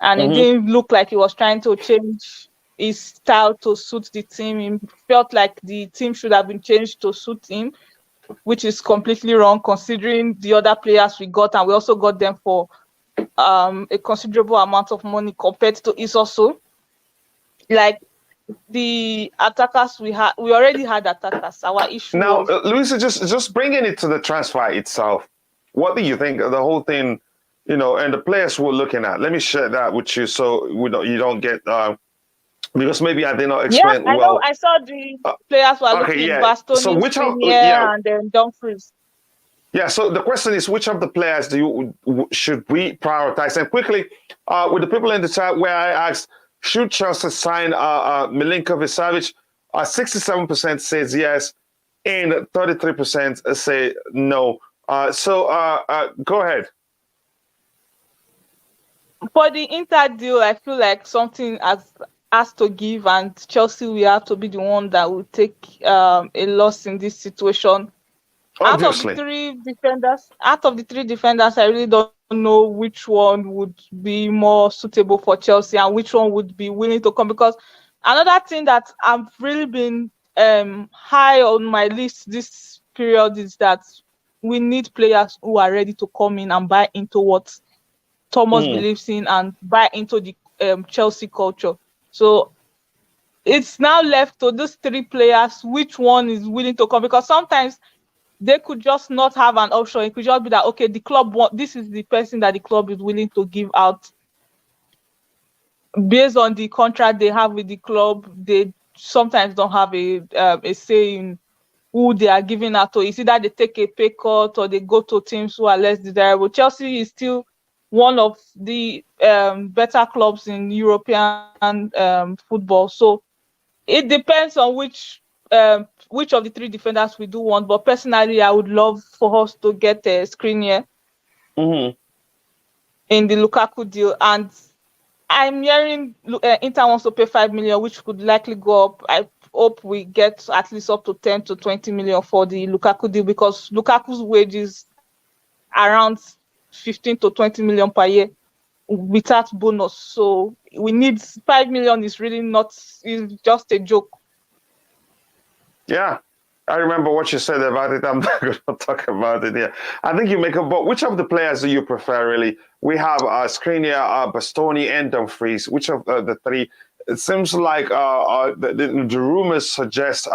And it didn't look like he was trying to change his style to suit the team. He felt like the team should have been changed to suit him, which is completely wrong considering the other players we got, and we also got them for a considerable amount of money compared to Isoso. Like the attackers we already had attackers. Our issue Now, was Luisa, just bringing it to the transfer itself. What do you think of the whole thing? And the players we're looking at. Let me share that with you so you don't get because maybe I did not explain I well. know. I saw the players were looking Bastoni, So which of and then Dumfries. Yeah, so the question is, which of the players should we prioritize? And quickly, with the people in the chat where I asked, should Chelsea sign Milinkovic Savic? 67% says yes, and 33% say no. Go ahead. For the Inter deal, I feel like something has to give, and Chelsea will have to be the one that will take a loss in this situation. Obviously. Out of the three defenders, I really don't know which one would be more suitable for Chelsea and which one would be willing to come. Because another thing that I've really been high on my list this period is that we need players who are ready to come in and buy into what Thomas believes in and buy into the Chelsea culture. So it's now left to those three players, which one is willing to come, because sometimes they could just not have an option. It could just be that, okay, the club this is the person that the club is willing to give out based on the contract they have with the club. They sometimes don't have a say in who they are giving out to. It's either they take a pay cut or they go to teams who are less desirable. Chelsea is still one of the better clubs in European football. So it depends on which of the three defenders we do want. But personally, I would love for us to get a Skriniar in the Lukaku deal. And I'm hearing Inter wants to pay 5 million, which could likely go up. I hope we get at least up to 10 to 20 million for the Lukaku deal, because Lukaku's wage is around 15 to 20 million per year without bonus. So we need 5 million is just a joke. Yeah, I remember what you said about it. I'm not going to talk about it here. I think you make up, but which of the players do you prefer, really? We have Skriniar, Bastoni, and Dumfries. Which of the three? It seems like the rumors suggest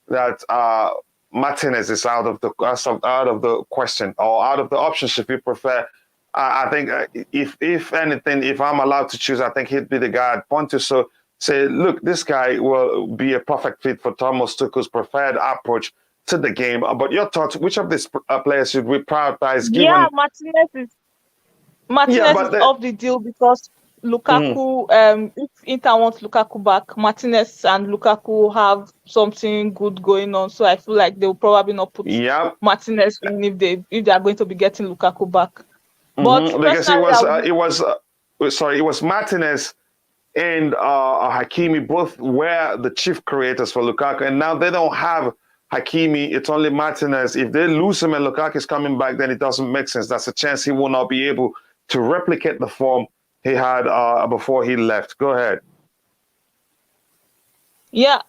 that Martinez is out of the question, or out of the options, if you prefer. I think if anything, if I'm allowed to choose, I think he'd be the guy I'd point to. So say, look, this guy will be a perfect fit for Thomas Tuchel's preferred approach to the game. But your thoughts, which of these players should we prioritize? Yeah, Martinez is off the deal because Lukaku, if Inter wants Lukaku back, Martinez and Lukaku have something good going on. So I feel like they'll probably not put Martinez in if they are going to be getting Lukaku back. But because it was Martinez and Hakimi, both were the chief creators for Lukaku, and now they don't have Hakimi. It's only Martinez. If they lose him and Lukaku is coming back, then it doesn't make sense. That's a chance he will not be able to replicate the form he had before he left. Go ahead. Yeah.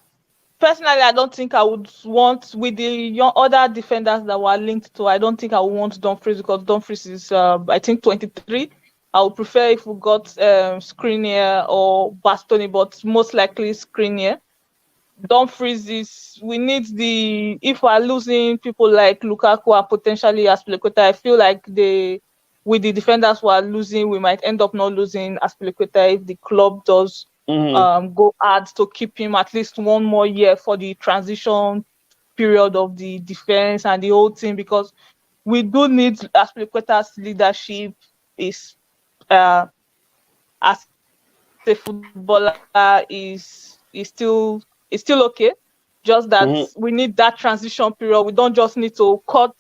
Personally, I don't think I would want, with the other defenders that were linked to, I don't think I would want Dumfries, because Dumfries is, I think, 23. I would prefer if we got Skriniar or Bastoni, but most likely Skriniar. Dumfries is, we need if we're losing people like Lukaku or potentially Aspilicueta, I feel like with the defenders who are losing, we might end up not losing Aspilicueta if the club does go hard to keep him at least one more year for the transition period of the defense and the whole team, because we do need Aspilicueta's leadership as a footballer is still okay. Just that we need that transition period. We don't just need to cut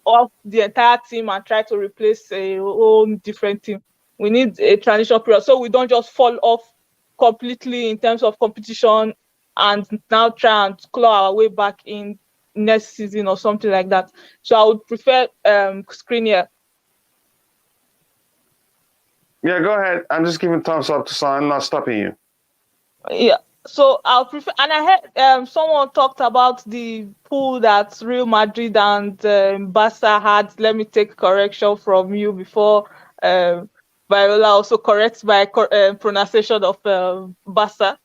off the entire team and try to replace a whole different team. We need a transition period so we don't just fall off completely in terms of competition and now try and claw our way back in next season or something like that. So I would prefer Skriniar. Yeah, go ahead. I'm just giving thumbs up to Son. I'm not stopping you. Yeah. So I'll prefer, and I heard someone talked about the pool that Real Madrid and Barca had. Let me take correction from you before Viola also corrects my pronunciation of Barca.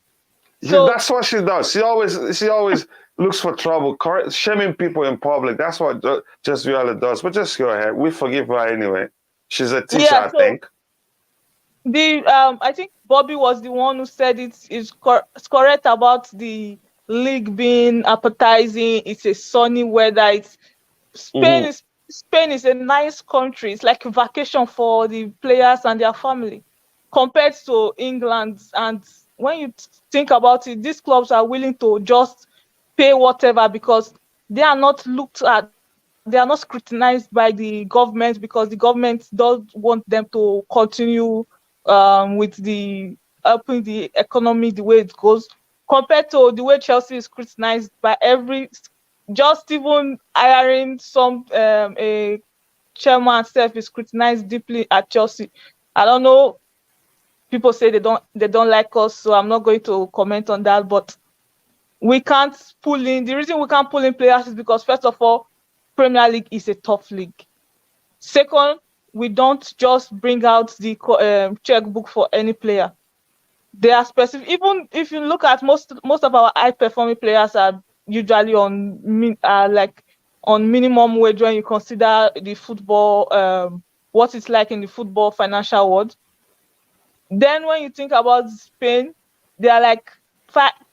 So That's what she does. She always looks for trouble, shaming people in public. That's what just Viola does. But just go ahead. We forgive her anyway. She's a teacher, yeah, I think. I think Bobby was the one who said it's correct about the league being appetizing. It's a sunny weather. It's Spain is a nice country. It's like a vacation for the players and their family compared to England. And when you think about it, these clubs are willing to just pay whatever because they are not looked at. They are not scrutinized by the government because the government does want them to continue with the helping the economy the way it goes, compared to the way Chelsea is scrutinized by just even hiring some a chairman self is scrutinized deeply at Chelsea. I don't know. People say they don't like us, so I'm not going to comment on that. But we can't pull in. The reason we can't pull in players is because first of all, Premier League is a tough league. Second, we don't just bring out the checkbook for any player. They are specific. Even if you look at most of our high-performing players are usually on minimum wage when you consider the football, what it's like in the football financial world. Then when you think about Spain, there are like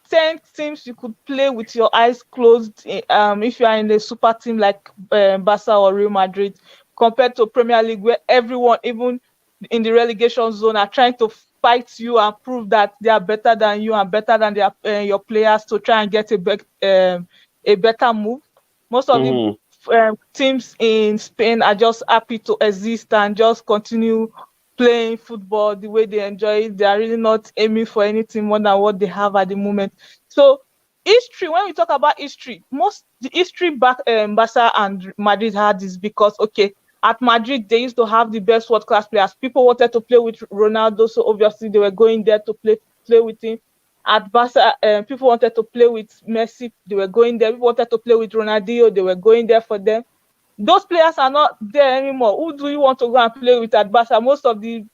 10 teams you could play with your eyes closed if you are in a super team like Barca or Real Madrid, compared to Premier League where everyone, even in the relegation zone, are trying to fight you and prove that they are better than you and better than your players to try and get a better move. Most of the teams in Spain are just happy to exist and just continue playing football the way they enjoy it. They are really not aiming for anything more than what they have at the moment. So history, when we talk about history, the history back Barca and Madrid had is because, okay, at Madrid, they used to have the best world-class players. People wanted to play with Ronaldo, so obviously they were going there to play with him. At Barca, people wanted to play with Messi, they were going there. People wanted to play with Ronaldinho, they were going there for them. Those players are not there anymore. Who do you want to go and play with at Barca? Most of the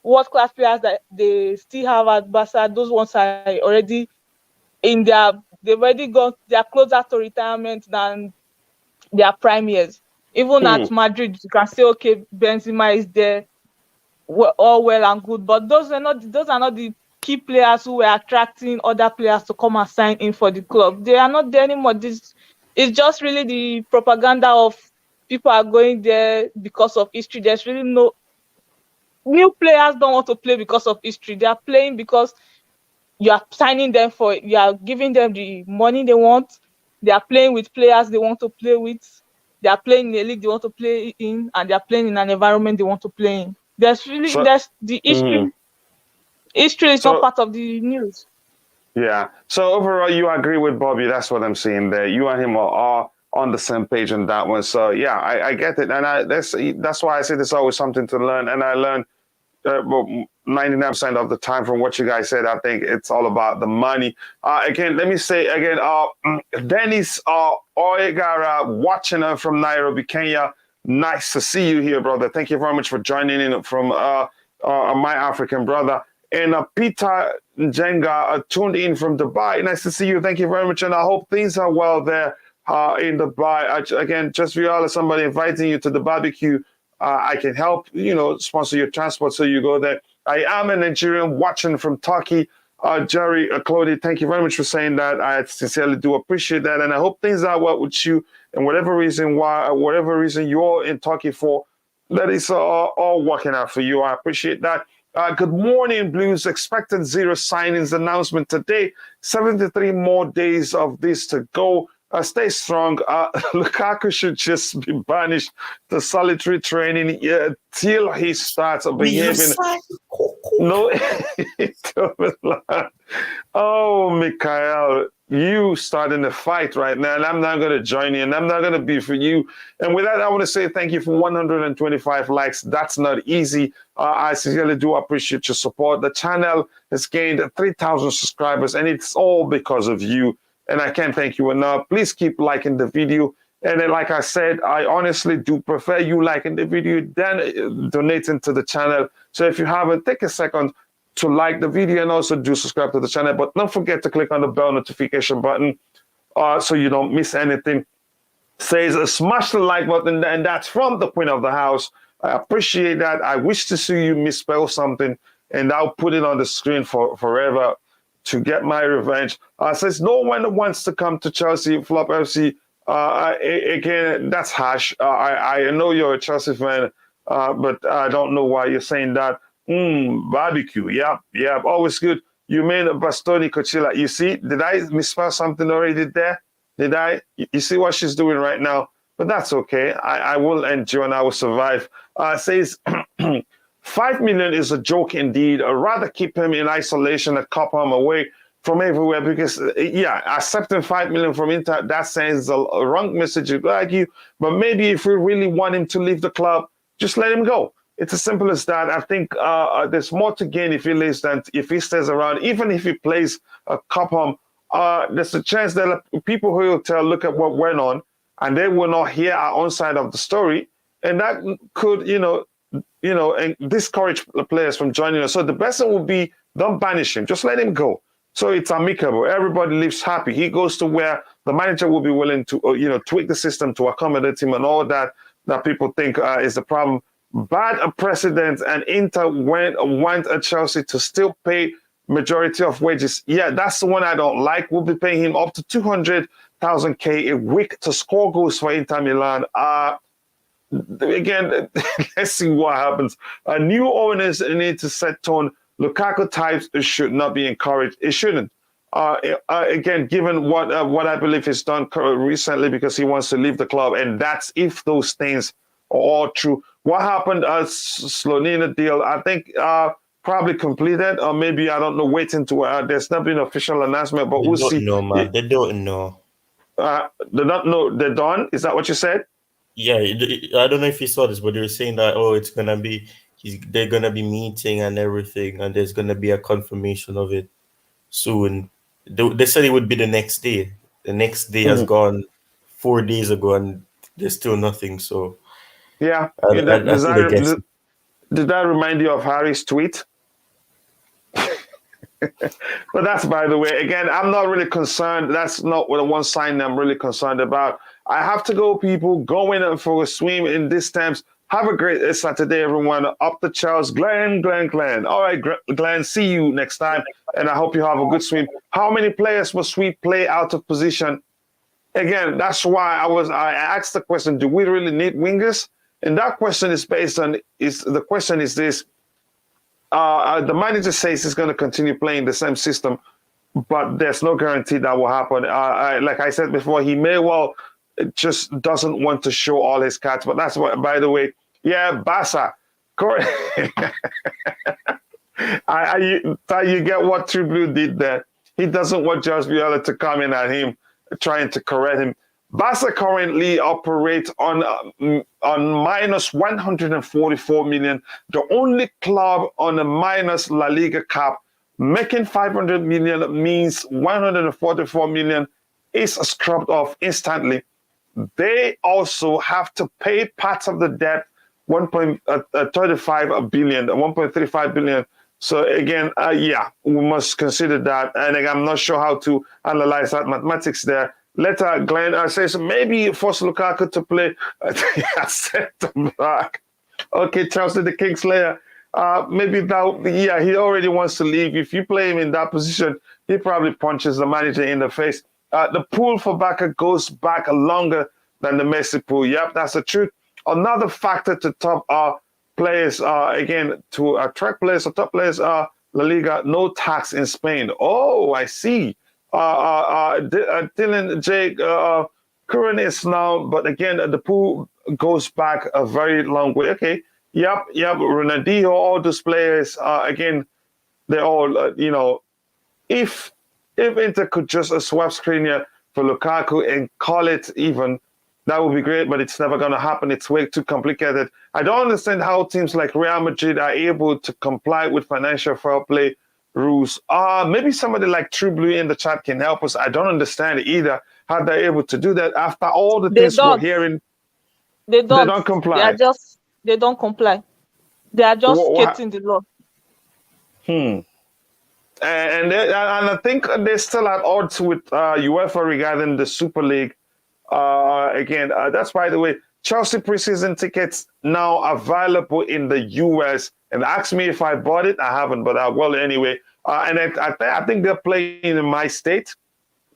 world-class players that they still have at Barca, those ones are already they've already gone, they are closer to retirement than their prime years. Even at Madrid, you can say, okay, Benzema is there, all well and good, but those are not the key players who were attracting other players to come and sign in for the club. They are not there anymore. It's just really the propaganda of people are going there because of history. There's really no new players don't want to play because of history. They are playing because you are signing them you are giving them the money they want. They are playing with players they want to play with. They are playing in a league they want to play in, and they are playing in an environment they want to play in. There's the history. History is not part of the news. Yeah. So overall, you agree with Bobby. That's what I'm saying there. You and him are on the same page on that one. So yeah, I get it, and that's why I say there's always something to learn, and I learned 99% of the time from what you guys said. I think it's all about the money. Again, let me say again, Dennis Oegara, watching from Nairobi, Kenya. Nice to see you here, brother. Thank you very much for joining in from my African brother. And Peter Njenga tuned in from Dubai. Nice to see you. Thank you very much. And I hope things are well there in Dubai. Again, just Viola, somebody inviting you to the barbecue. I can help, sponsor your transport so you go there. I am a Nigerian watching from Turkey. Jerry, Claudia, thank you very much for saying that. I sincerely do appreciate that. And I hope things are well with you. And whatever reason you're in Turkey for, that is all working out for you. I appreciate that. Good morning, Blues. Expected 0 signings announcement today. 73 more days of this to go. stay strong. Lukaku should just be banished to solitary training till he starts behaving. No, oh, Mikhail, you starting a fight right now, and I'm not going to join you, and I'm not going to be for you. And with that, I want to say thank you for 125 likes. That's not easy. I sincerely do appreciate your support. The channel has gained 3,000 subscribers, and it's all because of you. And I can't thank you enough. Please keep liking the video. And then, like I said, I honestly do prefer you liking the video than donating to the channel. So if you haven't, take a second to like the video and also do subscribe to the channel. But don't forget to click on the bell notification button so you don't miss anything. Says smash the like button, and that's from the Queen of the House. I appreciate that. I wish to see you misspell something, and I'll put it on the screen forever to get my revenge. Says no one wants to come to Chelsea, Flop FC. Again, that's harsh. I know you're a Chelsea fan, but I don't know why you're saying that. Barbecue, yeah, always good. You mean Bastoni Cochilla. You see, did I misspell something already there? Did I? You see what she's doing right now? But that's okay. I will endure and I will survive. Says 5 million is a joke indeed. I'd rather keep him in isolation and cop him away from everywhere because, accepting 5 million from Inter, that sends a wrong message, like you. But maybe if we really want him to leave the club, just let him go. It's as simple as that. I think there's more to gain if he leaves than if he stays around. Even if he plays a Cobham, there's a chance that people who will tell, look at what went on, and they will not hear our own side of the story, and that could, and discourage the players from joining us. So the best thing would be don't banish him, just let him go. So it's amicable. Everybody lives happy. He goes to where the manager will be willing to, tweak the system to accommodate him and all that people think is the problem. Bad precedent, and Inter want a Chelsea to still pay majority of wages. Yeah, that's the one I don't like. We'll be paying him up to 200,000 a week to score goals for Inter Milan. Again, let's see what happens. New owners need to set tone. Lukaku types should not be encouraged. It shouldn't. Again, given what I believe he's done recently, because he wants to leave the club, and that's if those things are all true. What happened? Slonina deal, I think probably completed, or maybe, I don't know, waiting to, there's not been an official announcement, but we'll see. They don't know, man. They don't know. They don't know. They're done? Is that what you said? Yeah, I don't know if you saw this, but they were saying that, it's going to be, they're going to be meeting and everything, and there's going to be a confirmation of it soon. They said it would be the next day. The next day has gone 4 days ago, and there's still nothing, so... Yeah. Did that remind you of Harry's tweet? But that's, by the way, again, I'm not really concerned. That's not the one sign I'm really concerned about. I have to go, people. Going for a swim in these times. Have a great Saturday, everyone. Up the Charles. Glenn. All right, Glenn, see you next time. And I hope you have a good swim. How many players must we play out of position? Again, that's why I asked the question, do we really need wingers? And that question is based on, the question is this, the manager says he's going to continue playing the same system, but there's no guarantee that will happen. Like I said before, he may well just doesn't want to show all his cards, but that's what, by the way, Barca. You get what True Blue did there. He doesn't want Jose Viola to come in at him, trying to correct him. Barca currently operates on minus 144 million, the only club on a minus La Liga cap. Making 500 million means 144 million is scrubbed off instantly. They also have to pay part of the debt, 1.35 billion, 1.35 billion. So again, we must consider that. And again, I'm not sure how to analyze that mathematics there. Later, Glenn says maybe force Lukaku to play center back. Okay, Chelsea, the Kingslayer. Maybe that, he already wants to leave. If you play him in that position, he probably punches the manager in the face. The pool for Barca goes back longer than the Messi pool. Yep, that's the truth. Another factor to top players, again, to attract players or top players, La Liga, no tax in Spain. Oh, I see. Dylan, Jake, current is now, but again, the pool goes back a very long way. Okay, yep. Ronaldinho, all those players, again, they're all, if Inter could just swap Skriniar for Lukaku and call it even, that would be great, but it's never going to happen. It's way too complicated. I don't understand how teams like Real Madrid are able to comply with financial fair play rules. Maybe somebody like True Blue in the chat can help us. I don't understand either how they're able to do that after all the things we're hearing. They don't comply. They don't comply. They are just skating the law. And I think they're still at odds with UEFA regarding the Super League. Again, that's, by the way, Chelsea preseason tickets now available in the US. And ask me if I bought it. I haven't, but well, anyway. And I think they're playing in my state.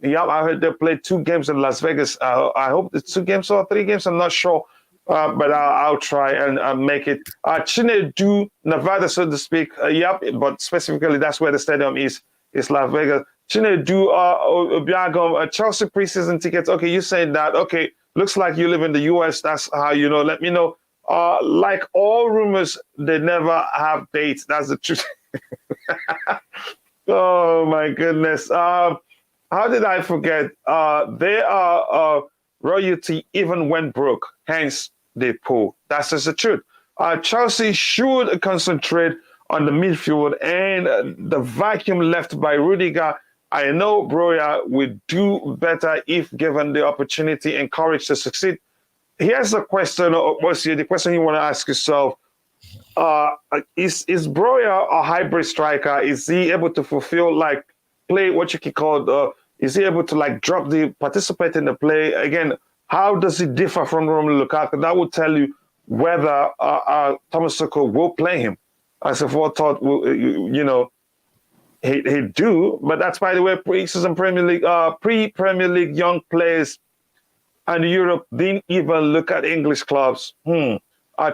Yeah, I heard they played 2 games in Las Vegas. I hope it's 2 games or 3 games. I'm not sure. But I'll try and make it. Chinedu, Nevada, so to speak. Yep, but specifically, that's where the stadium is Las Vegas. Chinedu, Obiagom, Chelsea preseason tickets. Okay, you saying that. Okay, looks like you live in the US. That's how you know. Let me know. Like all rumors, they never have dates. That's the truth. Oh, my goodness. How did I forget? They are royalty even when broke. Hence, they pull. That's just the truth. Chelsea should concentrate on the midfield and the vacuum left by Rudiger. I know Broya would do better if given the opportunity and courage to succeed. Here's the question, the question you want to ask yourself. Is Broya a hybrid striker? Is he able to fulfill, play what you can call, is he able to participate in the play? Again, how does he differ from Romelu Lukaku? That would tell you whether Thomas Tuchel will play him. As if what thought, he'd do. But that's, by the way, pre-season Premier League, pre-Premier League young players and Europe didn't even look at English clubs.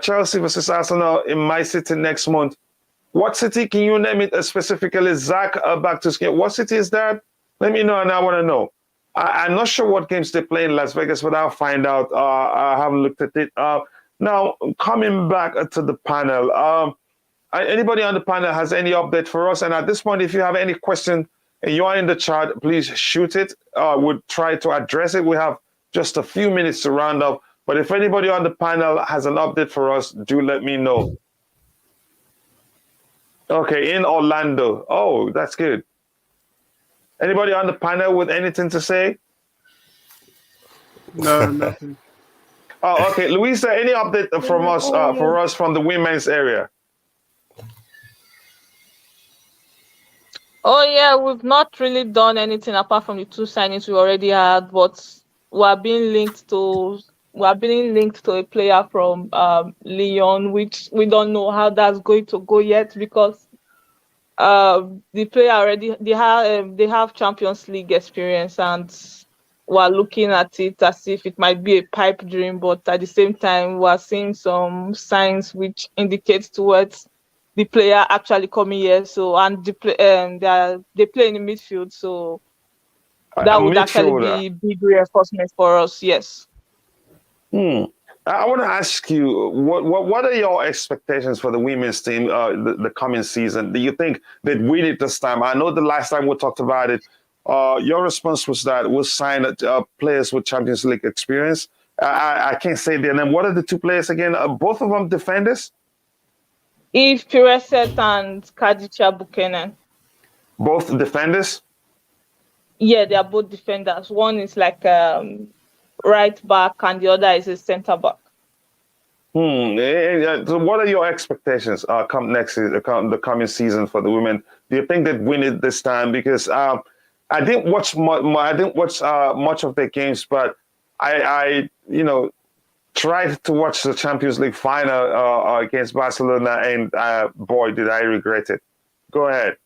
Chelsea versus Arsenal in my city next month. What city? Can you name it specifically? Zach, back to skin. What city is that? Let me know, and I want to know. I'm not sure what games they play in Las Vegas, but I'll find out. I haven't looked at it. Now, coming back to the panel, anybody on the panel has any update for us? And at this point, if you have any question and you are in the chat, please shoot it. We'll try to address it. We have just a few minutes to round up. But if anybody on the panel has an update for us, do let me know. Okay, in Orlando. Oh, that's good. Anybody on the panel with anything to say? No, nothing. Oh, okay. Louisa, any update from us for us from the women's area? Oh yeah, we've not really done anything apart from the 2 signings we already had, but we're being linked to a player from Lyon, which we don't know how that's going to go yet because the player already they have Champions League experience, and we're looking at it as if it might be a pipe dream, but at the same time we're seeing some signs which indicate towards the player actually coming here. So and they play in the midfield, so that would actually be big reinforcement for us. Yes. I want to ask you, what are your expectations for the women's team the coming season? Do you think they'd win it this time? I know the last time we talked about it, your response was that we'll sign players with Champions League experience. I can't say their name. What are the 2 players again? Both of them defenders? Eve Pireset and Kadicha Buchanan. Both defenders? Yeah, they are both defenders. One is like right back and the other is a center back. So what are your expectations come next the coming season for the women? Do you think they'd win it this time? Because I didn't watch much of their games, but I tried to watch the Champions League final against Barcelona, and boy, did I regret it. Go ahead.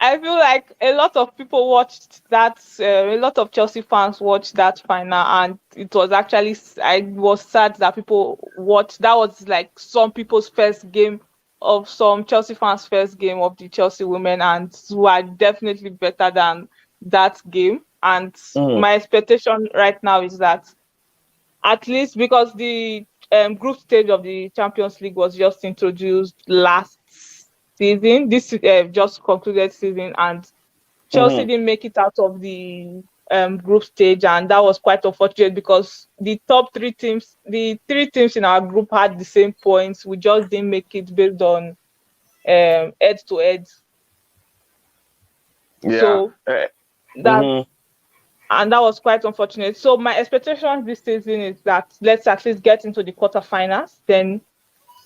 I feel like a lot of people watched that. A lot of Chelsea fans watched that final, and it was actually. I was sad that people watched. That was like some people's first game of some Chelsea fans' first game of the Chelsea women, and were definitely better than that game. And my expectation right now is that at least because the group stage of the Champions League was just introduced last season, this just concluded season, and Chelsea didn't make it out of the group stage, and that was quite unfortunate because the top three teams, the three teams in our group had the same points. We just didn't make it based on head to head. Yeah. So that and that was quite unfortunate. So my expectation this season is that let's at least get into the quarterfinals. Then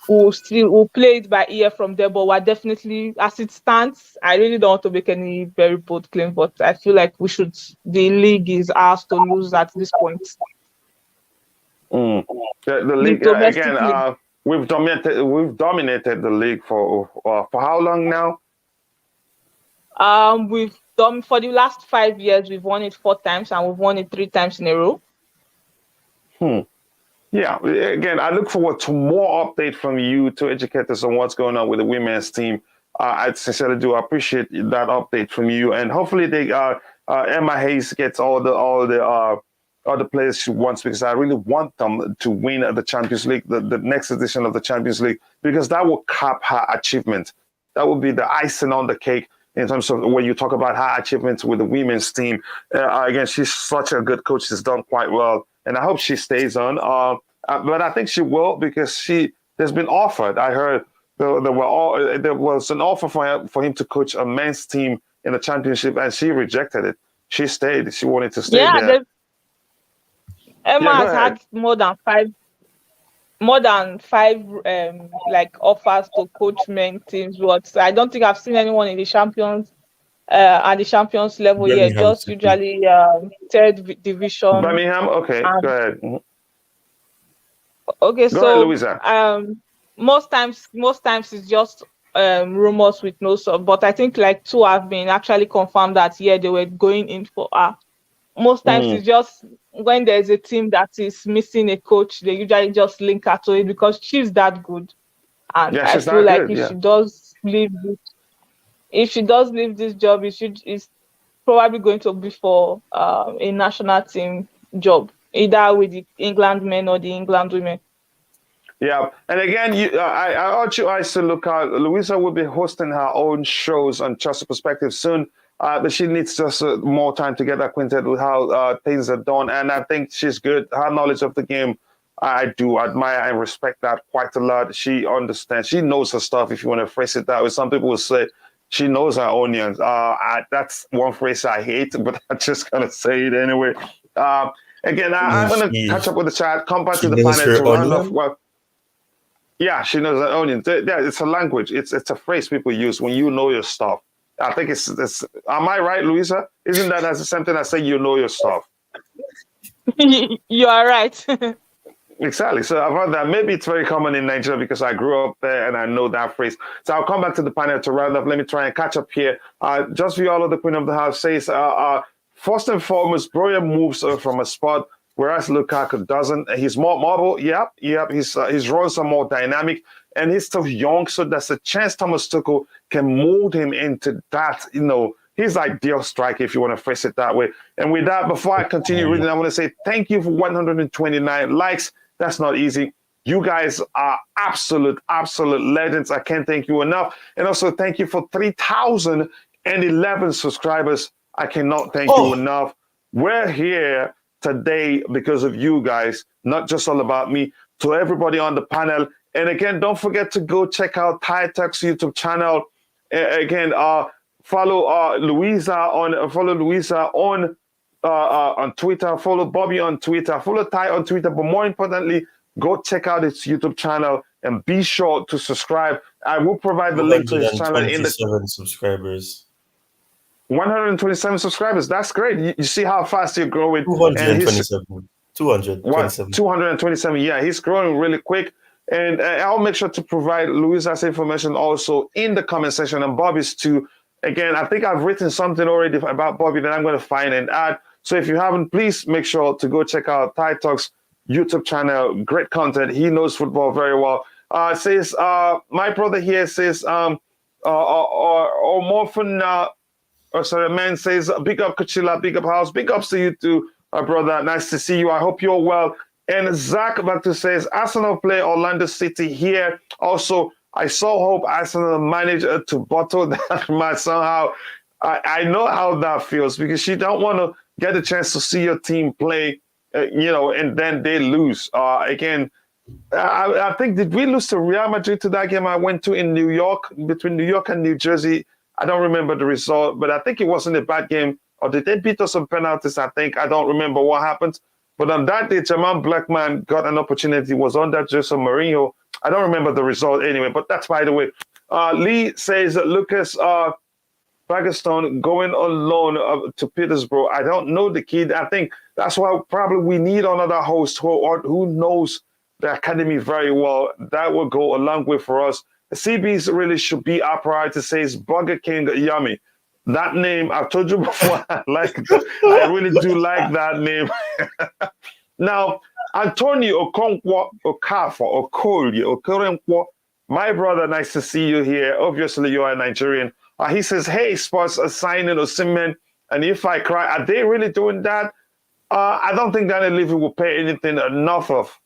we'll play it by ear from there. But we're definitely, as it stands, I really don't want to make any very bold claim, but I feel like we should. The league is ours to lose at this point. The league again. League. We've dominated the league for how long now? We've done for the last 5 years. We've won it 4 times, and we've won it 3 times in a row. Yeah. Again, I look forward to more update from you to educate us on what's going on with the women's team. I sincerely do appreciate that update from you, and hopefully they Emma Hayes gets all the players she wants, because I really want them to win the Champions League, the next edition of the Champions League, because that will cap her achievement. That will be the icing on the cake in terms of when you talk about her achievements with the women's team. Again, she's such a good coach. She's done quite well, and I hope she stays on. But I think she will, because there's been offered. I heard there was an offer for him to coach a men's team in the championship, and she rejected it. She stayed. She wanted to stay there. Emma has had more than five like offers to coach men teams, but I don't think I've seen anyone in the champions at the champions level yet. Just usually third division. Birmingham, okay, go ahead. Okay, go so ahead, Louisa. Most times it's just rumors with no sub, but I think like 2 have been actually confirmed that they were going in for her. Most times it's just when there's a team that is missing a coach, they usually just link her to it because she's that good. And I feel like if she does leave this job, it's probably going to be for a national team job, either with the England men or the England women. Yeah, and again, I urge you guys to look out. Louisa will be hosting her own shows on Chelsea Perspective soon. But she needs just more time to get acquainted with how things are done. And I think she's good. Her knowledge of the game, I do admire and respect that quite a lot. She understands. She knows her stuff, if you want to phrase it that way. Some people will say she knows her onions. That's one phrase I hate, but I'm just going to say it anyway. Again, I'm going to catch up with the chat, come back to the panel to round off. Well, yeah, she knows her onions. Yeah, it's a language. It's a phrase people use when you know your stuff. I think it's. Am I right, Louisa? Isn't that as something I say you know your stuff? You are right. Exactly. So I've heard that. Maybe it's very common in Nigeria because I grew up there and I know that phrase. So I'll come back to the panel to round up. Let me try and catch up here. Just for you all of the Queen of the House says, first and foremost, Broya moves from a spot, whereas Lukaku doesn't. He's more mobile. Yep. His runs are more dynamic. And he's still young, so there's a chance Thomas Tuchel can mold him into that, his ideal striker, if you want to phrase it that way. And with that, before I continue reading, I want to say thank you for 129 likes. That's not easy. You guys are absolute legends. I can't thank you enough. And also thank you for 3,011 subscribers. I cannot thank you enough. We're here today because of you guys, not just all about me. To everybody on the panel, and again, don't forget to go check out Thai Talks YouTube channel. Again, follow Louisa on Twitter. Follow Bobby on Twitter. Follow Thai on Twitter. But more importantly, go check out his YouTube channel and be sure to subscribe. I will provide the link to his channel in the subscribers. 127 subscribers. That's great. You see how fast you're growing. 227. Yeah, he's growing really quick. And I'll make sure to provide Louisa's information also in the comment section, and Bobby's too. Again, I think I've written something already about Bobby that I'm going to find and add. So if you haven't, please make sure to go check out Thai Talks YouTube channel. Great content. He knows football very well. My brother here says, Omorphan sorry, man says, big up Kachila, big up House, big ups to you too, brother. Nice to see you. I hope you're well. And Zach Batu says, Arsenal play Orlando City here. Also, I so hope Arsenal manage to bottle that match somehow. I know how that feels because you don't want to get a chance to see your team play, and then they lose. Again, I think, did we lose to Real Madrid to that game I went to in New York, between New York and New Jersey? I don't remember the result, but I think it wasn't a bad game. Or did they beat us on penalties? I think. I don't remember what happened. But on that day, German Blackman got an opportunity, was on that Jose Mourinho. I don't remember the result anyway, but that's by the way. Lee says that Lucas Bagastone going on loan to Petersburg. I don't know the kid. I think that's why probably we need another host who knows the academy very well. That will go a long way for us. CBs really should be our priority, says Burger King Yummy. That name, I've told you before, I really do like that name. Now, Antonio Okonkwo Okafor Okonkwo, my brother, nice to see you here. Obviously, you are a Nigerian. He says, hey, Sports are signing Osimhen. And if I cry, are they really doing that? I don't think Daniel Levy will pay anything enough of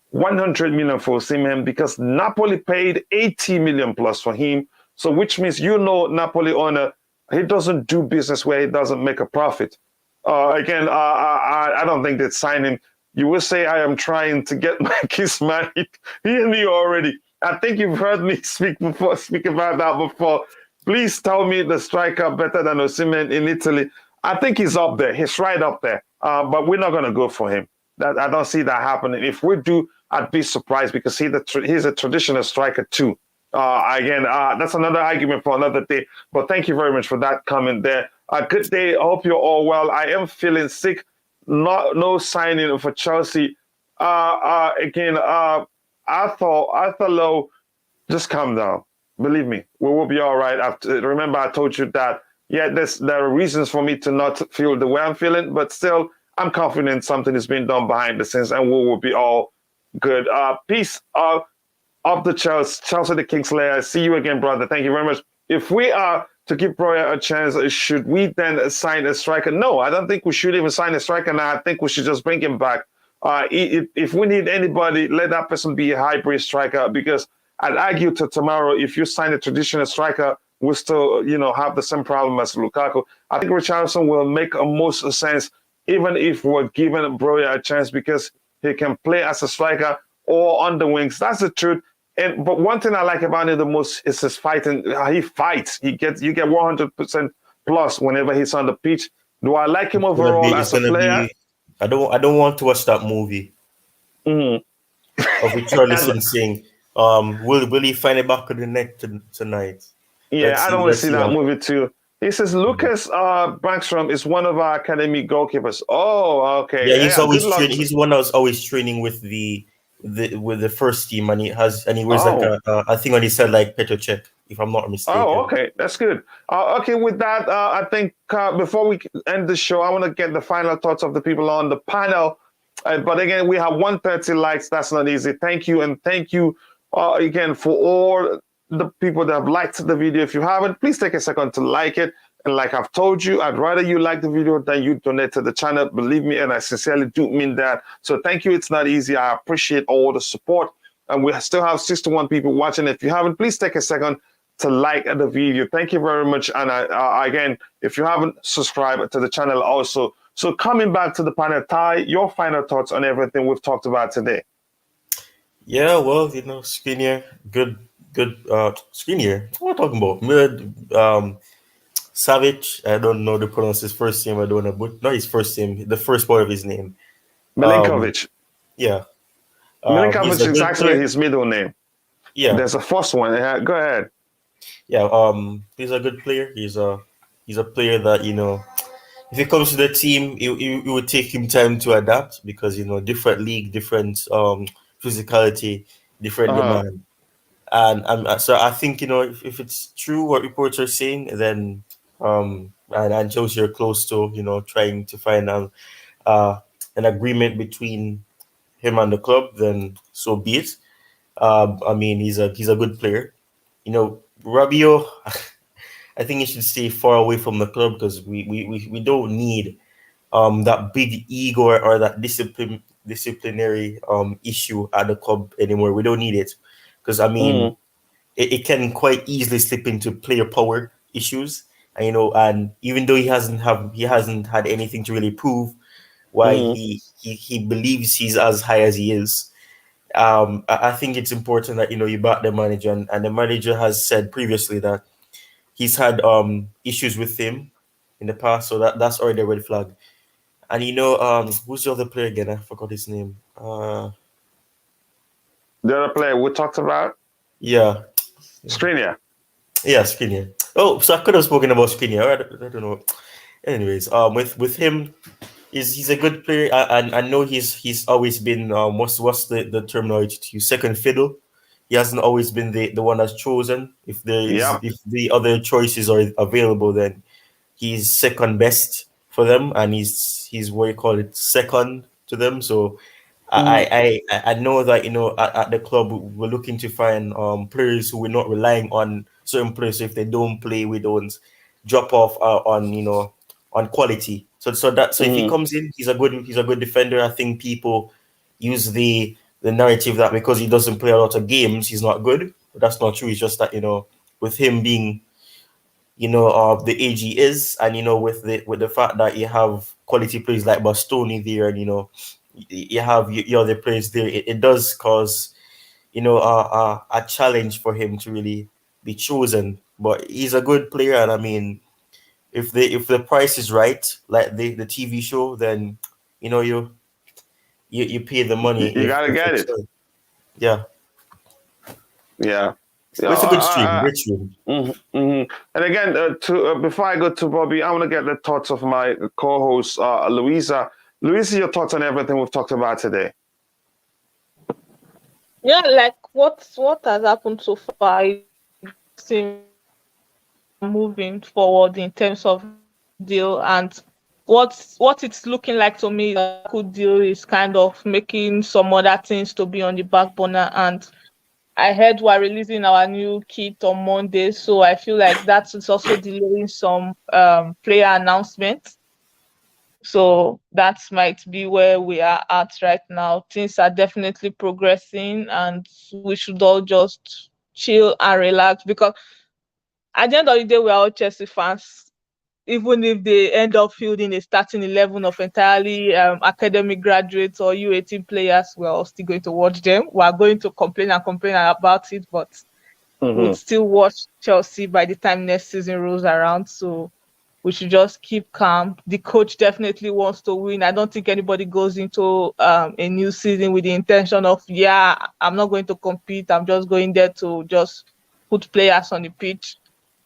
100 million for Osimhen because Napoli paid 80 million plus for him. So which means, Napoli owner, he doesn't do business where he doesn't make a profit. Again, I don't think they'd sign him. You will say I am trying to get my kids married. He knew already. I think you've heard me speak about that before. Please tell me the striker better than Osimhen in Italy. I think he's up there. He's right up there. But we're not going to go for him. I don't see that happening. If we do, I'd be surprised because he's a traditional striker too. Again, that's another argument for another day. But thank you very much for that comment there. Good day. I hope you're all well. I am feeling sick. No signing for Chelsea. Again, Arthur Lowe, just calm down. Believe me, we will be all right. Remember, I told you that, there are reasons for me to not feel the way I'm feeling, but still, I'm confident something is being done behind the scenes and we will be all good. Peace of the Chelsea the Kingslayer. See you again, brother. Thank you very much. If we are to give Broya a chance, should we then sign a striker? No, I don't think we should even sign a striker now. I think we should just bring him back. If we need anybody, let that person be a hybrid striker because I'd argue to tomorrow, if you sign a traditional striker, we'll still, have the same problem as Lukaku. I think Richarlison will make most sense, even if we're giving Broya a chance because he can play as a striker or on the wings. That's the truth. But one thing I like about him the most is his fighting. He fights. You get 100% plus whenever he's on the pitch. Do I like him overall as a player? I don't want to watch that movie of Richarlison saying, will he find it back of the net tonight? Yeah, I don't want to see that movie too. He says Lucas Bankstrom is one of our academy goalkeepers. Oh, okay. Yeah, he's always training. He's the one that was always training with the first team, and he wears like I think on his side like Petr Cech, if I'm not mistaken. Oh, okay, that's good. Okay, with that, I think before we end the show, I want to get the final thoughts of the people on the panel. But again, we have 130 likes. That's not easy. Thank you, and thank you again for all the people that have liked the video. If you haven't, please take a second to like it. And like I've told you, I'd rather you like the video than you donate to the channel. Believe me, and I sincerely do mean that. So thank you. It's not easy. I appreciate all the support. And we still have 61 people watching. If you haven't, please take a second to like the video. Thank you very much. And again, if you haven't subscribed to the channel also. So coming back to the panel, Ty, your final thoughts on everything we've talked about today. Yeah, well, Skriniar, good Skriniar. What am I talking about? Savic, I don't know the pronounce his first name. I don't know, but not his first name. The first part of his name. Milinkovic. Yeah. Milinkovic is actually his middle name. Yeah. There's a first one. Yeah, go ahead. Yeah. He's a good player. He's a player that if it comes to the team, it would take him time to adapt because different league, different physicality, different demand. And so I think if it's true what reports are saying, then and Chelsea are close to trying to find an agreement between him and the club, then so be it. I mean, he's a good player. Rabiot, I think he should stay far away from the club because we don't need that big ego or that disciplinary issue at the club anymore. We don't need it because I mean it can quite easily slip into player power issues. And, and even though he hasn't had anything to really prove why he believes he's as high as he is. I think it's important that you back the manager, and the manager has said previously that he's had issues with him in the past, so that's already a red flag. And who's the other player again? I forgot his name. The other player we talked about? Yeah. Skriniar. Yeah, Skriniar. Oh, so I could have spoken about Skriniar. I don't know. Anyways, with him, he's a good player. I know he's always been what's the terminology to use? Second fiddle. He hasn't always been the one that's chosen. If the other choices are available, then he's second best for them, and he's what you call it, second to them. So I know that at the club we're looking to find players who we're not relying on certain players. So if they don't play, we don't drop off on quality. So if he comes in, he's a good defender. I think people use the narrative that because he doesn't play a lot of games, he's not good. But that's not true. It's just that with him being the age he is, and with the fact that you have quality players like Bastoni there, and you have your other players there, it does cause a challenge for him to really be chosen. But he's a good player, and I mean, if the price is right, like the TV show, then you pay the money. You gotta get it. Yeah. Yeah. But it's a good stream. Great stream. And again, before I go to Bobby, I want to get the thoughts of my co-host, Louisa. Louisa, your thoughts on everything we've talked about today? Yeah, like what has happened so far, it seems moving forward in terms of deal, and what it's looking like to me, a good deal is kind of making some other things to be on the back burner. And I heard we're releasing our new kit on Monday, so I feel like that is also delaying some player announcements. So that might be where we are at right now. Things are definitely progressing, and we should all just chill and relax, because at the end of the day, we are all Chelsea fans. Even if they end up fielding a starting 11 of entirely academic graduates or U18 players, we're all still going to watch them. We're going to complain about it, but we'll still watch Chelsea by the time next season rolls around. So we should just keep calm. The coach definitely wants to win. I don't think anybody goes into a new season with the intention of, I'm not going to compete. I'm just going there to just put players on the pitch.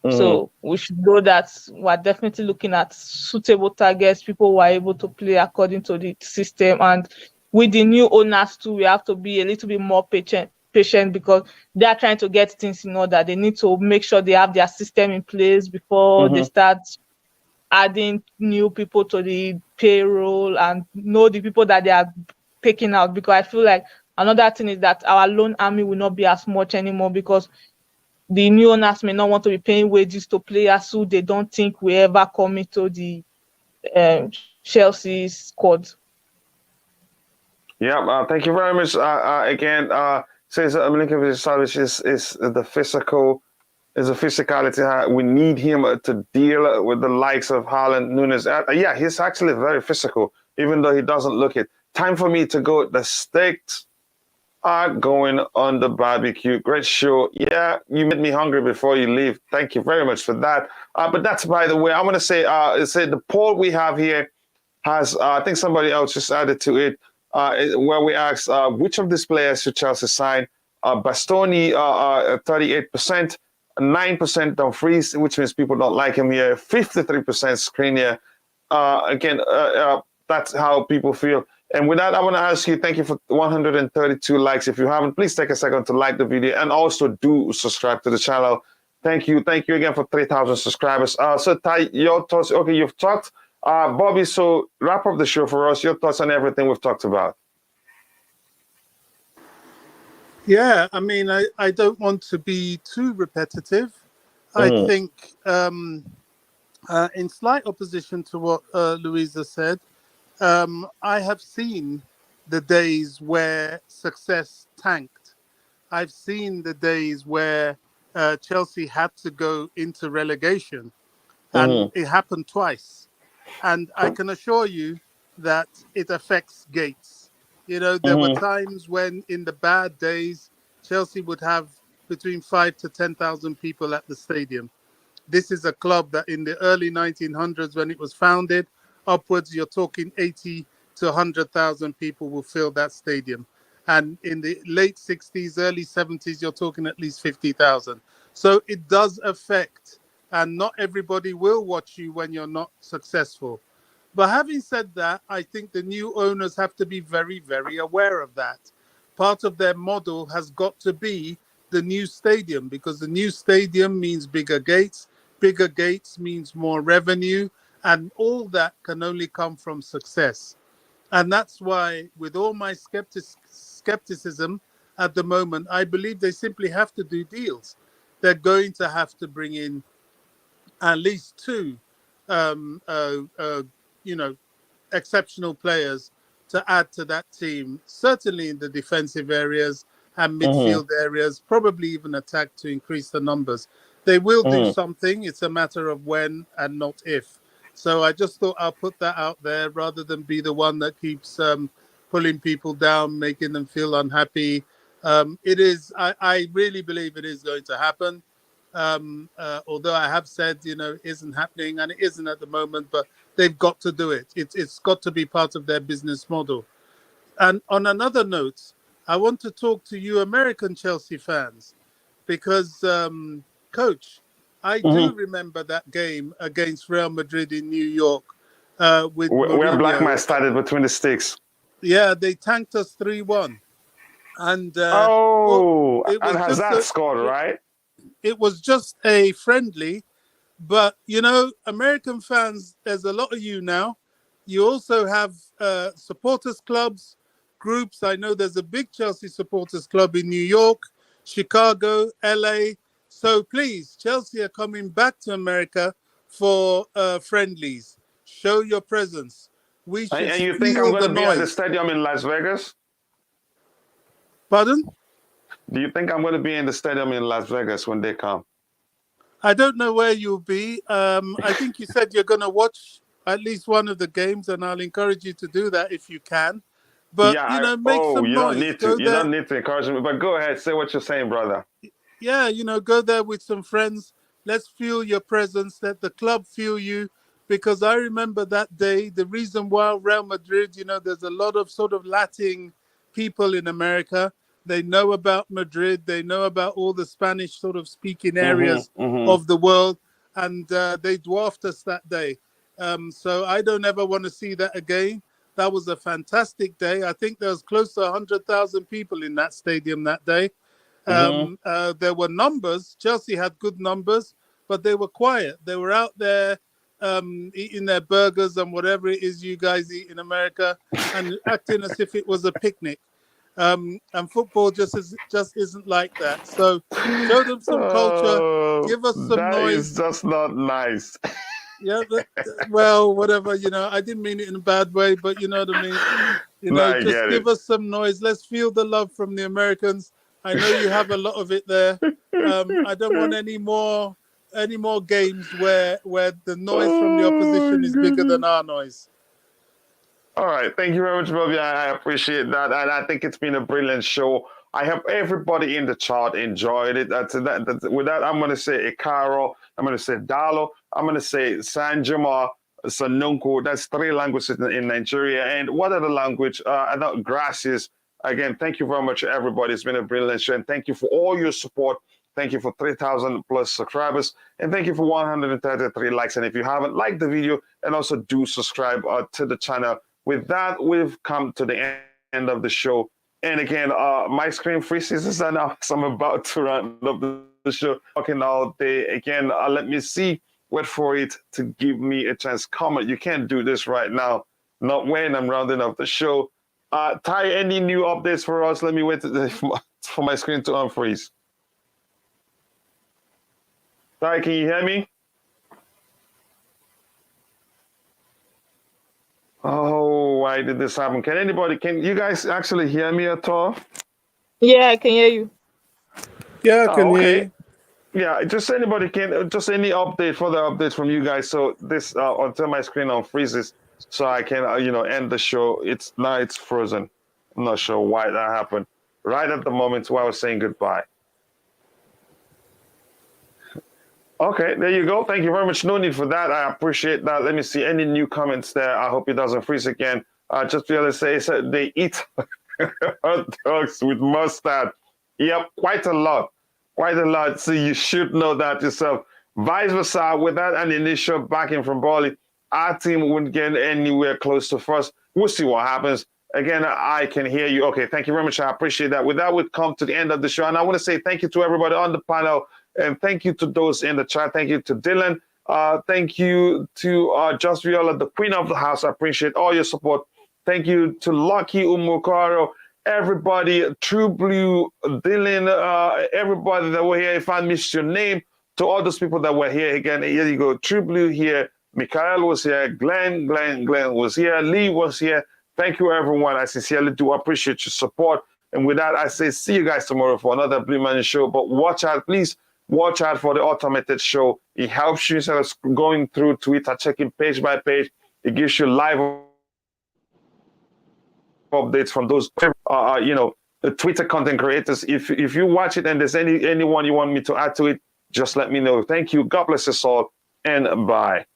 So we should know that we're definitely looking at suitable targets, people who are able to play according to the system. And with the new owners too, we have to be a little bit more patient because they are trying to get things in order. They need to make sure they have their system in place before they start adding new people to the payroll and know the people that they are taking out. Because I feel like another thing is that our loan army will not be as much anymore, because the new owners may not want to be paying wages to players who they don't think will ever come into the Chelsea squad. Yeah, thank you very much. Again, says Milinkovic Savic is the physicality. We need him to deal with the likes of Haaland, Nunes. Yeah, he's actually very physical, even though he doesn't look it. Time for me to go. The steaks are going on the barbecue. Great show. Yeah, you made me hungry before you leave. Thank you very much for that. But that's, by the way, I want to say the poll we have here has, I think somebody else just added to it, where we asked which of these players should Chelsea sign. Bastoni, 38%, 9% Dumfries, which means people don't like him here, 53% Skriniar. Again, that's how people feel. And with that, I want to ask you, thank you for 132 likes. If you haven't, please take a second to like the video and also do subscribe to the channel. Thank you. Thank you again for 3,000 subscribers. So, Ty, your thoughts? Okay, you've talked. Bobby, so wrap up the show for us. Your thoughts on everything we've talked about. Yeah, I mean, I don't want to be too repetitive. I think, in slight opposition to what Louisa said, I have seen the days where success tanked. I've seen the days where Chelsea had to go into relegation, and it happened twice. And I can assure you that it affects Gates. You know, there were times when, in the bad days, Chelsea would have between 5 to 10,000 people at the stadium. This is a club that in the early 1900s, when it was founded, upwards, you're talking 80 to 100,000 people will fill that stadium. And in the late 60s, early 70s, you're talking at least 50,000. So it does affect, and not everybody will watch you when you're not successful. But having said that, I think the new owners have to be very, very aware of that. Part of their model has got to be the new stadium, because the new stadium means bigger gates. Bigger gates means more revenue, and all that can only come from success. And that's why, with all my skepticism at the moment, I believe they simply have to do deals. They're going to have to bring in at least two, um, uh, uh, you know, exceptional players to add to that team, certainly in the defensive areas and midfield areas, probably even attack to increase the numbers. They will do something. It's a matter of when and not if. So I just thought I'll put that out there rather than be the one that keeps pulling people down, making them feel unhappy. It is, I really believe it is going to happen. Although I have said, you know, it isn't happening, and it isn't at the moment, but they've got to do it. It's got to be part of their business model. And on another note, I want to talk to you American Chelsea fans, because, Coach, I do remember that game against Real Madrid in New York with Where Black Mourinho. Man started between the sticks. Yeah, they tanked us 3-1. And Oh, it and was just Hazard scored, right? it was just a friendly. But, you know, American fans, there's a lot of you now. You also have supporters clubs, groups. I know there's a big Chelsea supporters club in New York, Chicago, LA. So please, Chelsea are coming back to America for friendlies. Show your presence. We should And you think I'm feel going the to be at the noise. stadium in Las Vegas? Pardon? Do you think I'm going to be in the stadium in Las Vegas when they come? I don't know where you'll be. I think you said you're going to watch at least one of the games, and I'll encourage you to do that if you can. But, Yeah. you know, make some You don't noise. need to. Go You there. don't need to encourage me. But go ahead, say what you're saying, brother. Yeah, you know, go there with some friends. Let's feel your presence. Let the club feel you. Because I remember that day, the reason why Real Madrid, you know, there's a lot of sort of Latin people in America. They know about Madrid. They know about all the Spanish sort of speaking areas of the world. And they dwarfed us that day. So I don't ever want to see that again. That was a fantastic day. I think there was close to 100,000 people in that stadium that day. There were numbers. Chelsea had good numbers, but they were quiet. They were out there eating their burgers and whatever it is you guys eat in America, and acting as if it was a picnic. And football just isn't like that. So show them some culture. Oh, Give us some that is noise. just not nice. Yeah, well, whatever, you know, I didn't mean it in a bad way, but you know what I mean. You No, know, I just get give it. us some noise. Let's feel the love from the Americans. I know you have a lot of it there. I don't want any more games where the noise from the opposition Oh, is bigger than goodness. our noise. All right. Thank you very much, Bobby. I appreciate that. And I think it's been a brilliant show. I hope everybody in the chat enjoyed it. With that, I'm going to say Ikaro. I'm going to say Dalo. I'm going to say Sanjama, Sanunku. That's 3 languages in Nigeria. And what other language? I know Gracias. Again, thank you very much, everybody. It's been a brilliant show. And thank you for all your support. Thank you for 3,000 plus subscribers. And thank you for 133 likes. And if you haven't liked the video, and also do subscribe to the channel. With that, we've come to the end of the show. And again, my screen freezes and now I'm about to round up the show. Talking all day. Again, let me see. Wait for it to give me a chance. Comment. You can't do this right now. Not when I'm rounding up the show. Ty, any new updates for us? Let me wait for my screen to unfreeze. Sorry, can you hear me? Oh, why did this happen? Can you guys actually hear me at all? Yeah, I can hear you. Yeah, I can hear okay. you. Yeah, just any update, further updates from you guys. So this until my screen unfreezes, so I can end the show. It's frozen. I'm not sure why that happened. Right at the moment while I was saying goodbye. Okay, there you go. Thank you very much. No need for that. I appreciate that. Let me see any new comments there. I hope it doesn't freeze again. Just to say, they eat hot dogs with mustard. Yep, quite a lot. Quite a lot. So you should know that yourself. Vice versa, without an initial backing from Bali, our team wouldn't get anywhere close to first. We'll see what happens. Again, I can hear you. Okay, thank you very much. I appreciate that. With that, we've come to the end of the show. And I want to say thank you to everybody on the panel. And thank you to those in the chat. Thank you to Dylan. Thank you to Just Viola, the queen of the house. I appreciate all your support. Thank you to Lucky Umukaro. Everybody, True Blue, Dylan, everybody that were here. If I missed your name, to all those people that were here again, here you go. True Blue here, Mikhail was here, Glenn was here, Lee was here. Thank you, everyone. I sincerely do appreciate your support. And with that, I say see you guys tomorrow for another Blue Money show. But watch out, please watch out for the automated show. It helps you instead of going through Twitter, checking page by page. It gives you live updates from those, the Twitter content creators. If you watch it and there's anyone you want me to add to it, just let me know. Thank you. God bless us all, and bye.